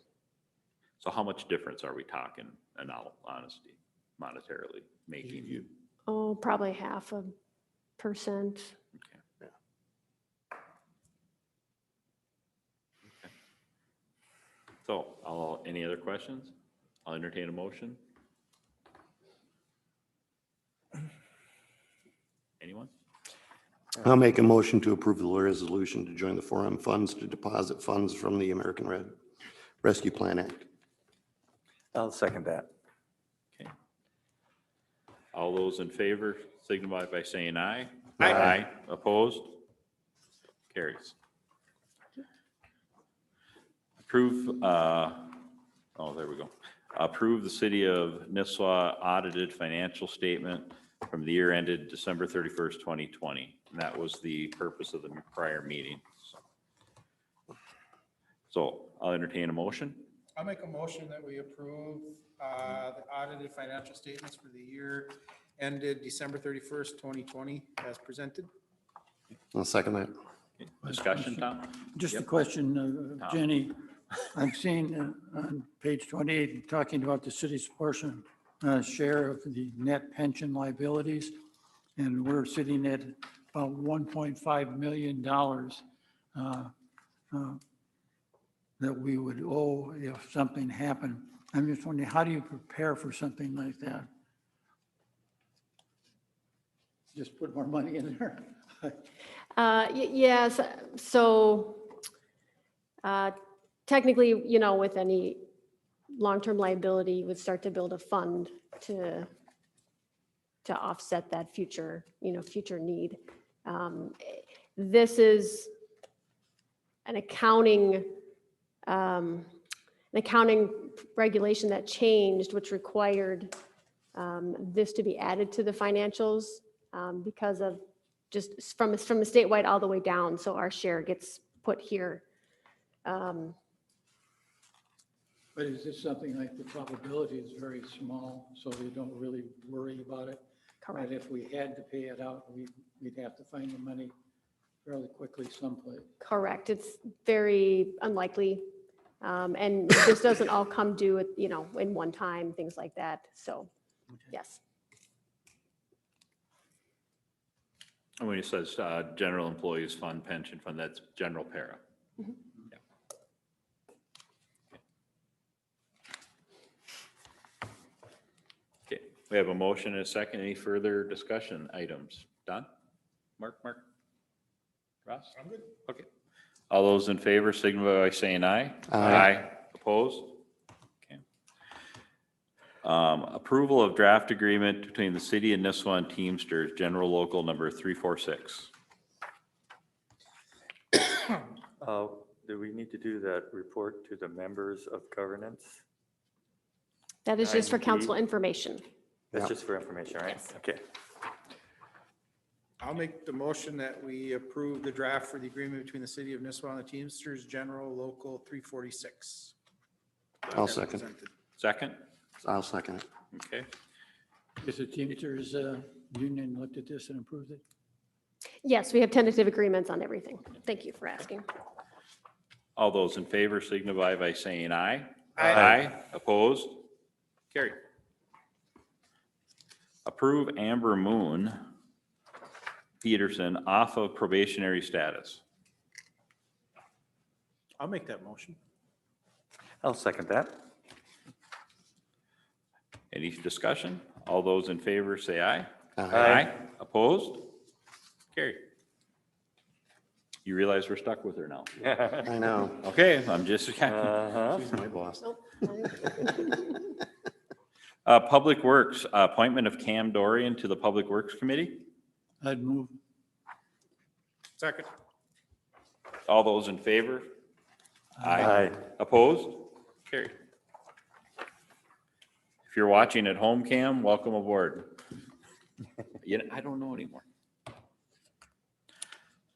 So how much difference are we talking, in all honesty, monetarily making you? Oh, probably 0.5%. So any other questions? I'll entertain a motion. Anyone? I'll make a motion to approve the resolution to join the 4M funds to deposit funds from the American Rescue Plan Act. I'll second that. Okay. All those in favor signify by saying aye. Aye. Opposed? Carries. Approve, there we go. Approve the city of Nisswa audited financial statement from the year ended December 31st, 2020. And that was the purpose of the prior meeting. So I'll entertain a motion. I'll make a motion that we approve the audited financial statements for the year ended December 31st, 2020 as presented. I'll second that. Discussion, Tom? Just a Yep. question, Tom. Jenny. I'm seeing on page 28, talking about the city's portion, share of the net pension liabilities, and we're sitting at about $1.5 million that we would owe if something happened. I'm just wondering, how do you prepare for something like that? Just put more money in there? Yes, so technically, you know, with any long-term liability, you would start to build a fund to offset that future, you know, future need. This is an accounting regulation that changed, which required this to be added to the financials because of just from a statewide all the way down. So our share gets put here. But is this something like the probability is very small, so you don't really worry about it? Correct. But if we had to pay it out, we'd have to find the money fairly quickly someplace. Correct. It's very unlikely. And this doesn't all come due, you know, in one time, things like that. So, yes. And when it says general employees fund, pension fund, that's general para. Mhm. Yeah. Okay, we have a motion and a second. Any further discussion items? Don? Mark? Ross? I'm good. Okay. All those in favor signify by saying aye. Aye. Opposed? Okay. Approval of draft agreement between the city of Nisswa and Teamsters, general local number 346. Do we need to do that report to the members of governance? That is just for 9B. council information. That's just for information, right? Yes. Okay. I'll make the motion that we approve the draft for the agreement between the city of Nisswa and the Teamsters General Local 346. I'll second. Second? I'll second it. Okay. Is the Teamsters union looked at this and approved it? Yes, we have tentative agreements on everything. Thank you for asking. All those in favor signify by saying aye. Aye. Opposed? Carried. Approve Amber Moon Peterson off of probationary status. I'll make that motion. I'll second that. Any discussion? All those in favor say aye. Aye. Opposed? Carried. You realize we're stuck with her now. I know. Okay, I'm just. She's my boss. Public Works, appointment of Cam Dorian to the Public Works Committee. I'd move. Second. All those in favor? Aye. Opposed? Carried. If you're watching at home, Cam, welcome aboard. I don't know anymore.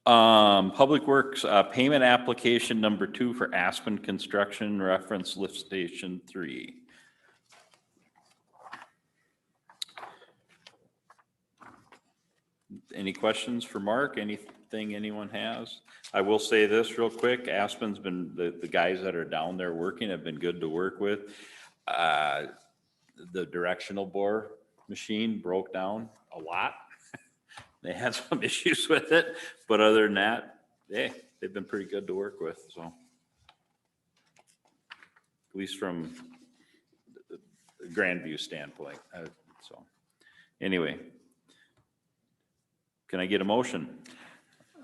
Public Works, payment application number 2 for Aspen Construction, reference lift station 3. Any questions for Mark? Anything anyone has? I will say this real quick. Aspen's been, the guys that are down there working have been good to work with. The directional bore machine broke down a lot. They had some issues with it, but other than that, they've been pretty good to work with, so. At least from the Grandview standpoint, so. Anyway. Can I get a motion?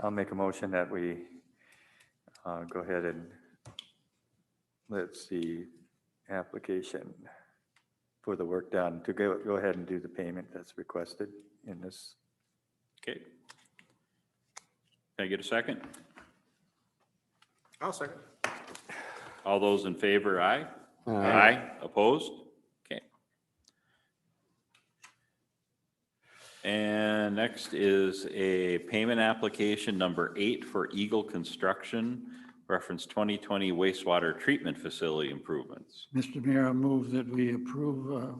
I'll make a motion that we go ahead and let's see, application for the work done to go ahead and do the payment that's requested in this. Okay. Can I get a second? I'll second. All those in favor, aye? Aye. Opposed? Okay. And next is a payment application number 8 for Eagle Construction, reference 2020 wastewater treatment facility improvements. Mr. Mayor, I move that we approve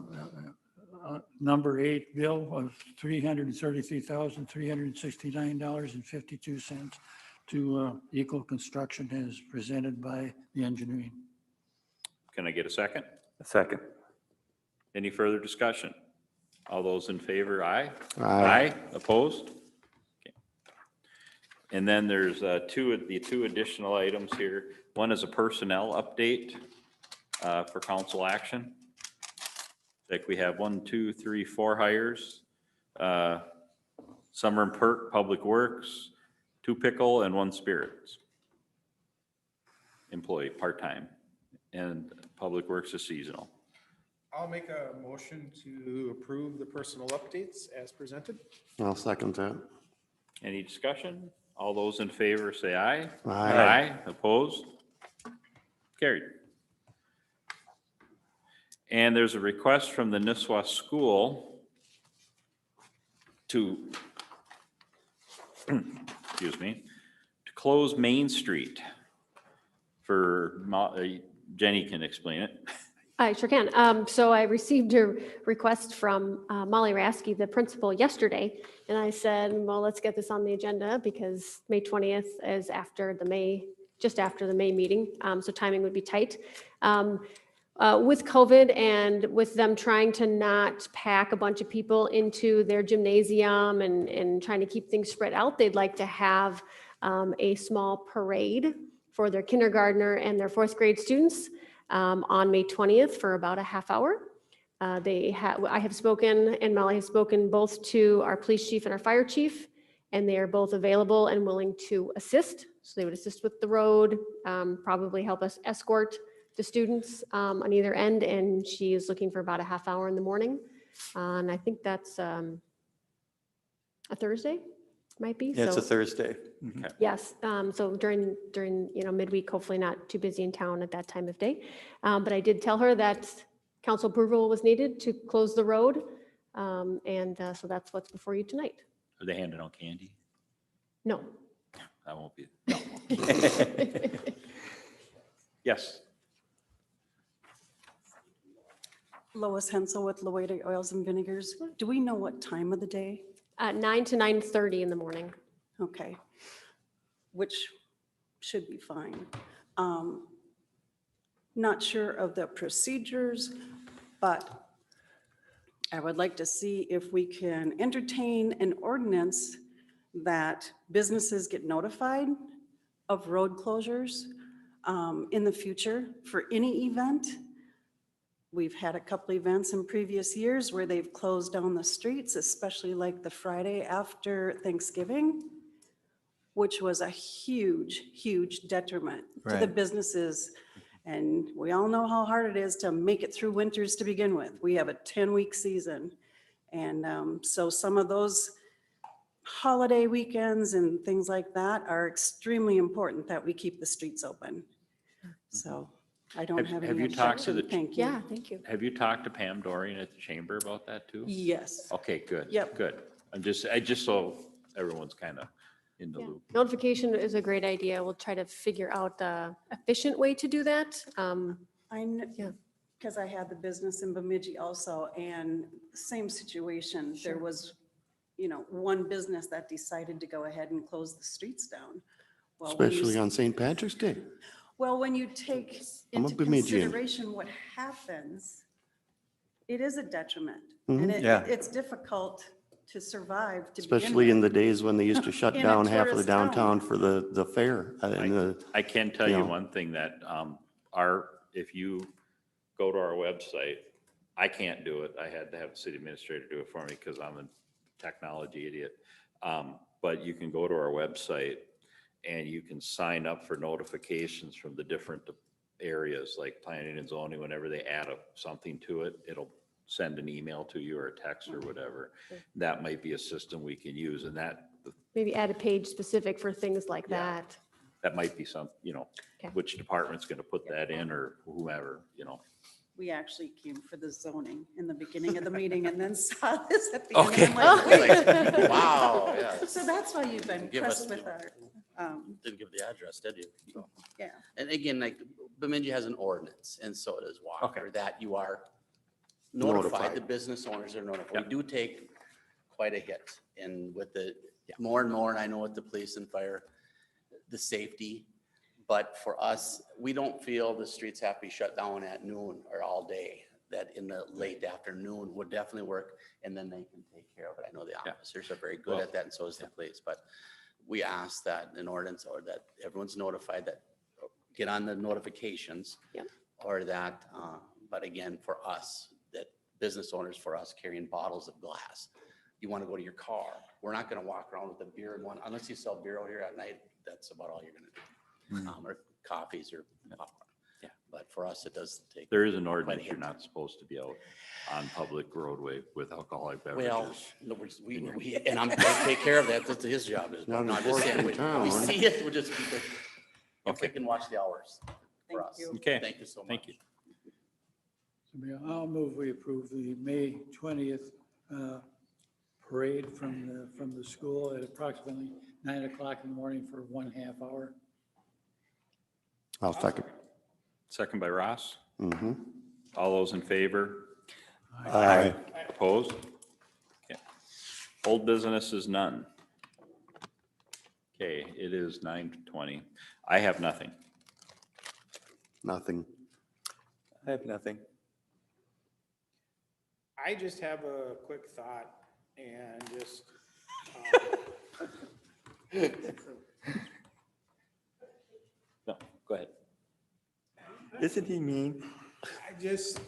number 8 bill of $333,369.52 to Eco Construction as presented by the engineering. Can I get a second? A second. Any further discussion? All those in favor, aye? Aye. Opposed? Okay. And then there's the two additional items here. One is a personnel update for council action. Like we have 1, 2, 3, 4 hires. Summer and Perk, Public Works, 2 pickle and 1 spirits. Employee, part-time, and Public Works is seasonal. I'll make a motion to approve the personal updates as presented. I'll second that. Any discussion? All those in favor say aye. Aye. Opposed? Carried. And there's a request from the Nisswa School to, excuse me, to close Main Street for, Jenny can explain it. I sure can. So I received a request from Molly Rasky, the principal, yesterday, and I said, well, let's get this on the agenda because May 20th is after the May, just after the May meeting, so timing would be tight. With COVID and with them trying to not pack a bunch of people into their gymnasium and trying to keep things spread out, they'd like to have a small parade for their kindergartner and their 4th grade students on May 20th for about a half hour. I have spoken and Molly has spoken both to our police chief and our fire chief, and they are both available and willing to assist. So they would assist with the road, probably help us escort the students on either end. And she is looking for about a half hour in the morning. And I think that's a Thursday, might be. Yeah, it's a Thursday. Okay. Yes, so during midweek, hopefully not too busy in town at that time of day. But I did tell her that council approval was needed to close the road. So that's what's before you tonight. Are they handing out candy? No. That won't be. No. Yes. Lois Hensel with Loeda Oils and Vinegars. Do we know what time of the day? 9 to 9:30 in the morning. Okay, which should be fine. Not sure of the procedures, but I would like to see if we can entertain an ordinance that businesses get notified of road closures in the future for any event. We've had a couple events in previous years where they've closed down the streets, especially like the Friday after Thanksgiving, which was a huge, huge detriment to the Right. businesses. And we all know how hard it is to make it through winters to begin with. We have a 10-week season. And so some of those holiday weekends and things like that are extremely important that we keep the streets open. So I don't have any Have you talked to objection. the? Thank you. Yeah, thank you. Have you talked to Pam Dorian at the chamber about that too? Yes. Okay, good. Yep. Good. I just so everyone's kind of in the loop. Notification is a great idea. We'll try to figure out the efficient way to do that. I know, because I had the business in Bemidji also, and same situation. There was, one business that decided to go ahead and close the streets down. Well, when you- Especially on St. Patrick's Day. Well, when you take I'm a into Bemidjian. consideration what happens, it is a detriment. Mhm. And Yeah. it's difficult to survive to begin Especially in with. the days when they used to shut In a down half of the tourist town. downtown for the fair. And I can tell you you know. one thing that if you go to our website, I can't do it. I had to have the city administrator do it for me because I'm a technology idiot. But you can go to our website and you can sign up for notifications from the different areas like planning and zoning. Whenever they add something to it, it'll send an email to you or a text or whatever. That might be a system we can use, and that Maybe add a page specific for things like that. might be some, Okay. which department's going to put that in or whomever, We actually came for the zoning in the beginning of the meeting and then saw this at the end. Okay. and I'm like, wait. Wow, yeah. So that's why you've been Give us- impressed with our, Didn't give the address, did you? So- yeah. And again, like Bemidji has an ordinance and so does Walker, that you are notified, the business owners are notified. We do take quite a hit and with the more and more, and I know with the police and fire, the safety. But for us, we don't feel the streets have to be shut down at noon or all day. That in the late afternoon would definitely work, and then they can take care of it. I know the officers are very good at that, and so is the police. But we ask that in ordinance, or that everyone's notified, that get on the notifications, or that. But again, for us, that business owners, for us carrying bottles of glass, you want to go to your car. We're not going to walk around with a beer in one unless you sell beer out here at night. That's about all you're going to do. Or coffees or popcorn. Yeah. But for us, it does take. There is an ordinance, you're not supposed to be out on public roadway with alcoholic beverages. Well, no, and I'm going to take care of that. That's his job. Not No, I'm just saying, enforced in town. we see it, we'll just keep it. If we can watch the hours for us. Okay. Thank you so much. Thank you. I'll move we approve the May 20th parade from the school at approximately 9 o'clock in the morning for 1/2 hour. I'll second. Second by Ross. Mm-hmm. All those in favor? Aye. Opposed? Okay. Old business is none. Okay, it is 9:20. I have nothing. Nothing. I have nothing. I just have a quick thought and just, No, go ahead. Isn't he mean? I just,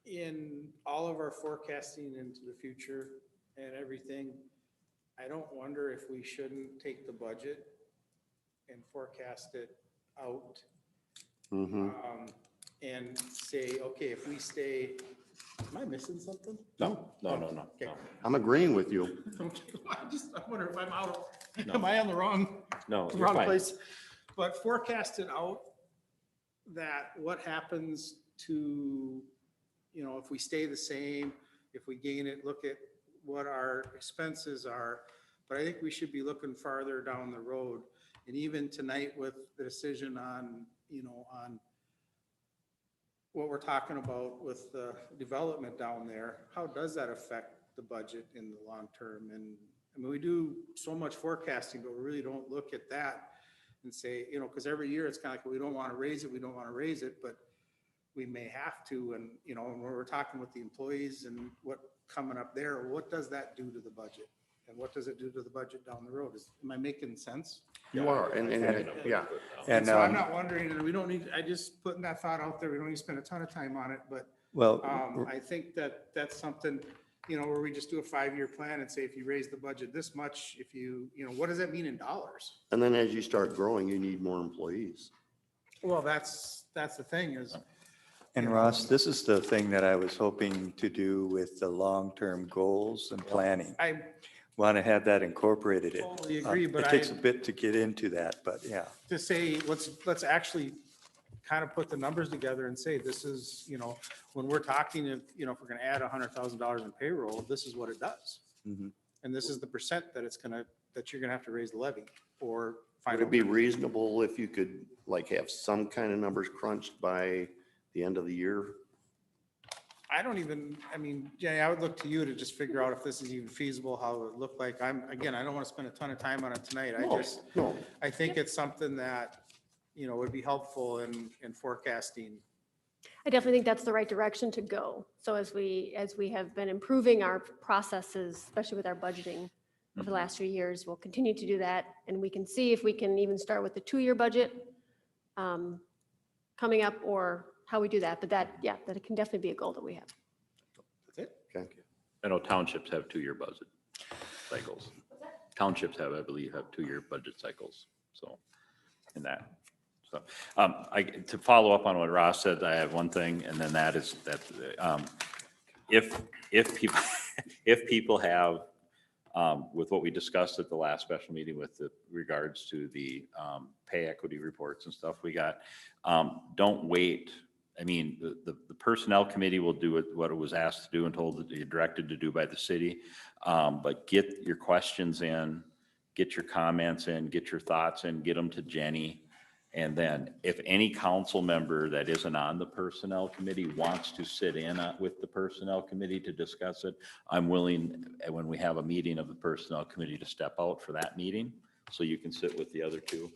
in all of our forecasting into the future and everything, I don't wonder if we shouldn't take the budget and forecast it out. Mm-hmm. And say, okay, if we stay, am I missing something? No. Okay. I'm agreeing with you. I wonder if I'm out, No. am I on the wrong? No, you're Wrong fine. place. But forecast it out, that what happens to, if we stay the same, if we gain it, look at what our expenses are. But I think we should be looking farther down the road. And even tonight with the decision on, on what we're talking about with the development down there, how does that affect the budget in the long term? And I mean, we do so much forecasting, but we really don't look at that and say, because every year it's kind of like, we don't want to raise it, but we may have to. And, when we're talking with the employees and what coming up there, what does that do to the budget? And what does it do to the budget down the road? Am I making sense? You are, and yeah. And so I'm not wondering, and we don't need, I just putting that thought out there. We don't need to spend a ton of time on it, but Well, I think that's something, where we just do a 5-year plan and say, if you raise the budget this much, if you, what does that mean in dollars? And then as you start growing, you need more employees. Well, that's the thing is. and Ross, this is the thing that I was hoping to do with the long-term goals and planning. I Want to have that incorporated in. totally agree, but It takes a bit to get into that, but yeah. to say, let's actually kind of put the numbers together and say, this is, when we're talking, if we're going to add $100,000 in payroll, this is what it does. Mhm. And this is the percent that that you're going to have to raise the levy or find. Would it be reasonable if you could have some kind of numbers crunched by the end of the year? Jenny, I would look to you to just figure out if this is even feasible, how it would look like. I don't want to spend a ton of time on it tonight. No. I think it's something that, would be helpful in forecasting. I definitely think that's the right direction to go. So as we have been improving our processes, especially with our budgeting over the last few years, we'll continue to do that. And we can see if we can even start with the 2-year budget coming up, or how we do that. But that can definitely be a goal that we have. That's it. Okay. I know townships have 2-year budget cycles. Townships have 2-year budget cycles. So, in that. So, to follow up on what Ross said, I have one thing, and then that is that if people have, with what we discussed at the last special meeting with regards to the pay equity reports and stuff we got, don't wait I mean, the personnel committee will do what it was asked to do and directed to do by the city. But get your questions in, get your comments in, get your thoughts in, get them to Jenny. And then if any council member that isn't on the personnel committee wants to sit in with the personnel committee to discuss it, I'm willing, when we have a meeting of the personnel committee, to step out for that meeting. So you can sit with the other two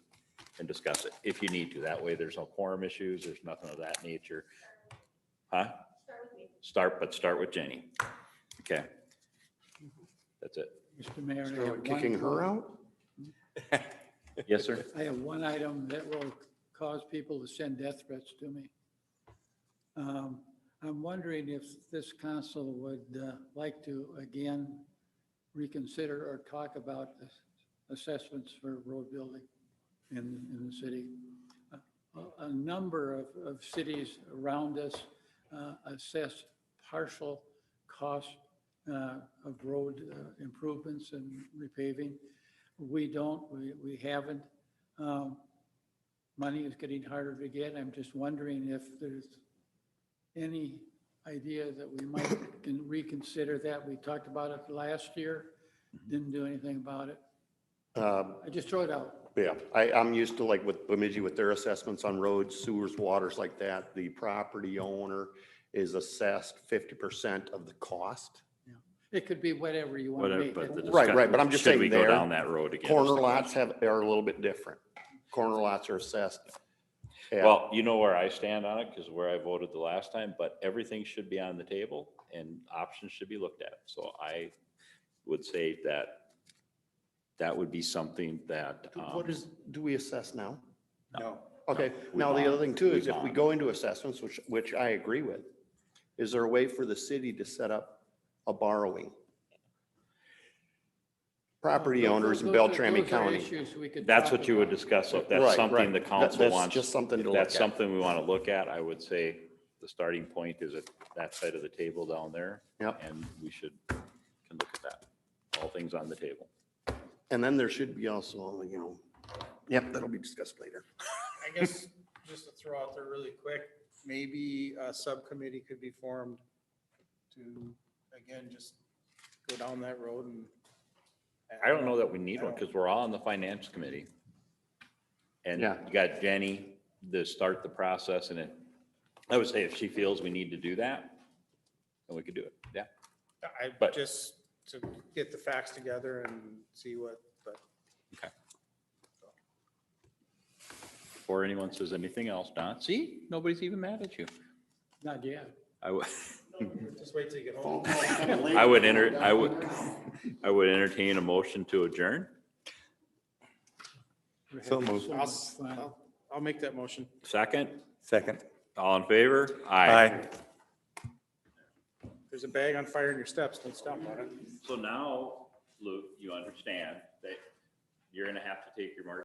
and discuss it if you need to. That way there's no quorum issues. There's nothing of that nature. Huh? Start with Jenny. Okay. That's it. Mr. Mayor. I So have kicking one- her out? Yes, sir. I have one item that will cause people to send death threats to me. I'm wondering if this council would like to again reconsider or talk about the assessments for road building in the city. A number of cities around us assess partial cost of road improvements and repaving. We don't, we haven't. Money is getting harder to get. I'm just wondering if there's any idea that we might can reconsider that. We talked about it last year, didn't do anything about it. I just throw it out. Yeah, I'm used to like with Bemidji with their assessments on roads, sewers, waters like that. The property owner is assessed 50% of the cost. It could be whatever you want to make it. Right, but I'm just saying Should we go there, down that road again? corner lots are a little bit different. Corner lots are assessed. at- Well, you know where I stand on it, because where I voted the last time, but everything should be on the table and options should be looked at. So I would say that would be something that. What do we assess now? No. Okay, we now the bond. other thing too We is if we bond. go into assessments, which I agree with, is there a way for the city to set up a borrowing? Property owners in Beltrami County. That's what you would discuss. If that's Right, something right. the council That's wants. just something to if look that's at. something we want to look at, I would say the starting point is at that side of the table down there. Yep. And we can look at that. All things on the table. And then there should be also, yep, that'll be discussed later. I guess, just to throw out there really quick, maybe a subcommittee could be formed to, again, just go down that road and. I don't know that we need one because we're all on the finance committee. And Yeah. you got Jenny to start the process and I would say if she feels we need to do that, then we could do it. Yeah. But- Just to get the facts together and see what, but. Okay. Before anyone says anything else, Don, see, nobody's even mad at you. Not yet. I would. Just wait till you get home. I would entertain a motion to adjourn. So moved. I'll make that motion. Second, Second. all in favor? There's a bag on fire in your steps, don't stop on it. So now, Luke, you understand that you're gonna have to take your mark.